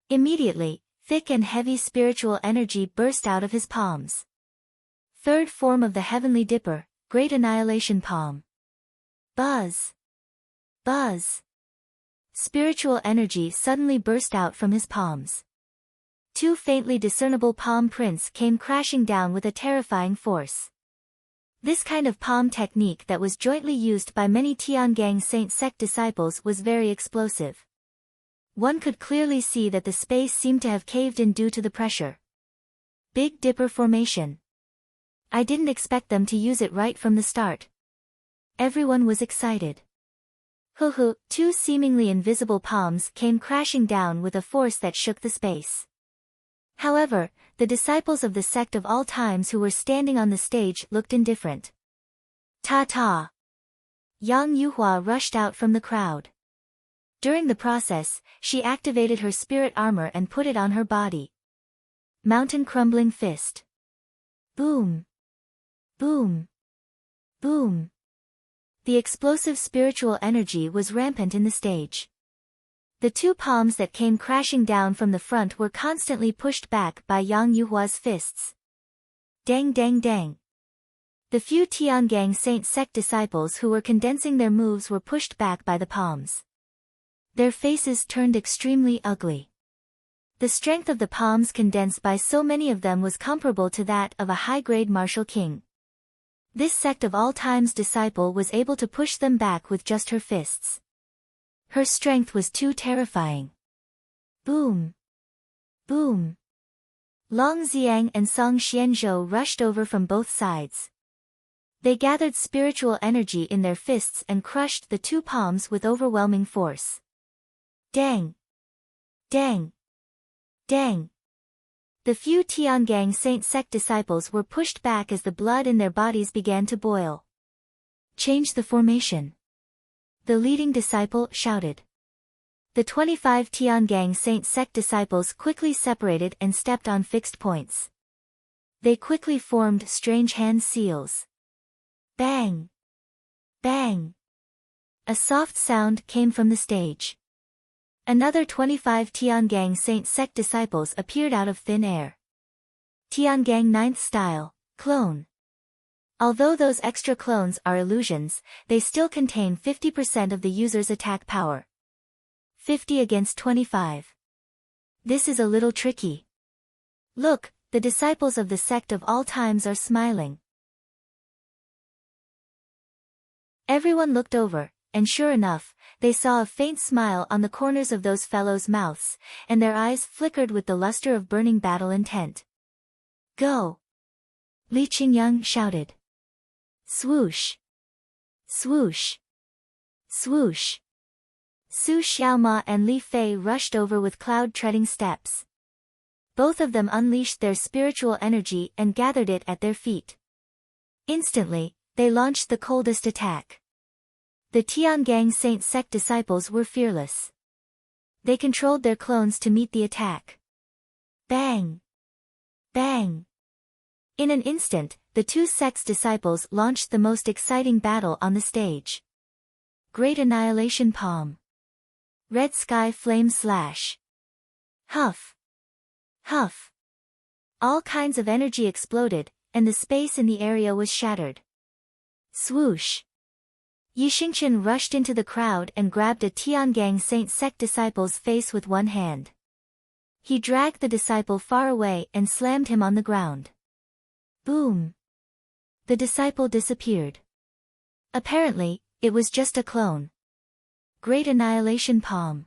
Immediately, thick and heavy spiritual energy burst out of his palms. Third form of the Heavenly Dipper, Great Annihilation Palm. Buzz! Buzz! Spiritual energy suddenly burst out from his palms. Two faintly discernible palm prints came crashing down with a terrifying force. This kind of palm technique that was jointly used by many Tiangang Saint Sect disciples was very explosive. One could clearly see that the space seemed to have caved in due to the pressure. Big Dipper formation. I didn't expect them to use it right from the start. Everyone was excited. Hoo-hoo, two seemingly invisible palms came crashing down with a force that shook the space. However, the disciples of the sect of all times who were standing on the stage looked indifferent. Ta-ta! Yang Yuhua rushed out from the crowd. During the process, she activated her spirit armor and put it on her body. Mountain crumbling fist. Boom! Boom! Boom! The explosive spiritual energy was rampant in the stage. The two palms that came crashing down from the front were constantly pushed back by Yang Yuhua's fists. Dang dang dang. The few Tiangang Saint Sect disciples who were condensing their moves were pushed back by the palms. Their faces turned extremely ugly. The strength of the palms condensed by so many of them was comparable to that of a high-grade martial king. This sect of all times disciple was able to push them back with just her fists. Her strength was too terrifying. Boom! Boom! Long Xiang and Song Xianzhou rushed over from both sides. They gathered spiritual energy in their fists and crushed the two palms with overwhelming force. Dang! Dang! Dang! The few Tiangang Saint Sect disciples were pushed back as the blood in their bodies began to boil. Change the formation. The leading disciple shouted. The 25 Tiangang Saint Sect disciples quickly separated and stepped on fixed points. They quickly formed strange hand seals. Bang! Bang! a soft sound came from the stage. Another 25 Tiangang Saint Sect disciples appeared out of thin air. Tiangang 9th style, clone. Although those extra clones are illusions, they still contain 50% of the user's attack power. 50 against 25. This is a little tricky. Look, the disciples of the sect of all times are smiling. Everyone looked over, and sure enough, they saw a faint smile on the corners of those fellows' mouths, and their eyes flickered with the luster of burning battle intent. Go! Li Qingyang shouted. Swoosh! Swoosh! Swoosh! Su Xiaoma and Li Fei rushed over with cloud-treading steps. Both of them unleashed their spiritual energy and gathered it at their feet. Instantly, they launched the coldest attack. The Tiangang Saint Sect disciples were fearless. They controlled their clones to meet the attack. Bang! Bang! In an instant, the two sects' disciples launched the most exciting battle on the stage. Great Annihilation Palm. Red Sky Flame Slash. Huff. Huff. All kinds of energy exploded, and the space in the area was shattered. Swoosh. Yi Xingqian rushed into the crowd and grabbed a Tiangang Saint Sect disciple's face with one hand. He dragged the disciple far away and slammed him on the ground. Boom. The disciple disappeared. Apparently, it was just a clone. Great Annihilation Palm.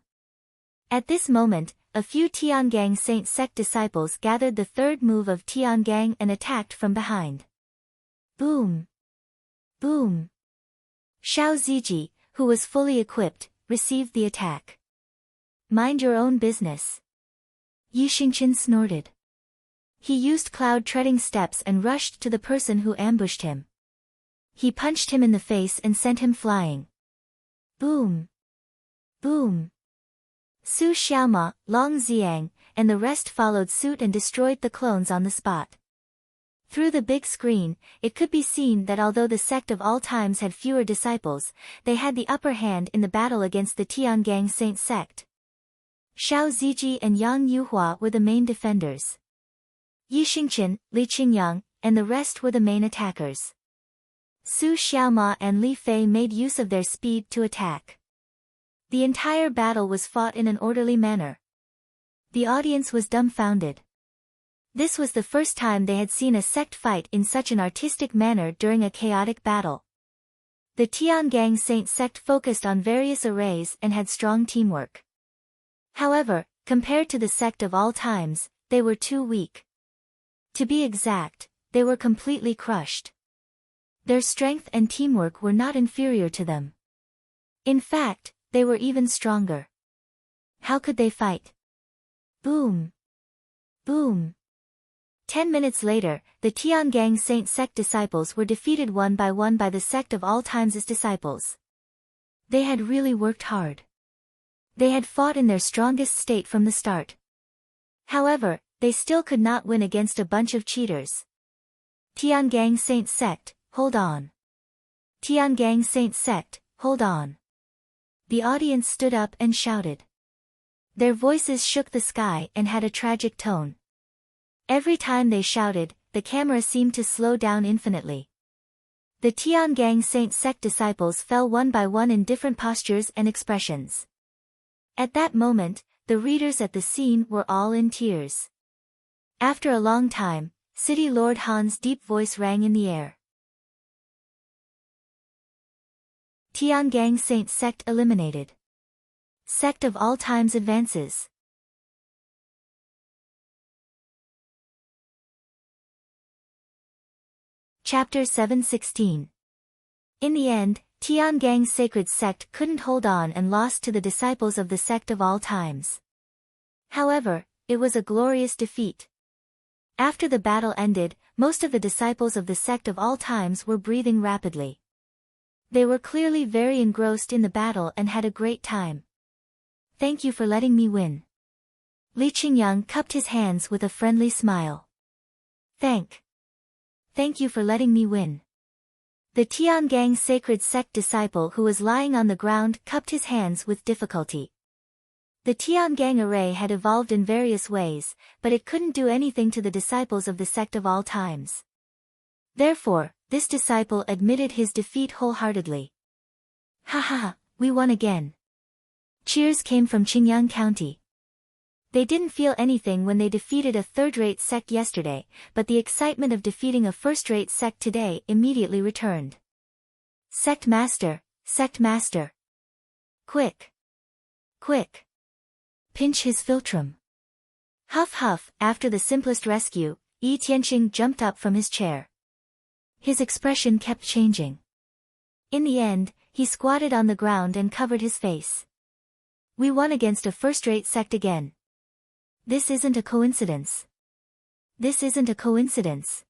At this moment, a few Tiangang Saint Sect disciples gathered the third move of Tiangang and attacked from behind. Boom. Boom. Xiao Ziji, who was fully equipped, received the attack. Mind your own business. Yi Xingqian snorted. He used cloud-treading steps and rushed to the person who ambushed him. He punched him in the face and sent him flying. Boom. Boom. Su Xiaoma, Long Xiang, and the rest followed suit and destroyed the clones on the spot. Through the big screen, it could be seen that although the sect of all times had fewer disciples, they had the upper hand in the battle against the Tiangang Saint Sect. Xiao Ziji and Yang Yuhua were the main defenders. Yi Xingqian, Li Qingyang, and the rest were the main attackers. Su Xiaoma and Li Fei made use of their speed to attack. The entire battle was fought in an orderly manner. The audience was dumbfounded. This was the first time they had seen a sect fight in such an artistic manner during a chaotic battle. The Tiangang Saint Sect focused on various arrays and had strong teamwork. However, compared to the sect of all times, they were too weak. To be exact, they were completely crushed. Their strength and teamwork were not inferior to them. In fact, they were even stronger. How could they fight? Boom. Boom. 10 minutes later, the Tiangang Saint Sect disciples were defeated one by the sect of all times' disciples. They had really worked hard. They had fought in their strongest state from the start. However, they still could not win against a bunch of cheaters. Tiangang Saint Sect, hold on. Tiangang Saint Sect, hold on. The audience stood up and shouted. Their voices shook the sky and had a tragic tone. Every time they shouted, the camera seemed to slow down infinitely. The Tiangang Saint Sect disciples fell one by one in different postures and expressions. At that moment, the readers at the scene were all in tears. After a long time, City Lord Han's deep voice rang in the air. Tiangang Saint Sect eliminated. Sect of all times advances. Chapter 716. In the end, Tiangang's sacred sect couldn't hold on and lost to the disciples of the sect of all times. However, it was a glorious defeat. After the battle ended, most of the disciples of the sect of all times were breathing rapidly. They were clearly very engrossed in the battle and had a great time. Thank you for letting me win. Li Qingyang cupped his hands with a friendly smile. Thank you for letting me win. The Tiangang sacred sect disciple who was lying on the ground cupped his hands with difficulty. The Tiangang array had evolved in various ways, but it couldn't do anything to the disciples of the sect of all times. Therefore, this disciple admitted his defeat wholeheartedly. Ha ha, we won again. Cheers came from Qingyang County. They didn't feel anything when they defeated a third-rate sect yesterday, but the excitement of defeating a first-rate sect today immediately returned. Sect Master, Sect Master. Quick. Quick. Pinch his philtrum. Huff huff, after the simplest rescue, Yi Tianqing jumped up from his chair. His expression kept changing. In the end, he squatted on the ground and covered his face. We won against a first-rate sect again. This isn't a coincidence. This isn't a coincidence.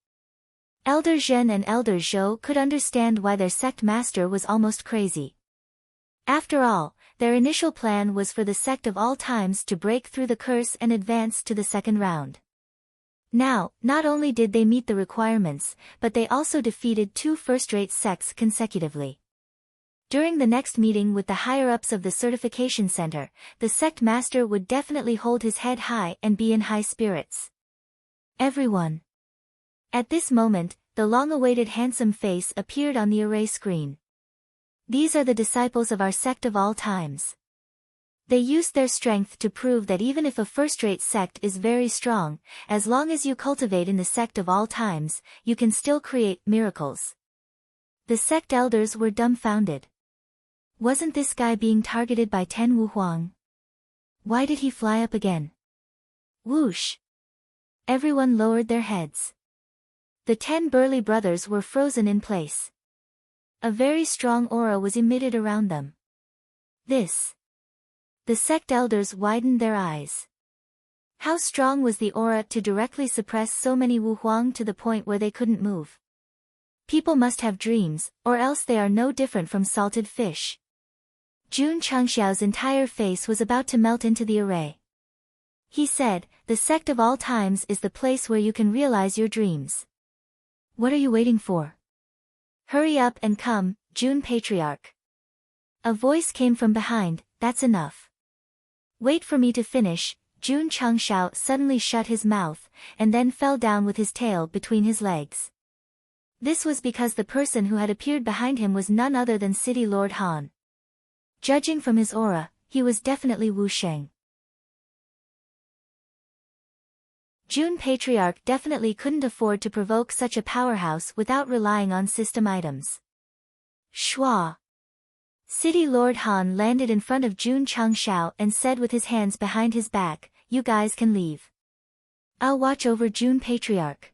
Elder Zhen and Elder Zhou could understand why their sect master was almost crazy. After all, their initial plan was for the sect of all times to break through the curse and advance to the second round. Now, not only did they meet the requirements, but they also defeated two first-rate sects consecutively. During the next meeting with the higher-ups of the certification center, the sect master would definitely hold his head high and be in high spirits. Everyone. At this moment, the long-awaited handsome face appeared on the array screen. These are the disciples of our sect of all times. They used their strength to prove that even if a first-rate sect is very strong, as long as you cultivate in the sect of all times, you can still create miracles. The sect elders were dumbfounded. Wasn't this guy being targeted by Ten Wu Huang? Why did he fly up again? Whoosh! Everyone lowered their heads. The 10 burly brothers were frozen in place. A very strong aura was emitted around them. This. The sect elders widened their eyes. How strong was the aura to directly suppress so many Wu Huang to the point where they couldn't move? People must have dreams, or else they are no different from salted fish. Jun Changxiao's entire face was about to melt into the array. He said, the sect of all times is the place where you can realize your dreams. What are you waiting for? Hurry up and come, Jun Patriarch. A voice came from behind, that's enough. Wait for me to finish. Jun Changxiao suddenly shut his mouth, and then fell down with his tail between his legs. This was because the person who had appeared behind him was none other than City Lord Han. Judging from his aura, he was definitely Wu Sheng. Jun Patriarch definitely couldn't afford to provoke such a powerhouse without relying on system items. Shua. City Lord Han landed in front of Jun Changxiao and said with his hands behind his back, you guys can leave. I'll watch over Jun Patriarch.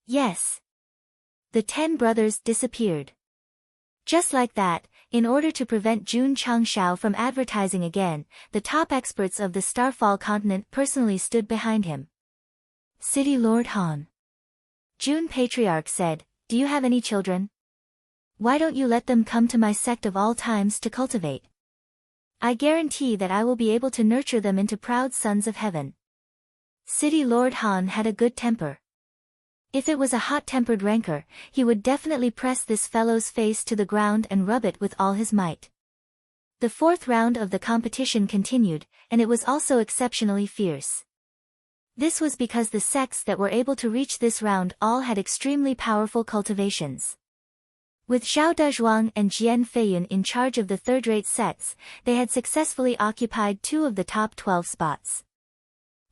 Yes. The 10 brothers disappeared. Just like that, in order to prevent Jun Changxiao from advertising again, the top experts of the Starfall continent personally stood behind him. City Lord Han. Jun Patriarch said, do you have any children? Why don't you let them come to my sect of all times to cultivate? I guarantee that I will be able to nurture them into proud sons of heaven. City Lord Han had a good temper. If it was a hot-tempered rancor, he would definitely press this fellow's face to the ground and rub it with all his might. The fourth round of the competition continued, and it was also exceptionally fierce. This was because the sects that were able to reach this round all had extremely powerful cultivations. With Zhao Dezhuang and Jian Feiyun in charge of the third-rate sects, they had successfully occupied 2 of the top 12 spots.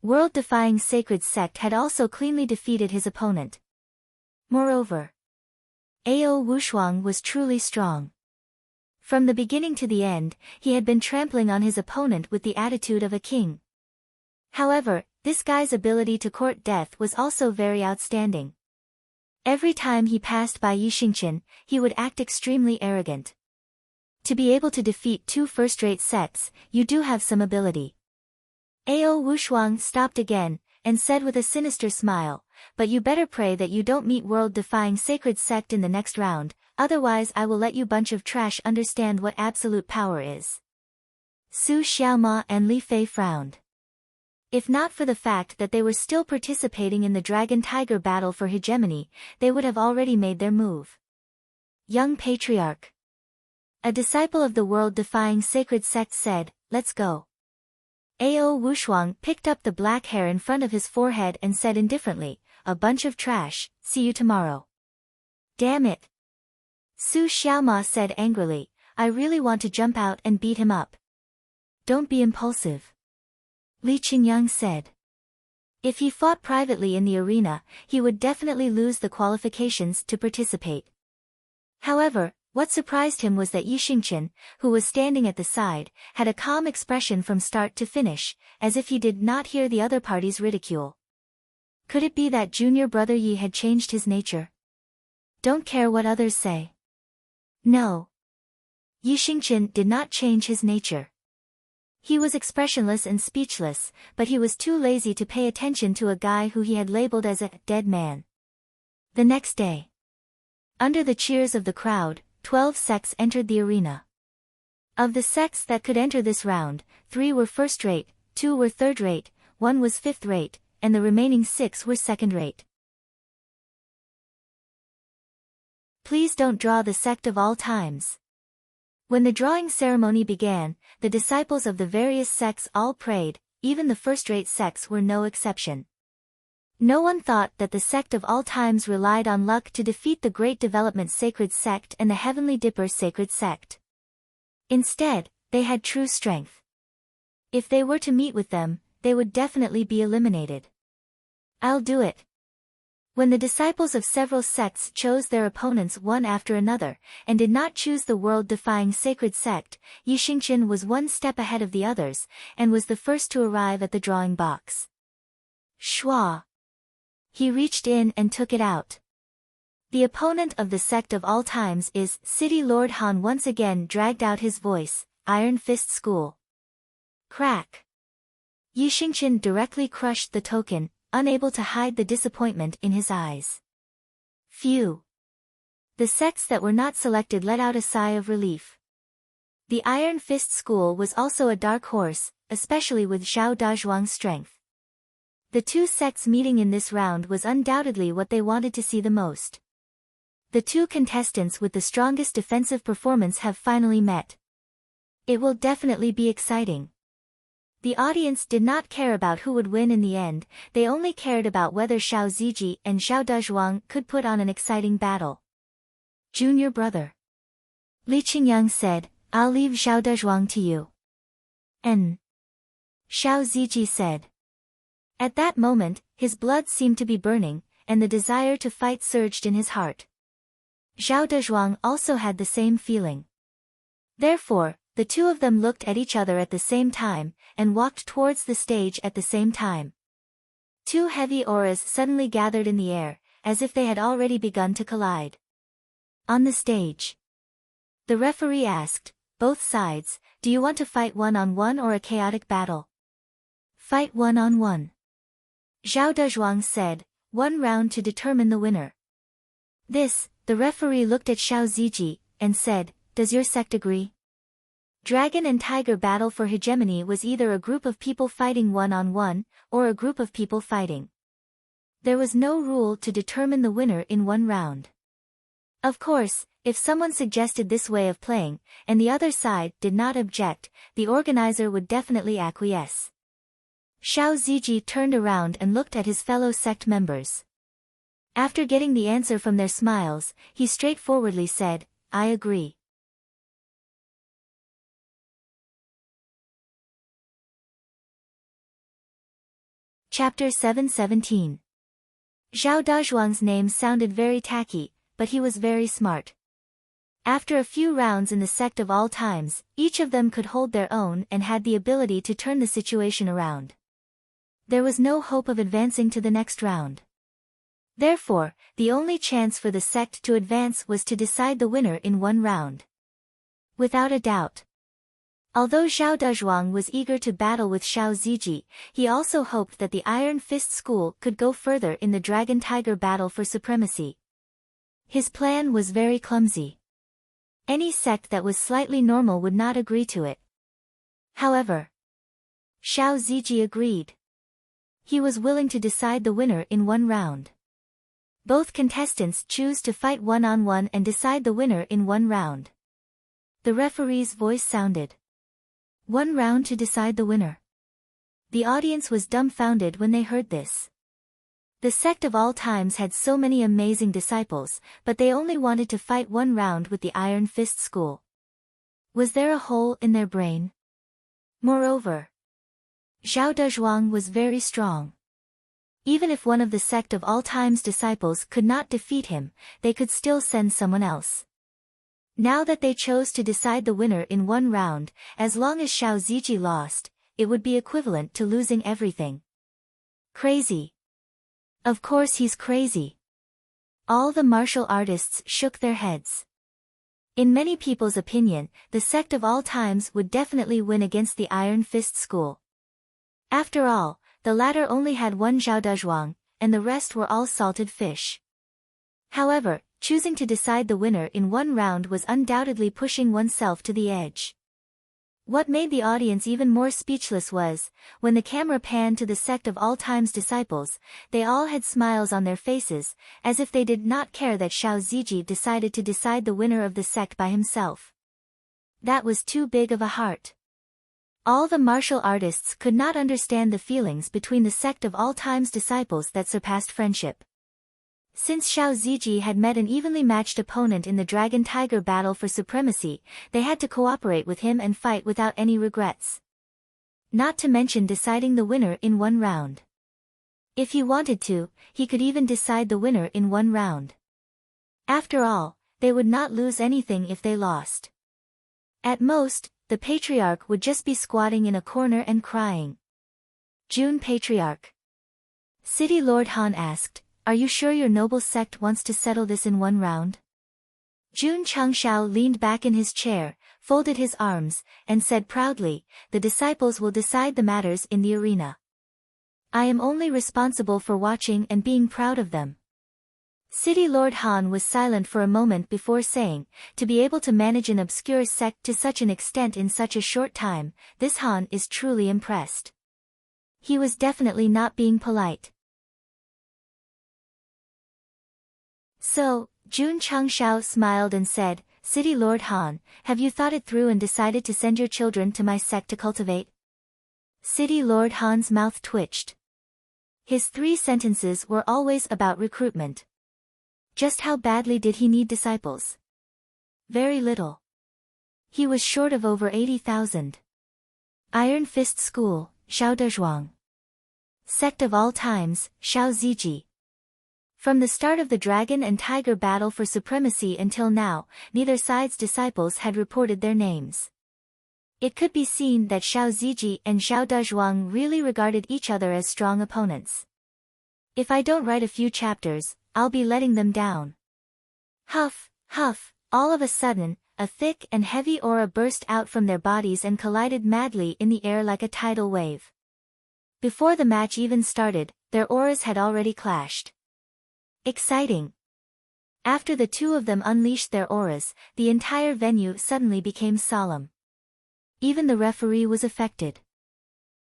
World-defying Sacred Sect had also cleanly defeated his opponent. Moreover, Ao Wushuang was truly strong. From the beginning to the end, he had been trampling on his opponent with the attitude of a king. However, this guy's ability to court death was also very outstanding. Every time he passed by Yixingqian, he would act extremely arrogant. To be able to defeat 2 first-rate sects, you do have some ability. Ao Wushuang stopped again, and said with a sinister smile, but you better pray that you don't meet world-defying Sacred Sect in the next round, otherwise I will let you bunch of trash understand what absolute power is. Su Xiaoma and Li Fei frowned. If not for the fact that they were still participating in the Dragon-Tiger battle for hegemony, they would have already made their move. young patriarch. A disciple of the world-defying sacred sect said, let's go. Ao Wushuang picked up the black hair in front of his forehead and said indifferently, a bunch of trash, see you tomorrow. Damn it. Su Xiaoma said angrily, I really want to jump out and beat him up. Don't be impulsive. Li Qingyang said. If he fought privately in the arena, he would definitely lose the qualifications to participate. However, what surprised him was that Yi Xingqian, who was standing at the side, had a calm expression from start to finish, as if he did not hear the other party's ridicule. Could it be that junior brother Yi had changed his nature? Don't care what others say. No. Yi Xingqian did not change his nature. He was expressionless and speechless, but he was too lazy to pay attention to a guy who he had labeled as a dead man. The next day, under the cheers of the crowd, 12 sects entered the arena. Of the sects that could enter this round, 3 were first-rate, 2 were third-rate, 1 was fifth-rate, and the remaining 6 were second-rate. Please don't draw the sect of all times. When the drawing ceremony began, the disciples of the various sects all prayed, even the first-rate sects were no exception. No one thought that the sect of all times relied on luck to defeat the Great Development Sacred Sect and the Heavenly Dipper Sacred Sect. Instead, they had true strength. If they were to meet with them, they would definitely be eliminated. I'll do it. When the disciples of several sects chose their opponents one after another, and did not choose the world-defying sacred sect, Yi Xingqian was one step ahead of the others, and was the first to arrive at the drawing box. Schwa. He reached in and took it out. The opponent of the sect of all times is, City Lord Han once again dragged out his voice, Iron Fist School. Crack. Yi Xingqian directly crushed the token, unable to hide the disappointment in his eyes. Phew. The sects that were not selected let out a sigh of relief. The Iron Fist School was also a dark horse, especially with Zhao Dazhuang's strength. The 2 sects meeting in this round was undoubtedly what they wanted to see the most. The 2 contestants with the strongest defensive performance have finally met. It will definitely be exciting. The audience did not care about who would win in the end, they only cared about whether Xiao Ziji and Zhao Dazhuang could put on an exciting battle. Junior brother. Li Qingyang said, I'll leave Zhao Dazhuang to you. Xiao Ziji said. At that moment, his blood seemed to be burning, and the desire to fight surged in his heart. Zhao Dazhuang also had the same feeling. Therefore, the 2 of them looked at each other at the same time, and walked towards the stage at the same time. 2 heavy auras suddenly gathered in the air, as if they had already begun to collide. On the stage, the referee asked, both sides, do you want to fight one-on-one or a chaotic battle? Fight one-on-one. Zhao Dazhuang said, 1 round to determine the winner. This, the referee looked at Xiao Ziji, and said, does your sect agree? Dragon and Tiger battle for hegemony was either a group of people fighting one-on-one, or a group of people fighting. There was no rule to determine the winner in 1 round. Of course, if someone suggested this way of playing, and the other side did not object, the organizer would definitely acquiesce. Xiao Ziji turned around and looked at his fellow sect members. After getting the answer from their smiles, he straightforwardly said, I agree. Chapter 717. Zhao Dazhuang's name sounded very tacky, but he was very smart. After a few rounds in the sect of all times, each of them could hold their own and had the ability to turn the situation around. There was no hope of advancing to the next round. Therefore, the only chance for the sect to advance was to decide the winner in 1 round. Without a doubt. Although Zhao Dazhuang was eager to battle with Xiao Ziji, he also hoped that the Iron Fist School could go further in the Dragon-Tiger battle for supremacy. His plan was very clumsy. Any sect that was slightly normal would not agree to it. However, Xiao Ziji agreed. He was willing to decide the winner in 1 round. Both contestants choose to fight one-on-one and decide the winner in one round. The referee's voice sounded. 1 round to decide the winner. The audience was dumbfounded when they heard this. The Sect of all times had so many amazing disciples, but they only wanted to fight 1 round with the Iron Fist School. Was there a hole in their brain? Moreover, Zhao Dezhuang was very strong. Even if one of the Sect of all times disciples could not defeat him, they could still send someone else. Now that they chose to decide the winner in 1 round, as long as Xiao Ziji lost, it would be equivalent to losing everything. Crazy. Of course he's crazy. All the martial artists shook their heads. In many people's opinion, the Sect of all times would definitely win against the Iron Fist School. After all, the latter only had 1 Zhao Dezhuang, and the rest were all salted fish. However, choosing to decide the winner in 1 round was undoubtedly pushing oneself to the edge. What made the audience even more speechless was, when the camera panned to the Sect of all times disciples, they all had smiles on their faces, as if they did not care that Xiao Ziji decided to decide the winner of the Sect by himself. That was too big of a heart. All the martial artists could not understand the feelings between the Sect of all times disciples that surpassed friendship. Since Xiao Ziji had met an evenly matched opponent in the Dragon-Tiger battle for supremacy, they had to cooperate with him and fight without any regrets. Not to mention deciding the winner in 1 round. If he wanted to, he could even decide the winner in 1 round. After all, they would not lose anything if they lost. At most, the Patriarch would just be squatting in a corner and crying. June Patriarch. City Lord Han asked, "Are you sure your noble sect wants to settle this in 1 round?" Jun Changshao leaned back in his chair, folded his arms, and said proudly, "The disciples will decide the matters in the arena. I am only responsible for watching and being proud of them." City Lord Han was silent for a moment before saying, "To be able to manage an obscure sect to such an extent in such a short time, this Han is truly impressed." He was definitely not being polite. So, Jun Changshao smiled and said, "City Lord Han, have you thought it through and decided to send your children to my sect to cultivate?" City Lord Han's mouth twitched. His 3 sentences were always about recruitment. Just how badly did he need disciples? Very little. He was short of over 80,000. Iron Fist School, Xiao Dezhuang. Sect of all times, Xiao Ziji. From the start of the Dragon and Tiger battle for supremacy until now, neither side's disciples had reported their names. It could be seen that Xiao Ziji and Zhao Dezhuang really regarded each other as strong opponents. If I don't write a few chapters, I'll be letting them down. Huff, huff, all of a sudden, a thick and heavy aura burst out from their bodies and collided madly in the air like a tidal wave. Before the match even started, their auras had already clashed. Exciting. After the 2 of them unleashed their auras, the entire venue suddenly became solemn. Even the referee was affected.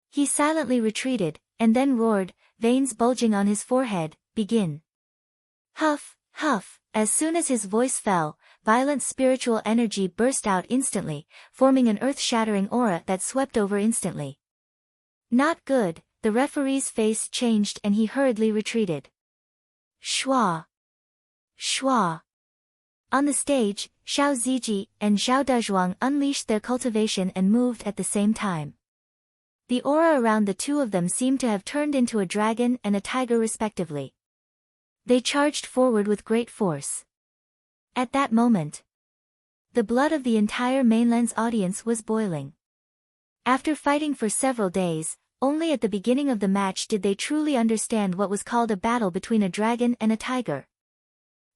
He silently retreated, and then roared, veins bulging on his forehead, "Begin." Huff, huff, as soon as his voice fell, violent spiritual energy burst out instantly, forming an earth-shattering aura that swept over instantly. Not good, the referee's face changed and he hurriedly retreated. Shua! Shua! On the stage, Xiao Ziji and Zhao Dezhuang unleashed their cultivation and moved at the same time. The aura around the 2 of them seemed to have turned into a dragon and a tiger respectively. They charged forward with great force. At that moment, the blood of the entire mainland's audience was boiling. After fighting for several days, only at the beginning of the match did they truly understand what was called a battle between a dragon and a tiger.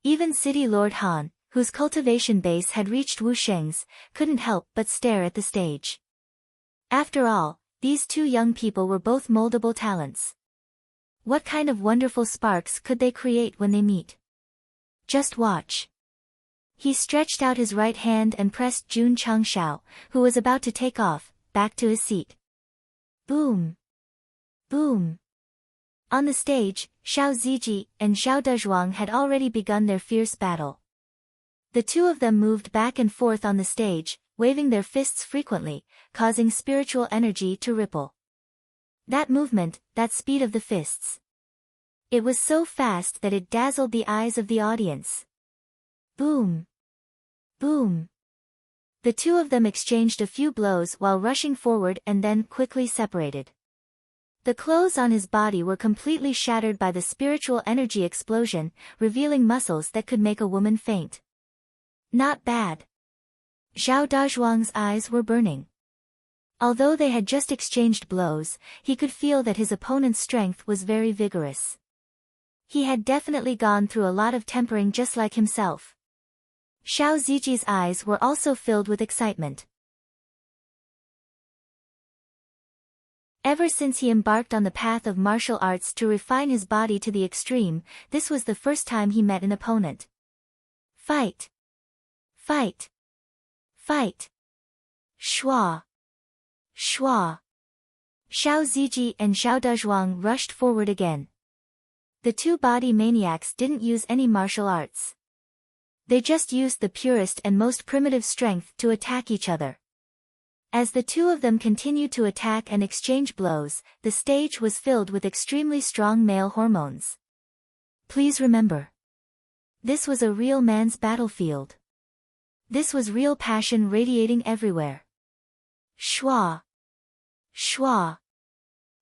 Even City Lord Han, whose cultivation base had reached Wusheng's, couldn't help but stare at the stage. After all, these 2 young people were both moldable talents. What kind of wonderful sparks could they create when they meet? Just watch. He stretched out his right hand and pressed Jun Changshao, who was about to take off, back to his seat. Boom! Boom! On the stage, Xiao Ziji and Xiao Dezhuang had already begun their fierce battle. The two of them moved back and forth on the stage, waving their fists frequently, causing spiritual energy to ripple. That movement, that speed of the fists. It was so fast that it dazzled the eyes of the audience. Boom! Boom! The two of them exchanged a few blows while rushing forward and then quickly separated. The clothes on his body were completely shattered by the spiritual energy explosion, revealing muscles that could make a woman faint. Not bad. Xiao Dazhuang's eyes were burning. Although they had just exchanged blows, he could feel that his opponent's strength was very vigorous. He had definitely gone through a lot of tempering just like himself. Xiao Ziji's eyes were also filled with excitement. Ever since he embarked on the path of martial arts to refine his body to the extreme, this was the first time he met an opponent. Fight! Fight! Fight! Shua! Shua! Xiao Ziji and Xiao Dezhuang rushed forward again. The two body maniacs didn't use any martial arts. They just used the purest and most primitive strength to attack each other. As the two of them continued to attack and exchange blows, the stage was filled with extremely strong male hormones. Please remember. This was a real man's battlefield. This was real passion radiating everywhere. Shua! Shua!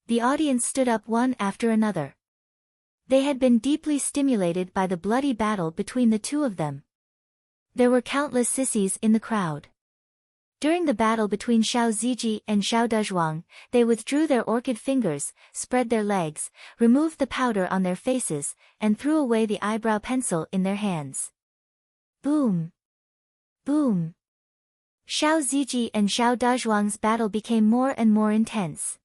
The audience stood up one after another. They had been deeply stimulated by the bloody battle between the two of them. There were countless sissies in the crowd. During the battle between Xiao Ziji and Xiao Dezhuang, they withdrew their orchid fingers, spread their legs, removed the powder on their faces, and threw away the eyebrow pencil in their hands. Boom! Boom! Xiao Ziji and Xiao Dezhuang's battle became more and more intense.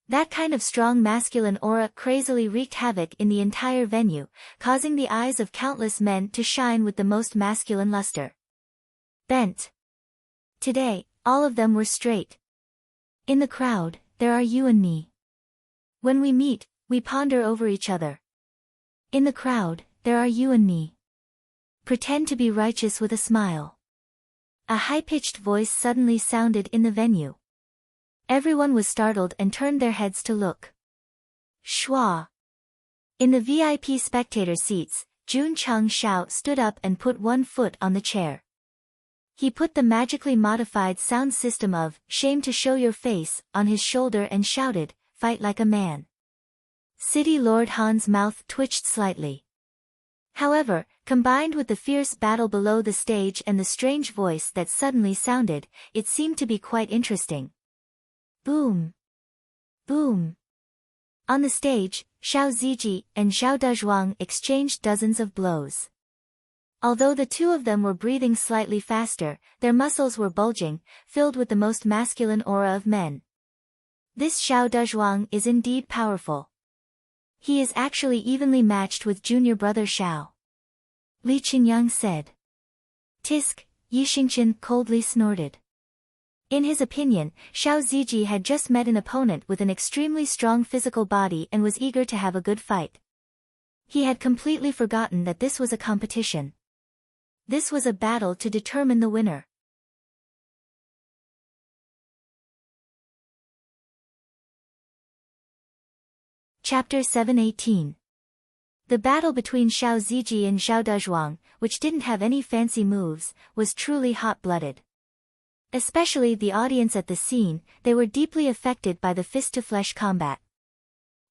That kind of strong masculine aura crazily wreaked havoc in the entire venue, causing the eyes of countless men to shine with the most masculine luster. Bent. Today, all of them were straight. In the crowd, there are you and me. When we meet, we ponder over each other. In the crowd, there are you and me. Pretend to be righteous with a smile. A high-pitched voice suddenly sounded in the venue. Everyone was startled and turned their heads to look. Shua! In the VIP spectator seats, Jun Cheng Xiao stood up and put one foot on the chair. He put the magically modified sound system of "Shame to Show Your Face" on his shoulder and shouted, "Fight like a man." City Lord Han's mouth twitched slightly. However, combined with the fierce battle below the stage and the strange voice that suddenly sounded, it seemed to be quite interesting. Boom! Boom! On the stage, Xiao Ziji and Xiao Dezhuang exchanged dozens of blows. Although the two of them were breathing slightly faster, their muscles were bulging, filled with the most masculine aura of men. This Xiao Dezhuang is indeed powerful. He is actually evenly matched with junior brother Xiao. Li Qingyang said. Tisk, Yi Xingqian coldly snorted. In his opinion, Xiao Ziji had just met an opponent with an extremely strong physical body and was eager to have a good fight. He had completely forgotten that this was a competition. This was a battle to determine the winner. Chapter 718. The battle between Xiao Ziji and Xiao Dezhuang, which didn't have any fancy moves, was truly hot-blooded. Especially the audience at the scene, they were deeply affected by the fist-to-flesh combat.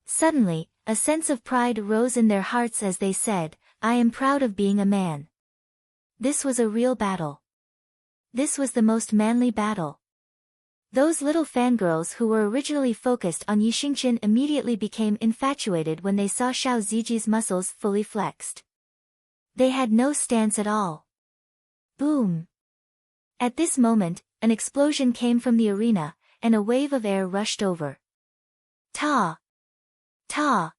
Suddenly, a sense of pride rose in their hearts as they said, "I am proud of being a man." This was a real battle. This was the most manly battle. Those little fangirls who were originally focused on Yi Xingqian immediately became infatuated when they saw Xiao Ziji's muscles fully flexed. They had no stance at all. Boom! At this moment, an explosion came from the arena, and a wave of air rushed over. Ta! Ta!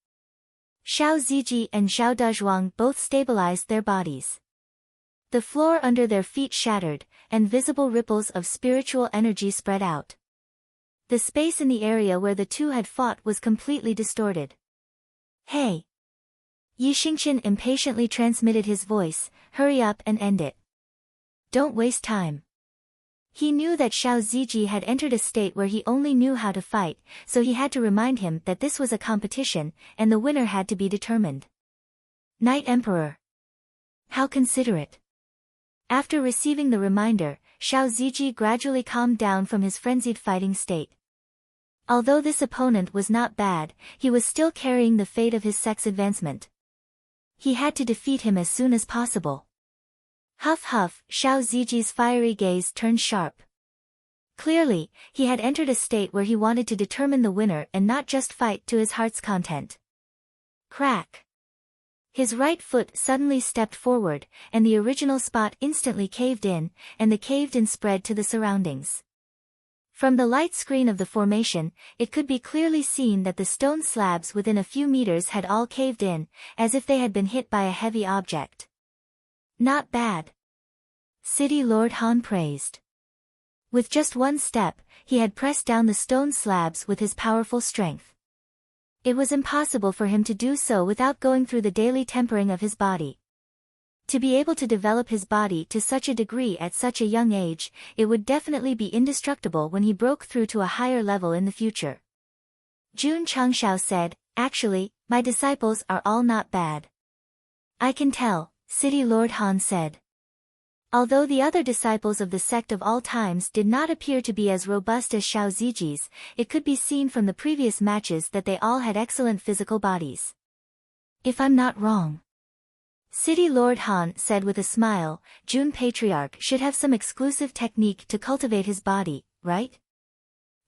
Xiao Ziji and Xiao Dezhuang both stabilized their bodies. The floor under their feet shattered, and visible ripples of spiritual energy spread out. The space in the area where the two had fought was completely distorted. Hey! Yi Xingqian impatiently transmitted his voice, hurry up and end it. Don't waste time. He knew that Xiao Ziji had entered a state where he only knew how to fight, so he had to remind him that this was a competition, and the winner had to be determined. Knight Emperor. How considerate. After receiving the reminder, Xiao Ziji gradually calmed down from his frenzied fighting state. Although this opponent was not bad, he was still carrying the fate of his sect's advancement. He had to defeat him as soon as possible. Huff huff, Xiao Ziji's fiery gaze turned sharp. Clearly, he had entered a state where he wanted to determine the winner and not just fight to his heart's content. Crack! His right foot suddenly stepped forward, and the original spot instantly caved in, and the caved-in spread to the surroundings. From the light screen of the formation, it could be clearly seen that the stone slabs within a few meters had all caved in, as if they had been hit by a heavy object. Not bad. City Lord Han praised. With just one step, he had pressed down the stone slabs with his powerful strength. It was impossible for him to do so without going through the daily tempering of his body. To be able to develop his body to such a degree at such a young age, it would definitely be indestructible when he broke through to a higher level in the future. Jun Changshao said, "Actually, my disciples are all not bad." "I can tell," City Lord Han said. Although the other disciples of the sect of all times did not appear to be as robust as Xiao Ziji's, it could be seen from the previous matches that they all had excellent physical bodies. "If I'm not wrong," City Lord Han said with a smile, "Jun Patriarch should have some exclusive technique to cultivate his body, right?"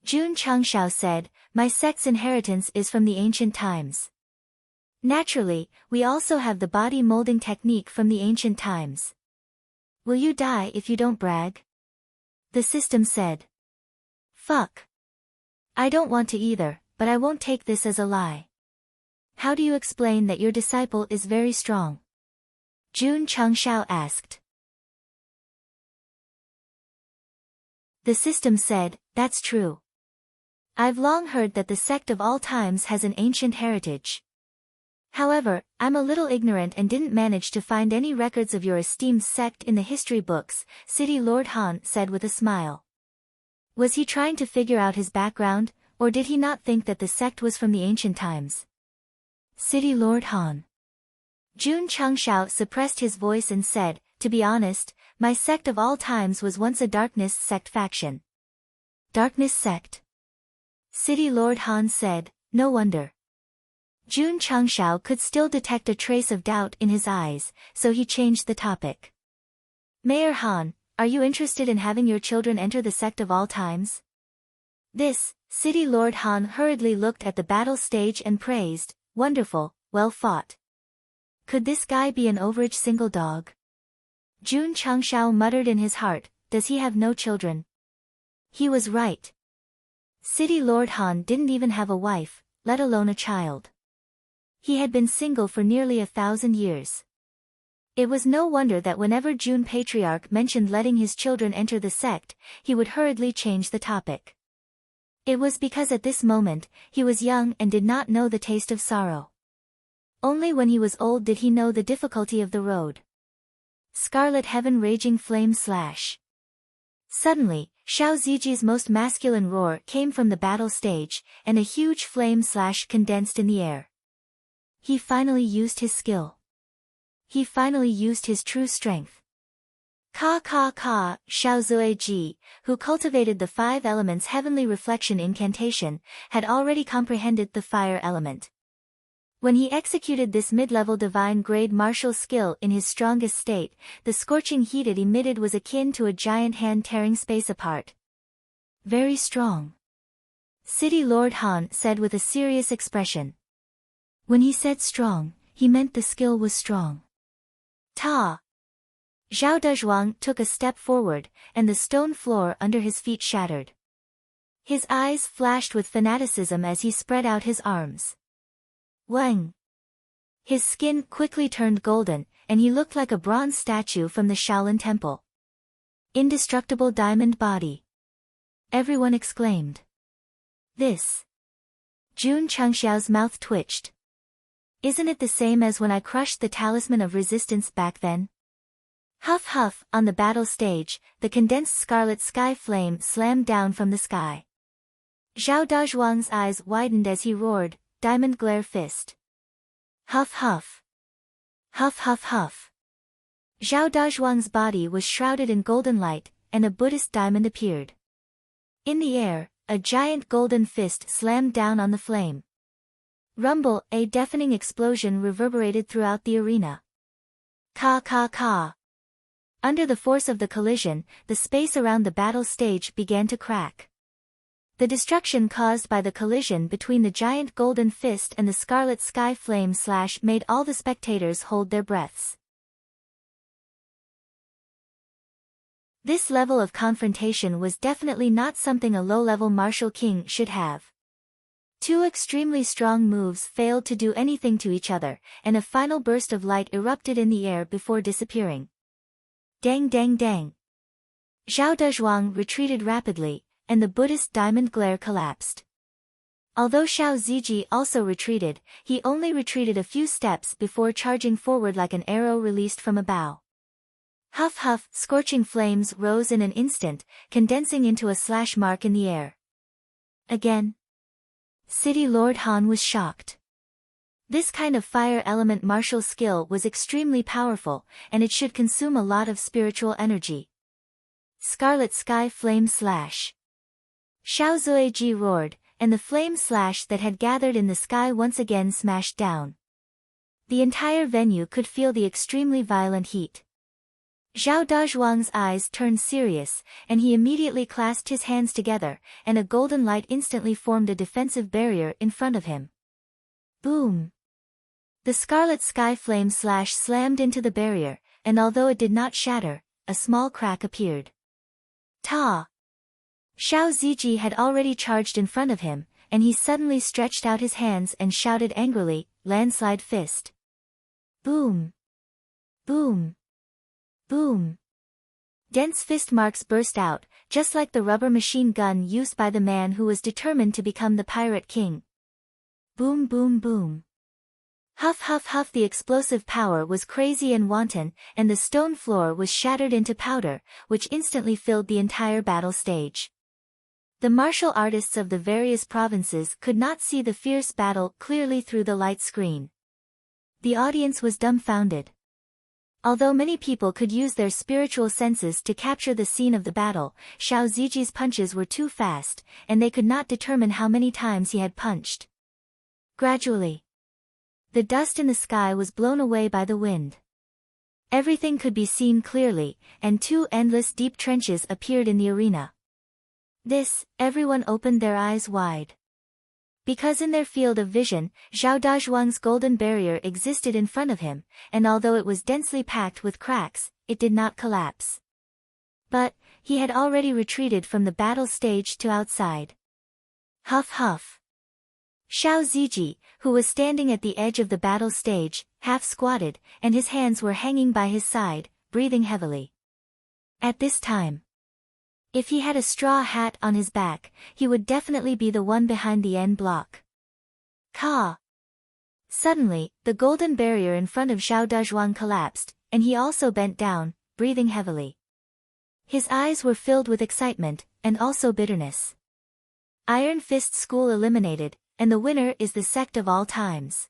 Jun Changshao said, "My sect's inheritance is from the ancient times. Naturally, we also have the body molding technique from the ancient times." "Will you die if you don't brag?" the system said. "Fuck. I don't want to either, but I won't take this as a lie. How do you explain that your disciple is very strong?" Jun Changshao asked. The system said, "That's true. I've long heard that the sect of all times has an ancient heritage. However, I'm a little ignorant and didn't manage to find any records of your esteemed sect in the history books," City Lord Han said with a smile. Was he trying to figure out his background, or did he not think that the sect was from the ancient times? City Lord Han. Jun Changshao suppressed his voice and said, "To be honest, my sect of all times was once a darkness sect faction." Darkness sect? City Lord Han said, "No wonder." Jun Changshao could still detect a trace of doubt in his eyes, so he changed the topic. "Mayor Han, are you interested in having your children enter the sect of all times?" This, City Lord Han hurriedly looked at the battle stage and praised, "Wonderful, well fought. Could this guy be an overage single dog?" Jun Changshao muttered in his heart, "Does he have no children?" He was right. City Lord Han didn't even have a wife, let alone a child. He had been single for nearly 1,000 years. It was no wonder that whenever Jun Patriarch mentioned letting his children enter the sect, he would hurriedly change the topic. It was because at this moment, he was young and did not know the taste of sorrow. Only when he was old did he know the difficulty of the road. Scarlet Heaven Raging Flame Slash. Suddenly, Xiao Ziji's most masculine roar came from the battle stage, and a huge flame slash condensed in the air. He finally used his skill. He finally used his true strength. Ka Ka Ka, Xiao Zueji, who cultivated the 5 elements heavenly reflection incantation, had already comprehended the fire element. When he executed this mid-level divine-grade martial skill in his strongest state, the scorching heat it emitted was akin to a giant hand tearing space apart. "Very strong," City Lord Han said with a serious expression. When he said strong, he meant the skill was strong. Ta! Zhao Dezhuang took a step forward, and the stone floor under his feet shattered. His eyes flashed with fanaticism as he spread out his arms. Wang! His skin quickly turned golden, and he looked like a bronze statue from the Shaolin Temple. Indestructible diamond body. Everyone exclaimed. This. Jun Changxiao's mouth twitched. Isn't it the same as when I crushed the talisman of resistance back then? Huff huff, on the battle stage, the condensed scarlet sky flame slammed down from the sky. Zhao Dazhuang's eyes widened as he roared, diamond glare fist. Huff huff. Huff huff huff. Zhao Dazhuang's body was shrouded in golden light, and a Buddhist diamond appeared. In the air, a giant golden fist slammed down on the flame. Rumble, a deafening explosion reverberated throughout the arena. Ka ka ka. Under the force of the collision, the space around the battle stage began to crack. The destruction caused by the collision between the giant golden fist and the scarlet sky flame slash made all the spectators hold their breaths. This level of confrontation was definitely not something a low-level martial king should have. Two extremely strong moves failed to do anything to each other, and a final burst of light erupted in the air before disappearing. Dang dang dang. Zhao Dazhuang retreated rapidly, and the Buddhist diamond glare collapsed. Although Xiao Ziji also retreated, he only retreated a few steps before charging forward like an arrow released from a bow. Huff huff, scorching flames rose in an instant, condensing into a slash mark in the air. Again. City Lord Han was shocked. This kind of fire element martial skill was extremely powerful, and it should consume a lot of spiritual energy. Scarlet Sky Flame Slash. Xiao Zueji roared, and the flame slash that had gathered in the sky once again smashed down. The entire venue could feel the extremely violent heat. Zhao Dazhuang's eyes turned serious, and he immediately clasped his hands together, and a golden light instantly formed a defensive barrier in front of him. Boom! The scarlet sky flame slash slammed into the barrier, and although it did not shatter, a small crack appeared. Ta! Xiao Ziji had already charged in front of him, and he suddenly stretched out his hands and shouted angrily, landslide fist. Boom! Boom! Boom! Dense fist marks burst out, just like the rubber machine gun used by the man who was determined to become the pirate king. Boom boom boom. Huff huff huff, the explosive power was crazy and wanton, and the stone floor was shattered into powder, which instantly filled the entire battle stage. The martial artists of the various provinces could not see the fierce battle clearly through the light screen. The audience was dumbfounded. Although many people could use their spiritual senses to capture the scene of the battle, Xiao Ziji's punches were too fast, and they could not determine how many times he had punched. Gradually, the dust in the sky was blown away by the wind. Everything could be seen clearly, and two endless deep trenches appeared in the arena. Everyone opened their eyes wide. Because in their field of vision, Zhao Dazhuang's golden barrier existed in front of him, and although it was densely packed with cracks, it did not collapse. But, he had already retreated from the battle stage to outside. Huff huff. Xiao Ziji, who was standing at the edge of the battle stage, half squatted, and his hands were hanging by his side, breathing heavily. At this time, if he had a straw hat on his back, he would definitely be the one behind the end block. Ka! Suddenly, the golden barrier in front of Zhao Dazhuang collapsed, and he also bent down, breathing heavily. His eyes were filled with excitement, and also bitterness. Iron Fist School eliminated, and the winner is the Sect of all times.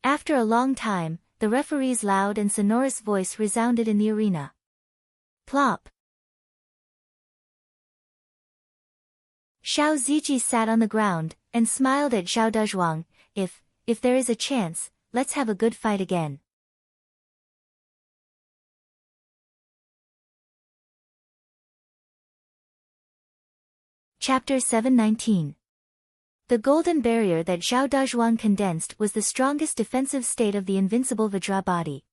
After a long time, the referee's loud and sonorous voice resounded in the arena. Plop! Xiao Ziji sat on the ground, and smiled at Zhao Dazhuang. If there is a chance, let's have a good fight again. Chapter 719. The golden barrier that Zhao Dazhuang condensed was the strongest defensive state of the invincible Vajra body.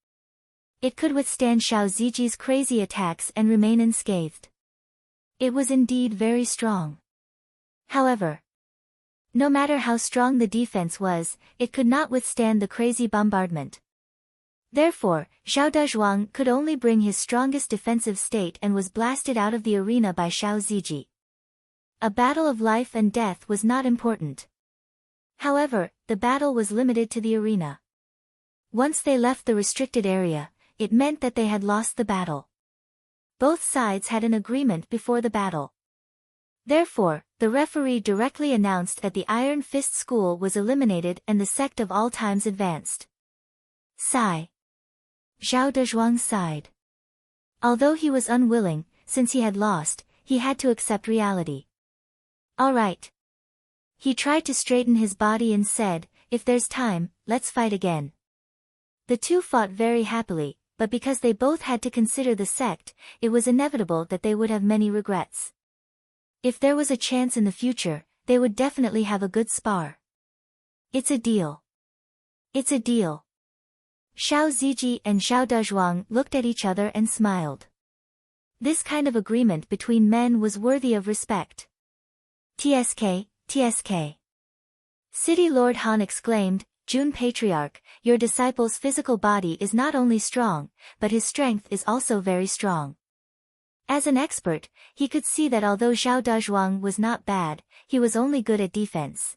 It could withstand Xiao Ziji's crazy attacks and remain unscathed. It was indeed very strong. However, no matter how strong the defense was, it could not withstand the crazy bombardment. Therefore, Zhao Dazhuang could only bring his strongest defensive state and was blasted out of the arena by Xiao Ziji. A battle of life and death was not important. However, the battle was limited to the arena. Once they left the restricted area, it meant that they had lost the battle. Both sides had an agreement before the battle. Therefore, the referee directly announced that the Iron Fist School was eliminated and the Sect of All Times advanced. Sigh. Zhao Dezhuang sighed. Although he was unwilling, since he had lost, he had to accept reality. All right. He tried to straighten his body and said, if there's time, let's fight again. The two fought very happily, but because they both had to consider the sect, it was inevitable that they would have many regrets. If there was a chance in the future, they would definitely have a good spar. It's a deal. It's a deal. Xiao Ziji and Zhao Dezhuang looked at each other and smiled. This kind of agreement between men was worthy of respect. TSK, TSK. City Lord Han exclaimed, Jun Patriarch, your disciple's physical body is not only strong, but his strength is also very strong. As an expert, he could see that although Zhao Dezhuang was not bad, he was only good at defense.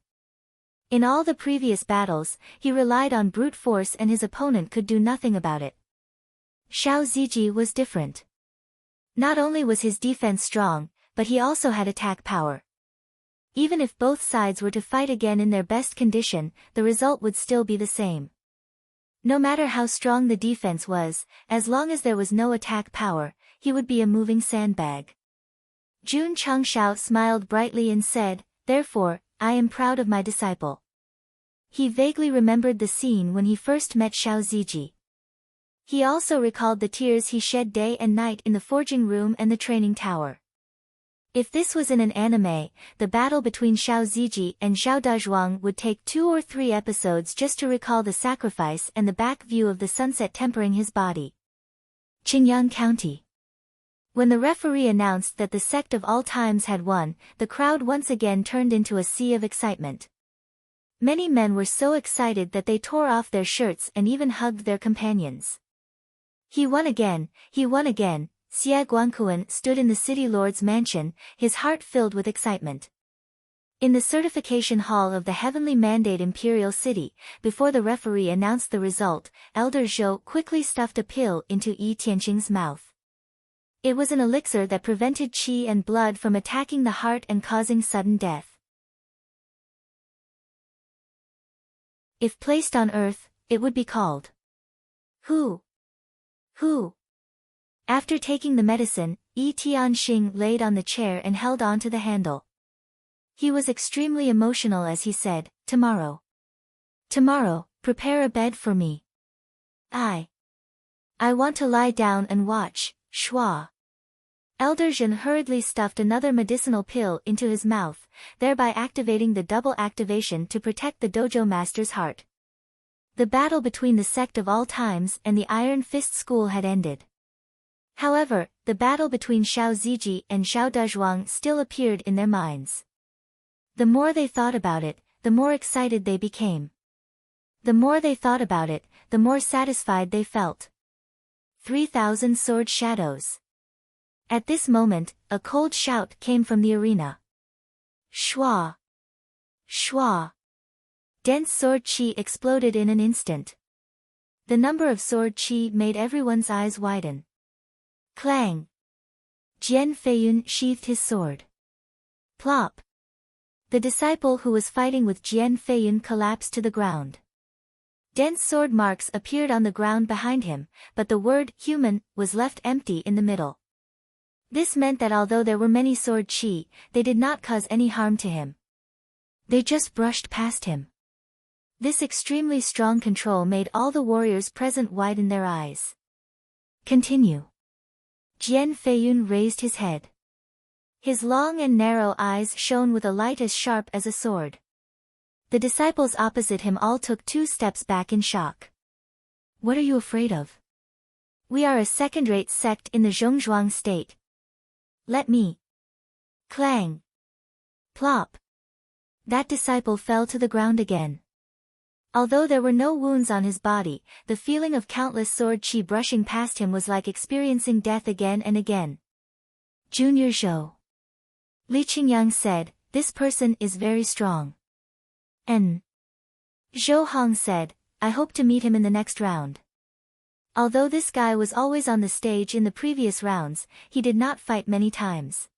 In all the previous battles, he relied on brute force and his opponent could do nothing about it. Xiao Ziji was different. Not only was his defense strong, but he also had attack power. Even if both sides were to fight again in their best condition, the result would still be the same. No matter how strong the defense was, as long as there was no attack power, he would be a moving sandbag. Jun Changshao smiled brightly and said, therefore, I am proud of my disciple. He vaguely remembered the scene when he first met Xiao Ziji. He also recalled the tears he shed day and night in the forging room and the training tower. If this was in an anime, the battle between Xiao Ziji and Zhao Dezhuang would take 2 or 3 episodes just to recall the sacrifice and the back view of the sunset tempering his body. Qingyang County. When the referee announced that the Sect of All Times had won, the crowd once again turned into a sea of excitement. Many men were so excited that they tore off their shirts and even hugged their companions. He won again, he won again. Xie Guanquan stood in the city lord's mansion, his heart filled with excitement. In the certification hall of the heavenly mandate imperial city, before the referee announced the result, Elder Zhou quickly stuffed a pill into Yi Tianqing's mouth. It was an elixir that prevented qi and blood from attacking the heart and causing sudden death. If placed on earth, it would be called Hu. Hu. After taking the medicine, Yi Tianxing laid on the chair and held on to the handle. He was extremely emotional as he said, tomorrow. Tomorrow, prepare a bed for me. I want to lie down and watch, Shua. Elder Zhen hurriedly stuffed another medicinal pill into his mouth, thereby activating the double activation to protect the dojo master's heart. The battle between the Sect of All Times and the Iron Fist School had ended. However, the battle between Xiao Ziji and Zhao Dezhuang still appeared in their minds. The more they thought about it, the more excited they became. The more they thought about it, the more satisfied they felt. 3,000 sword shadows. At this moment, a cold shout came from the arena. Shua! Shua! Dense sword chi exploded in an instant. The number of sword chi made everyone's eyes widen. Clang! Jian Feiyun sheathed his sword. Plop! The disciple who was fighting with Jian Feiyun collapsed to the ground. Dense sword marks appeared on the ground behind him, but the word human was left empty in the middle. This meant that although there were many sword chi, they did not cause any harm to him. They just brushed past him. This extremely strong control made all the warriors present widen their eyes. Continue. Jian Feiyun raised his head. His long and narrow eyes shone with a light as sharp as a sword. The disciples opposite him all took 2 steps back in shock. What are you afraid of? We are a second-rate sect in the Zhongzhuang state. Let me. Clang. Plop. That disciple fell to the ground again. Although there were no wounds on his body, the feeling of countless sword chi brushing past him was like experiencing death again and again. Junior Zhou. Li Qingyang said, this person is very strong. Zhou Hong said, I hope to meet him in the next round. Although this guy was always on the stage in the previous rounds, he did not fight many times.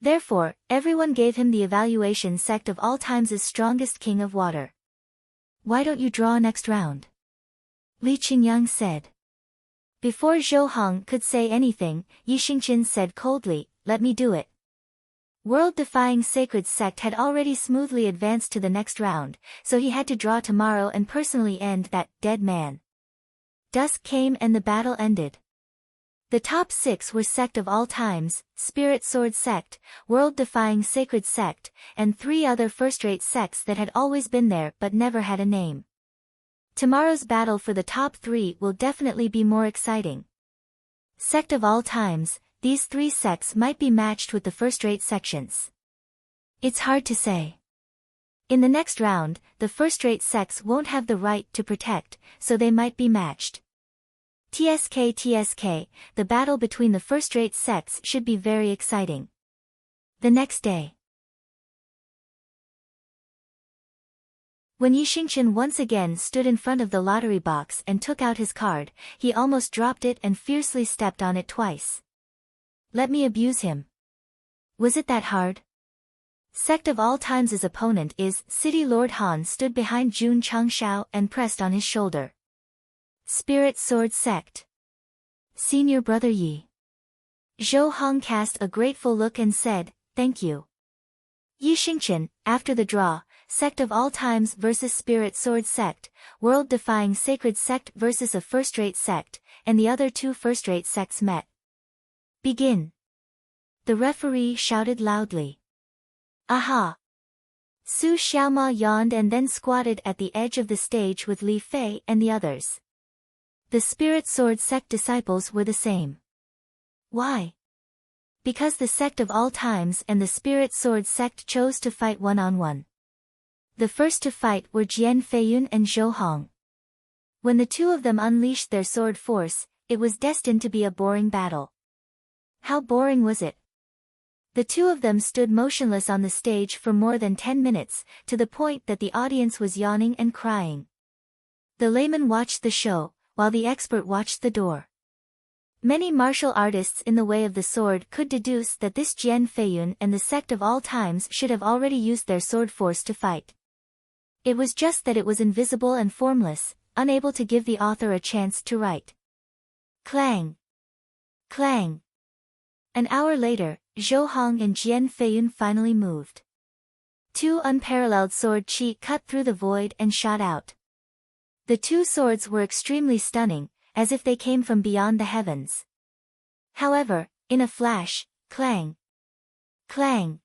Therefore, everyone gave him the evaluation Sect of all times' strongest king of water. Why don't you draw next round? Li Qingyang said. Before Zhou Hong could say anything, Yi Xingqian said coldly, let me do it. World-defying Sacred Sect had already smoothly advanced to the next round, so he had to draw tomorrow and personally end that dead man. Dusk came and the battle ended. The top 6 were Sect of all times, Spirit Sword Sect, World-defying Sacred Sect, and 3 other first-rate sects that had always been there but never had a name. Tomorrow's battle for the top 3 will definitely be more exciting. Sect of all times, these 3 sects might be matched with the first-rate sections. It's hard to say. In the next round, the first-rate sects won't have the right to protect, so they might be matched. TSK, the battle between the first-rate sects should be very exciting. The next day. When Yi Xingqian once again stood in front of the lottery box and took out his card, he almost dropped it and fiercely stepped on it twice. Let me abuse him. Was it that hard? Sect of all times' opponent is City Lord Han stood behind Jun Changshao and pressed on his shoulder. Spirit Sword Sect. Senior Brother Yi. Zhou Hong cast a grateful look and said, thank you. Yi Xingqian, after the draw, Sect of all times versus Spirit Sword Sect, World-defying Sacred Sect versus a first-rate sect, and the other 2 first-rate sects met. Begin. The referee shouted loudly. Aha! Su Xiaoma yawned and then squatted at the edge of the stage with Li Fei and the others. The Spirit Sword Sect disciples were the same. Why? Because the Sect of all times and the Spirit Sword Sect chose to fight one-on-one. The first to fight were Jian Feiyun and Zhou Hong. When the 2 of them unleashed their sword force, it was destined to be a boring battle. How boring was it? The 2 of them stood motionless on the stage for more than 10 minutes, to the point that the audience was yawning and crying. The layman watched the show, while the expert watched the door. Many martial artists in the way of the sword could deduce that this Jian Feiyun and the Sect of all times should have already used their sword force to fight. It was just that it was invisible and formless, unable to give the author a chance to write. Clang! Clang! An hour later, Zhou Hong and Jian Feiyun finally moved. 2 unparalleled sword chi cut through the void and shot out. The 2 swords were extremely stunning, as if they came from beyond the heavens. However, in a flash, clang! Clang!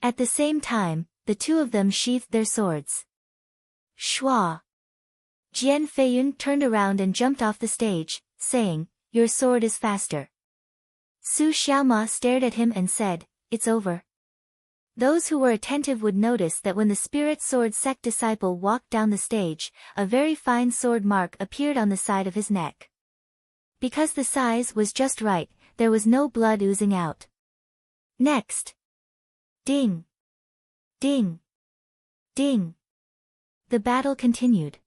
At the same time, the 2 of them sheathed their swords. Shua! Jian Feiyun turned around and jumped off the stage, saying, your sword is faster. Su Xiaoma stared at him and said, it's over. Those who were attentive would notice that when the Spirit Sword Sect disciple walked down the stage, a very fine sword mark appeared on the side of his neck. Because the size was just right, there was no blood oozing out. Next. Ding! Ding! Ding! The battle continued.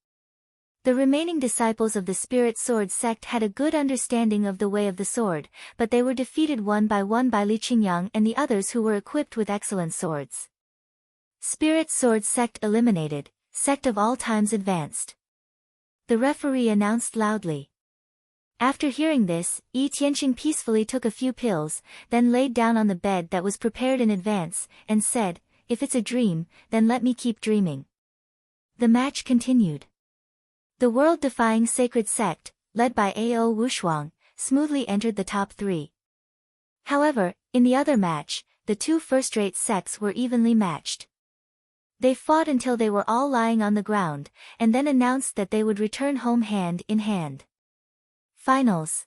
The remaining disciples of the Spirit Sword Sect had a good understanding of the way of the sword, but they were defeated one by Li Qingyang and the others who were equipped with excellent swords. Spirit Sword Sect eliminated, Sect of all times advanced. The referee announced loudly. After hearing this, Yi Tianqing peacefully took a few pills, then laid down on the bed that was prepared in advance, and said, if it's a dream, then let me keep dreaming. The match continued. The world-defying Sacred Sect, led by Ao Wushuang, smoothly entered the top 3. However, in the other match, the 2 first-rate sects were evenly matched. They fought until they were all lying on the ground, and then announced that they would return home hand in hand. Finals.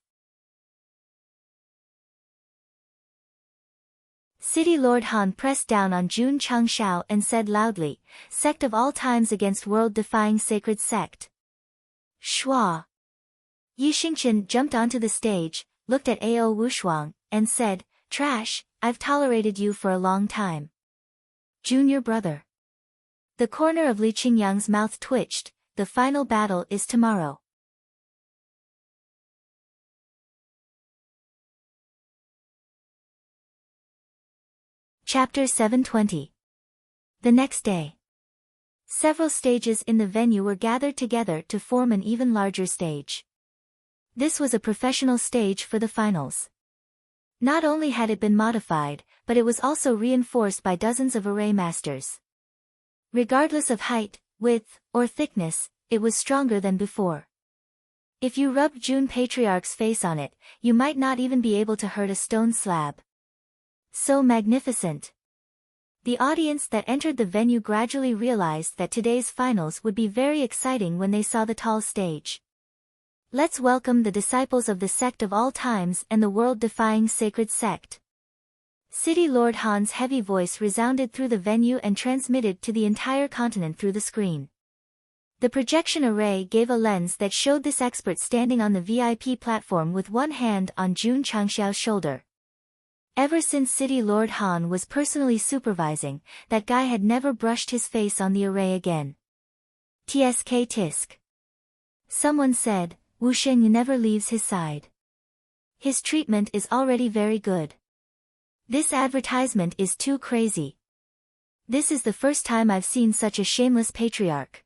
City Lord Han pressed down on Jun Changshao and said loudly, Sect of all times against world-defying Sacred Sect. Shua! Yi Xingqian jumped onto the stage, looked at Ao Wushuang, and said, Trash, I've tolerated you for a long time. Junior brother. The corner of Li Qingyang's mouth twitched, the final battle is tomorrow. Chapter 720. The next day. Several stages in the venue were gathered together to form an even larger stage. This was a professional stage for the finals. Not only had it been modified, but it was also reinforced by dozens of array masters. Regardless of height, width, or thickness, it was stronger than before. If you rubbed June Patriarch's face on it, you might not even be able to hurt a stone slab. So magnificent. The audience that entered the venue gradually realized that today's finals would be very exciting when they saw the tall stage. Let's welcome the disciples of the Sect of all times and the world-defying sacred Sect. City Lord Han's heavy voice resounded through the venue and transmitted to the entire continent through the screen. The projection array gave a lens that showed this expert standing on the VIP platform with one hand on Jun Changxiao's shoulder. Ever since City Lord Han was personally supervising, that guy had never brushed his face on the array again. TSK tisk. Someone said, Wu Sheng never leaves his side. His treatment is already very good. This advertisement is too crazy. This is the first time I've seen such a shameless patriarch.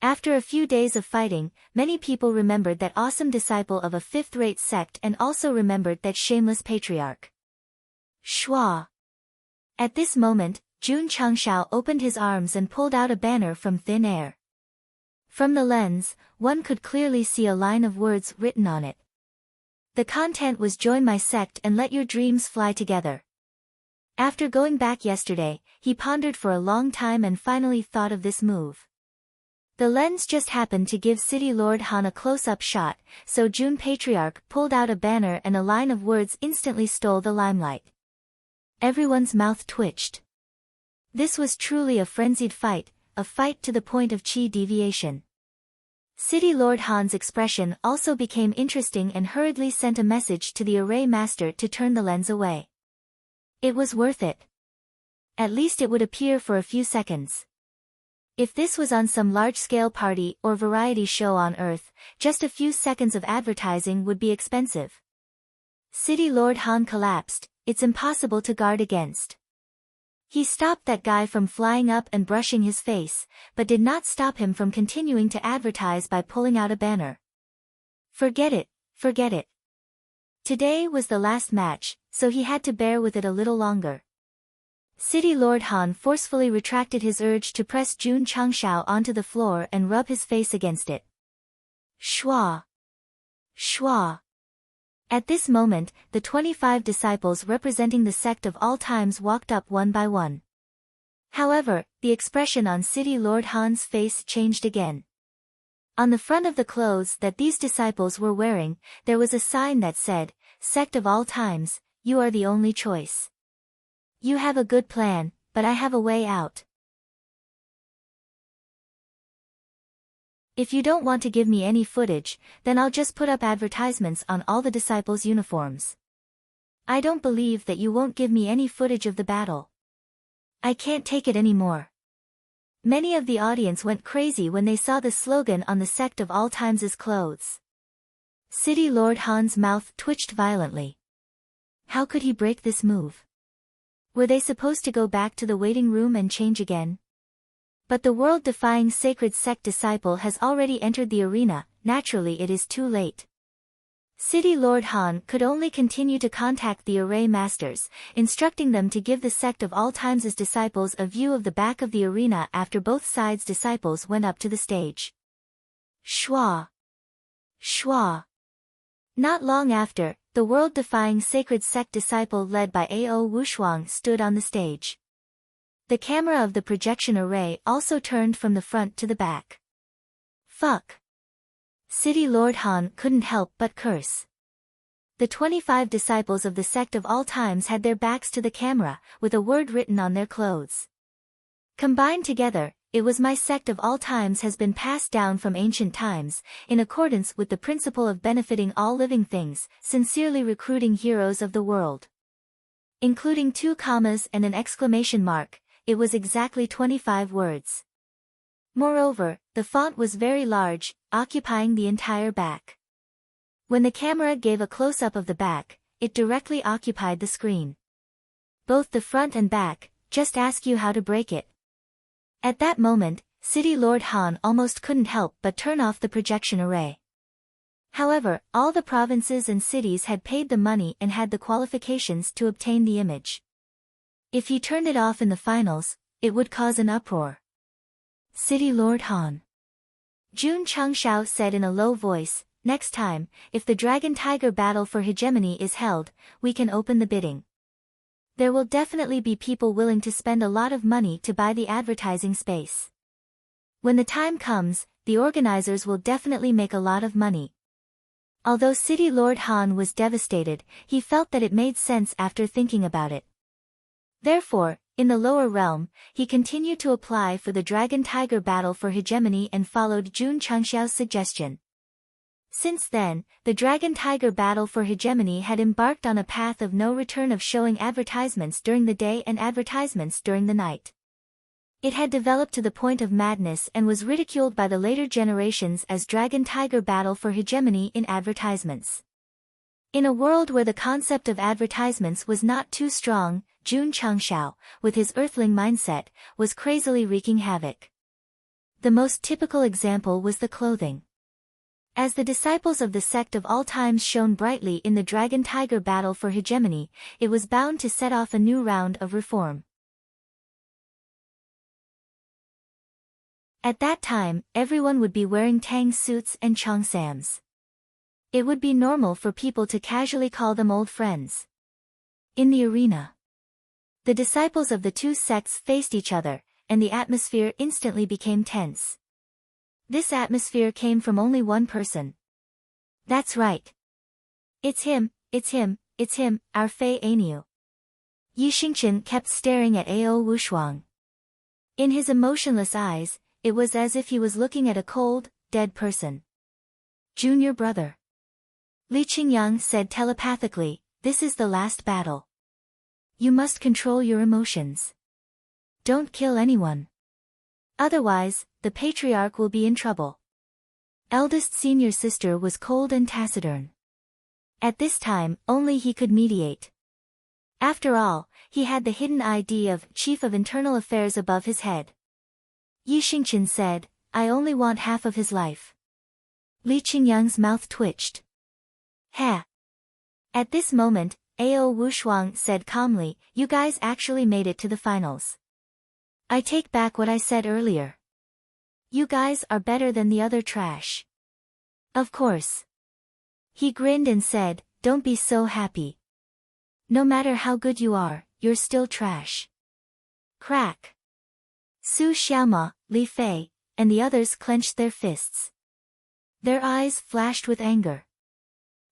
After a few days of fighting, many people remembered that awesome disciple of a fifth-rate sect and also remembered that shameless patriarch. Schwa. At this moment, Jun Changxiao opened his arms and pulled out a banner from thin air. From the lens, one could clearly see a line of words written on it. The content was "Join my sect and let your dreams fly together." After going back yesterday, he pondered for a long time and finally thought of this move. The lens just happened to give City Lord Han a close-up shot, so Jun Patriarch pulled out a banner and a line of words instantly stole the limelight. Everyone's mouth twitched. This was truly a frenzied fight, a fight to the point of chi deviation. City Lord Han's expression also became interesting and hurriedly sent a message to the array master to turn the lens away. It was worth it. At least it would appear for a few seconds. If this was on some large-scale party or variety show on Earth, just a few seconds of advertising would be expensive. City Lord Han collapsed. It's impossible to guard against. He stopped that guy from flying up and brushing his face, but did not stop him from continuing to advertise by pulling out a banner. Forget it, forget it. Today was the last match, so he had to bear with it a little longer. City Lord Han forcefully retracted his urge to press Jun Changxiao onto the floor and rub his face against it. Schwa. Schwa. At this moment, the 25 disciples representing the Sect of all times walked up one by one. However, the expression on City Lord Han's face changed again. On the front of the clothes that these disciples were wearing, there was a sign that said, "Sect of all times, you are the only choice. You have a good plan, but I have a way out. If you don't want to give me any footage, then I'll just put up advertisements on all the disciples' uniforms. I don't believe that you won't give me any footage of the battle. I can't take it anymore." Many of the audience went crazy when they saw the slogan on the Sect of all times' clothes. City Lord Han's mouth twitched violently. How could he break this move? Were they supposed to go back to the waiting room and change again? But the world-defying sacred Sect disciple has already entered the arena, naturally it is too late. City Lord Han could only continue to contact the array masters, instructing them to give the Sect of all times' disciples a view of the back of the arena after both sides' disciples went up to the stage. Schwa. Schwa. Not long after, the world-defying sacred Sect disciple led by Ao Wushuang stood on the stage. The camera of the projection array also turned from the front to the back. Fuck. City Lord Han couldn't help but curse. The 25 disciples of the Sect of all times had their backs to the camera, with a word written on their clothes. Combined together, it was "My Sect of all times has been passed down from ancient times, in accordance with the principle of benefiting all living things, sincerely recruiting heroes of the world." Including 2 commas and an exclamation mark, it was exactly 25 words. Moreover, the font was very large, occupying the entire back. When the camera gave a close-up of the back, it directly occupied the screen. Both the front and back, just ask you how to break it. At that moment, City Lord Han almost couldn't help but turn off the projection array. However, all the provinces and cities had paid the money and had the qualifications to obtain the image. If he turned it off in the finals, it would cause an uproar. City Lord Han. Jun Changshao said in a low voice, "Next time, if the Dragon-Tiger battle for hegemony is held, we can open the bidding. There will definitely be people willing to spend a lot of money to buy the advertising space. When the time comes, the organizers will definitely make a lot of money." Although City Lord Han was devastated, he felt that it made sense after thinking about it. Therefore, in the lower realm, he continued to apply for the Dragon-Tiger battle for hegemony and followed Jun Changxiao's suggestion. Since then, the Dragon-Tiger battle for hegemony had embarked on a path of no return of showing advertisements during the day and advertisements during the night. It had developed to the point of madness and was ridiculed by the later generations as Dragon-Tiger battle for hegemony in advertisements. In a world where the concept of advertisements was not too strong, Jun Changshao, with his earthling mindset, was crazily wreaking havoc. The most typical example was the clothing. As the disciples of the sect of all times shone brightly in the Dragon-Tiger battle for hegemony, it was bound to set off a new round of reform. At that time, everyone would be wearing tang suits and cheongsams. It would be normal for people to casually call them old friends. In the arena, the disciples of the two sects faced each other, and the atmosphere instantly became tense. This atmosphere came from only one person. That's right. It's him, our Fei Aniu. Yi Xingchen kept staring at Ao Wushuang. In his emotionless eyes, it was as if he was looking at a cold, dead person. Junior brother. Li Qingyang said telepathically, "This is the last battle. You must control your emotions. Don't kill anyone. Otherwise, the patriarch will be in trouble." Eldest senior sister was cold and taciturn. At this time, only he could mediate. After all, he had the hidden ID of Chief of Internal Affairs above his head. Yi Xingchen said, "I only want half of his life." Li Qingyang's mouth twitched. "Ha!" At this moment, Ao Wushuang said calmly, "You guys actually made it to the finals. I take back what I said earlier. You guys are better than the other trash." "Of course." He grinned and said, "Don't be so happy. No matter how good you are, you're still trash." Crack. Su Xiaoma, Li Fei, and the others clenched their fists. Their eyes flashed with anger.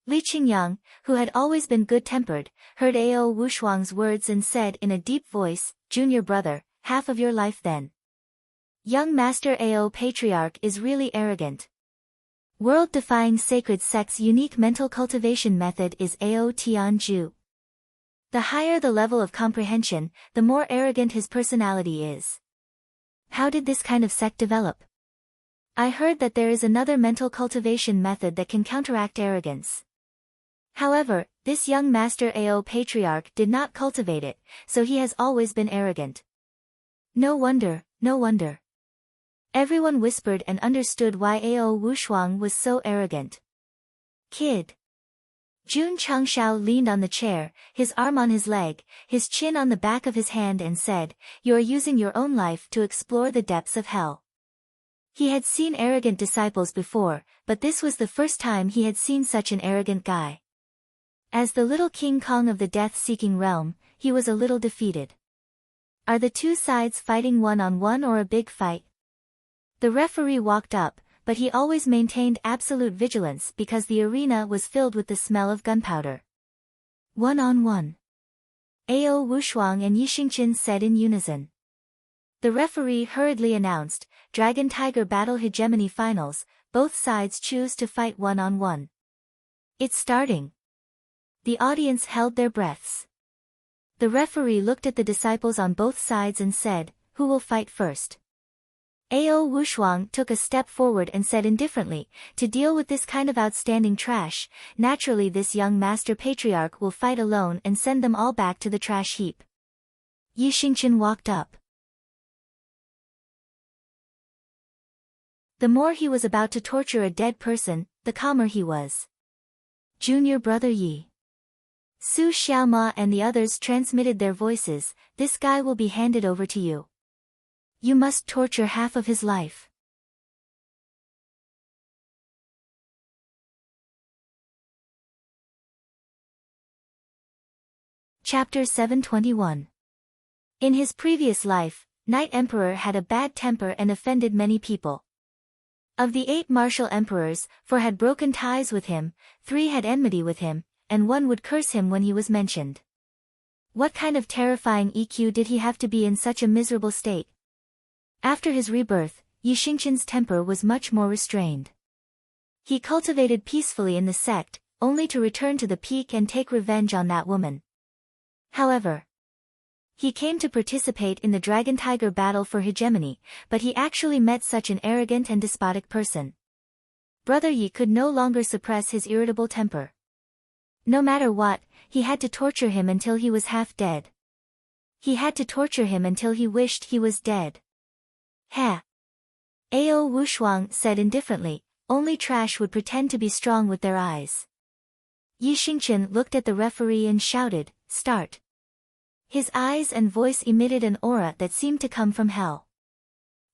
Li Qingyang, who had always been good-tempered, heard Ao Wushuang's words and said in a deep voice, "Junior brother, half of your life then." Young Master Ao Patriarch is really arrogant. World-defying Sacred Sect's unique mental cultivation method is Ao Tianju. The higher the level of comprehension, the more arrogant his personality is. How did this kind of sect develop? I heard that there is another mental cultivation method that can counteract arrogance. However, this young Master Ao Patriarch did not cultivate it, so he has always been arrogant. No wonder, no wonder. Everyone whispered and understood why Ao Wushuang was so arrogant. Kid. Jun Changshao leaned on the chair, his arm on his leg, his chin on the back of his hand and said, "You are using your own life to explore the depths of hell." He had seen arrogant disciples before, but this was the first time he had seen such an arrogant guy. As the little King Kong of the death-seeking realm, he was a little defeated. Are the two sides fighting one-on-one or a big fight? The referee walked up, but he always maintained absolute vigilance because the arena was filled with the smell of gunpowder. One-on-one. Ao Wushuang and Yi Xingchen said in unison. The referee hurriedly announced, "Dragon-Tiger Battle Hegemony Finals, both sides choose to fight one-on-one. It's starting." The audience held their breaths. The referee looked at the disciples on both sides and said, "Who will fight first?" Ao Wushuang took a step forward and said indifferently, to deal with this kind of outstanding trash, naturally this young master patriarch will fight alone and send them all back to the trash heap. Yi Xingqian walked up. The more he was about to torture a dead person, the calmer he was. Junior brother Yi. Su Xiaoma and the others transmitted their voices, this guy will be handed over to you. You must torture half of his life. Chapter 721. In his previous life, Night Emperor had a bad temper and offended many people. Of the 8 martial emperors, 4 had broken ties with him, 3 had enmity with him, and 1 would curse him when he was mentioned. What kind of terrifying EQ did he have to be in such a miserable state? After his rebirth, Yi Xingqian's temper was much more restrained. He cultivated peacefully in the sect, only to return to the peak and take revenge on that woman. However, he came to participate in the dragon-tiger battle for hegemony, but he actually met such an arrogant and despotic person. Brother Yi could no longer suppress his irritable temper. No matter what, he had to torture him until he was half dead. He had to torture him until he wished he was dead. Ha! Ao Wushuang said indifferently, only trash would pretend to be strong with their eyes. Yi Xingqian looked at the referee and shouted, start. His eyes and voice emitted an aura that seemed to come from hell.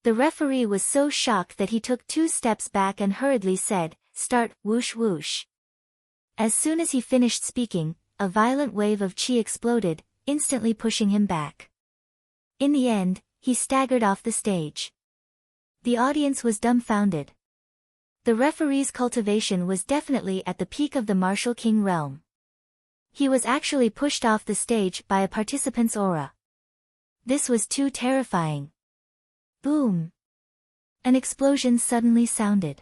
The referee was so shocked that he took 2 steps back and hurriedly said, start, whoosh whoosh. As soon as he finished speaking, a violent wave of qi exploded, instantly pushing him back. In the end, he staggered off the stage. The audience was dumbfounded. The referee's cultivation was definitely at the peak of the martial king realm. He was actually pushed off the stage by a participant's aura. This was too terrifying. Boom! An explosion suddenly sounded.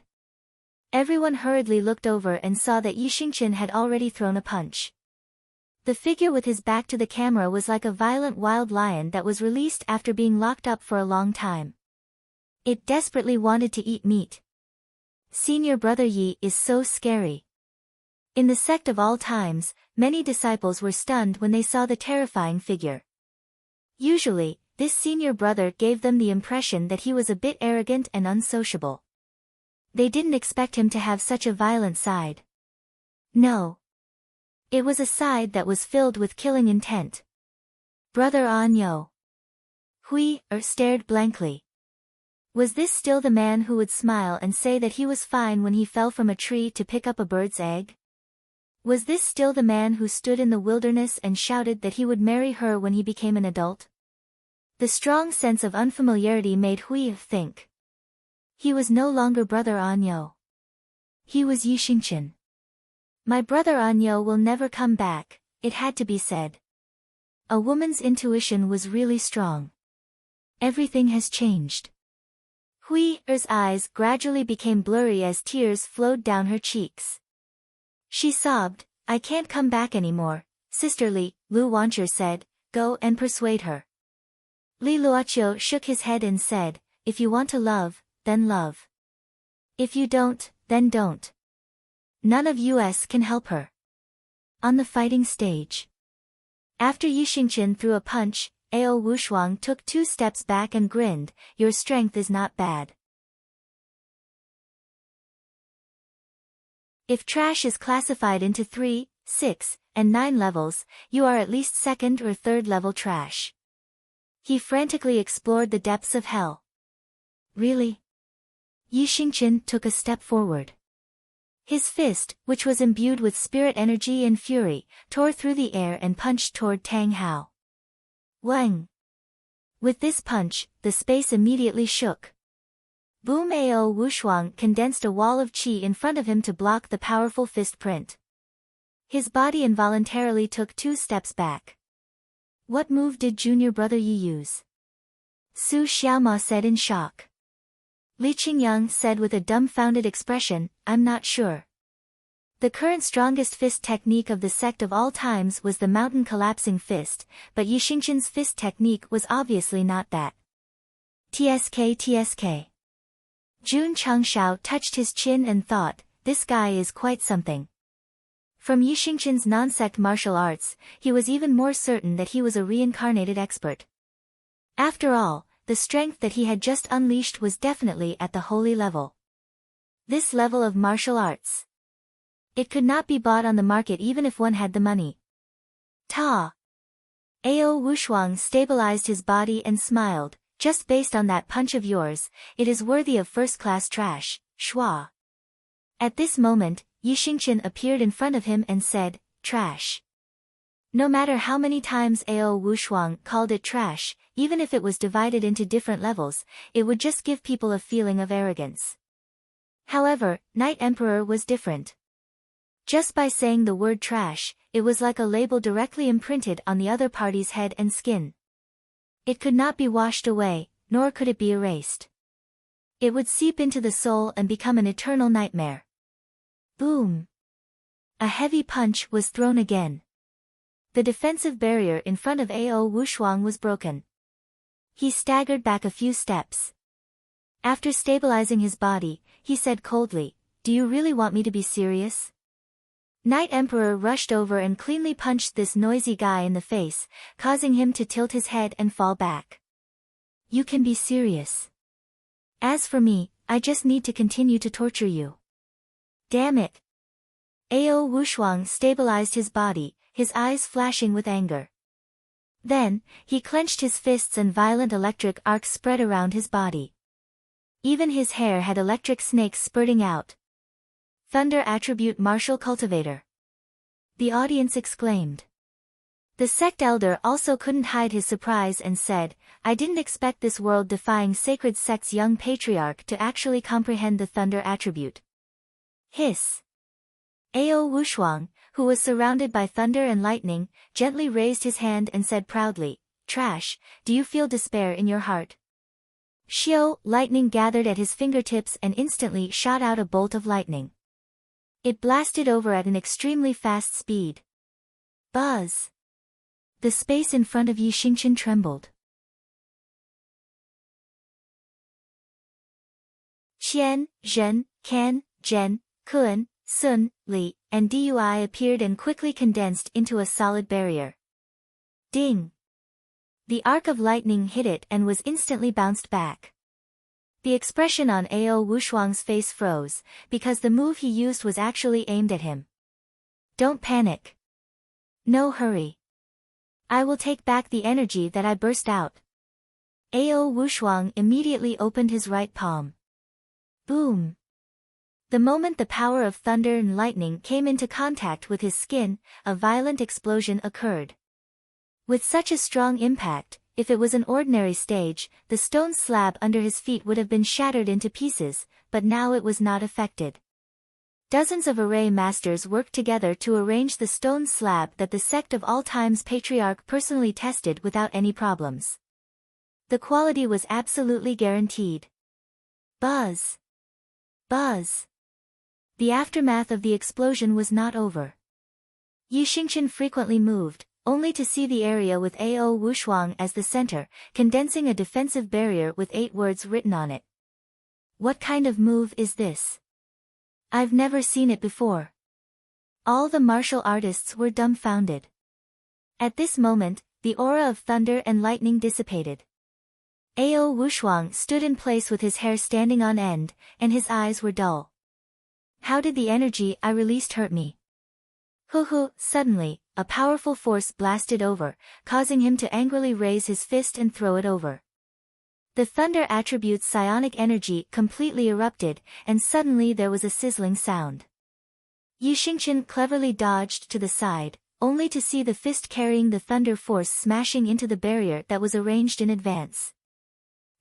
Everyone hurriedly looked over and saw that Yi Xingqian had already thrown a punch. The figure with his back to the camera was like a violent wild lion that was released after being locked up for a long time. It desperately wanted to eat meat. Senior brother Yi is so scary. In the sect of all times, many disciples were stunned when they saw the terrifying figure. Usually, this senior brother gave them the impression that he was a bit arrogant and unsociable. They didn't expect him to have such a violent side. No. It was a side that was filled with killing intent. Brother Anyo. Hui stared blankly. Was this still the man who would smile and say that he was fine when he fell from a tree to pick up a bird's egg? Was this still the man who stood in the wilderness and shouted that he would marry her when he became an adult? The strong sense of unfamiliarity made Hui think. He was no longer Brother Anyo. He was Yi Xingqian. My brother Anyo will never come back, it had to be said. A woman's intuition was really strong. Everything has changed. Hui's eyes gradually became blurry as tears flowed down her cheeks. She sobbed, I can't come back anymore, sisterly, Lu Wancher said, go and persuade her. Li Luoqiu shook his head and said, if you want to love, then love. If you don't, then don't. None of us can help her. On the fighting stage. After Yi Xingqian threw a punch, Ao Wushuang took 2 steps back and grinned, your strength is not bad. If trash is classified into 3, 6, and 9 levels, you are at least 2nd or 3rd level trash. He frantically explored the depths of hell. Really? Yi Xingqian took a step forward. His fist, which was imbued with spirit energy and fury, tore through the air and punched toward Tang Hao. Wang! With this punch, the space immediately shook. Boom! Ao Wushuang condensed a wall of qi in front of him to block the powerful fist print. His body involuntarily took 2 steps back. What move did junior brother Yi use? Su Xiaoma said in shock. Li Qingyang said with a dumbfounded expression, I'm not sure. The current strongest fist technique of the sect of all times was the mountain collapsing fist, but Yi Xingqian's fist technique was obviously not that. TSK TSK. Jun Changshao touched his chin and thought, this guy is quite something. From Yixingqian's non-sect martial arts, he was even more certain that he was a reincarnated expert. After all, the strength that he had just unleashed was definitely at the holy level. This level of martial arts. It could not be bought on the market even if one had the money. Ta! Ao Wushuang stabilized his body and smiled, just based on that punch of yours, it is worthy of first-class trash, schwa. At this moment, Yixingqian appeared in front of him and said, trash. No matter how many times Ao Wushuang called it trash, even if it was divided into different levels, it would just give people a feeling of arrogance. However, Night Emperor was different. Just by saying the word trash, it was like a label directly imprinted on the other party's head and skin. It could not be washed away, nor could it be erased. It would seep into the soul and become an eternal nightmare. Boom! A heavy punch was thrown again. The defensive barrier in front of Ao Wushuang was broken. He staggered back a few steps. After stabilizing his body, he said coldly, do you really want me to be serious? Night Emperor rushed over and cleanly punched this noisy guy in the face, causing him to tilt his head and fall back. You can be serious. As for me, I just need to continue to torture you. Damn it. Ao Wushuang stabilized his body, his eyes flashing with anger. Then, he clenched his fists and violent electric arcs spread around his body. Even his hair had electric snakes spurting out. Thunder Attribute Martial Cultivator. The audience exclaimed. The sect elder also couldn't hide his surprise and said, I didn't expect this world-defying sacred sect's young patriarch to actually comprehend the thunder attribute. Hiss. Ao Wushuang, who was surrounded by thunder and lightning, gently raised his hand and said proudly, trash, do you feel despair in your heart? Xiao, lightning gathered at his fingertips and instantly shot out a bolt of lightning. It blasted over at an extremely fast speed. Buzz! The space in front of Yixingqian trembled. Qian, Zhen, Kan, Zhen, Kun, Sun, Li, and Dui appeared and quickly condensed into a solid barrier. Ding! The arc of lightning hit it and was instantly bounced back. The expression on Ao Wushuang's face froze, because the move he used was actually aimed at him. Don't panic. No hurry. I will take back the energy that I burst out. Ao Wushuang immediately opened his right palm. Boom! The moment the power of thunder and lightning came into contact with his skin, a violent explosion occurred. With such a strong impact, if it was an ordinary stage, the stone slab under his feet would have been shattered into pieces, but now it was not affected. Dozens of array masters worked together to arrange the stone slab that the Sect of All Times Patriarch personally tested without any problems. The quality was absolutely guaranteed. Buzz! Buzz! The aftermath of the explosion was not over. Yixingqian frequently moved, only to see the area with Ao Wushuang as the center, condensing a defensive barrier with 8 words written on it. What kind of move is this? I've never seen it before. All the martial artists were dumbfounded. At this moment, the aura of thunder and lightning dissipated. Ao Wushuang stood in place with his hair standing on end, and his eyes were dull. How did the energy I released hurt me? Suddenly, a powerful force blasted over, causing him to angrily raise his fist and throw it over. The thunder attribute's psionic energy completely erupted, and suddenly there was a sizzling sound. Yixingqian cleverly dodged to the side, only to see the fist carrying the thunder force smashing into the barrier that was arranged in advance.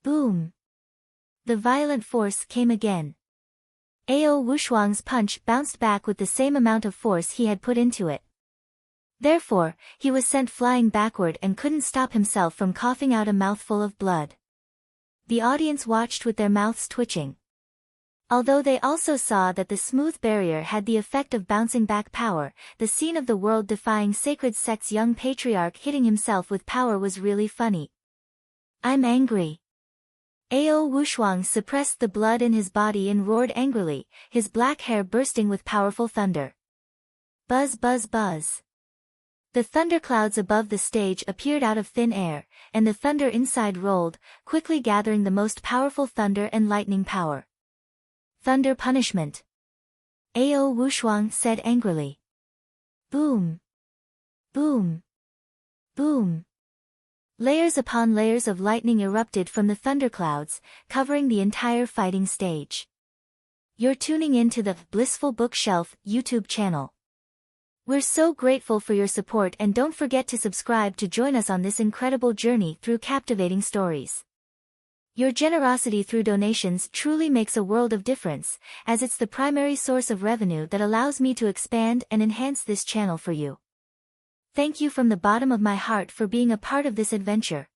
Boom! The violent force came again. Ao Wushuang's punch bounced back with the same amount of force he had put into it. Therefore, he was sent flying backward and couldn't stop himself from coughing out a mouthful of blood. The audience watched with their mouths twitching. Although they also saw that the smooth barrier had the effect of bouncing back power, the scene of the world-defying sacred sect's young patriarch hitting himself with power was really funny. I'm angry. Ao Wushuang suppressed the blood in his body and roared angrily, his black hair bursting with powerful thunder. Buzz buzz buzz. The thunderclouds above the stage appeared out of thin air, and the thunder inside rolled, quickly gathering the most powerful thunder and lightning power. Thunder punishment. Ao Wushuang said angrily. Boom. Boom. Boom. Layers upon layers of lightning erupted from the thunderclouds, covering the entire fighting stage. You're tuning in to the Blissful Bookshelf YouTube channel. We're so grateful for your support, and don't forget to subscribe to join us on this incredible journey through captivating stories. Your generosity through donations truly makes a world of difference, as it's the primary source of revenue that allows me to expand and enhance this channel for you. Thank you from the bottom of my heart for being a part of this adventure.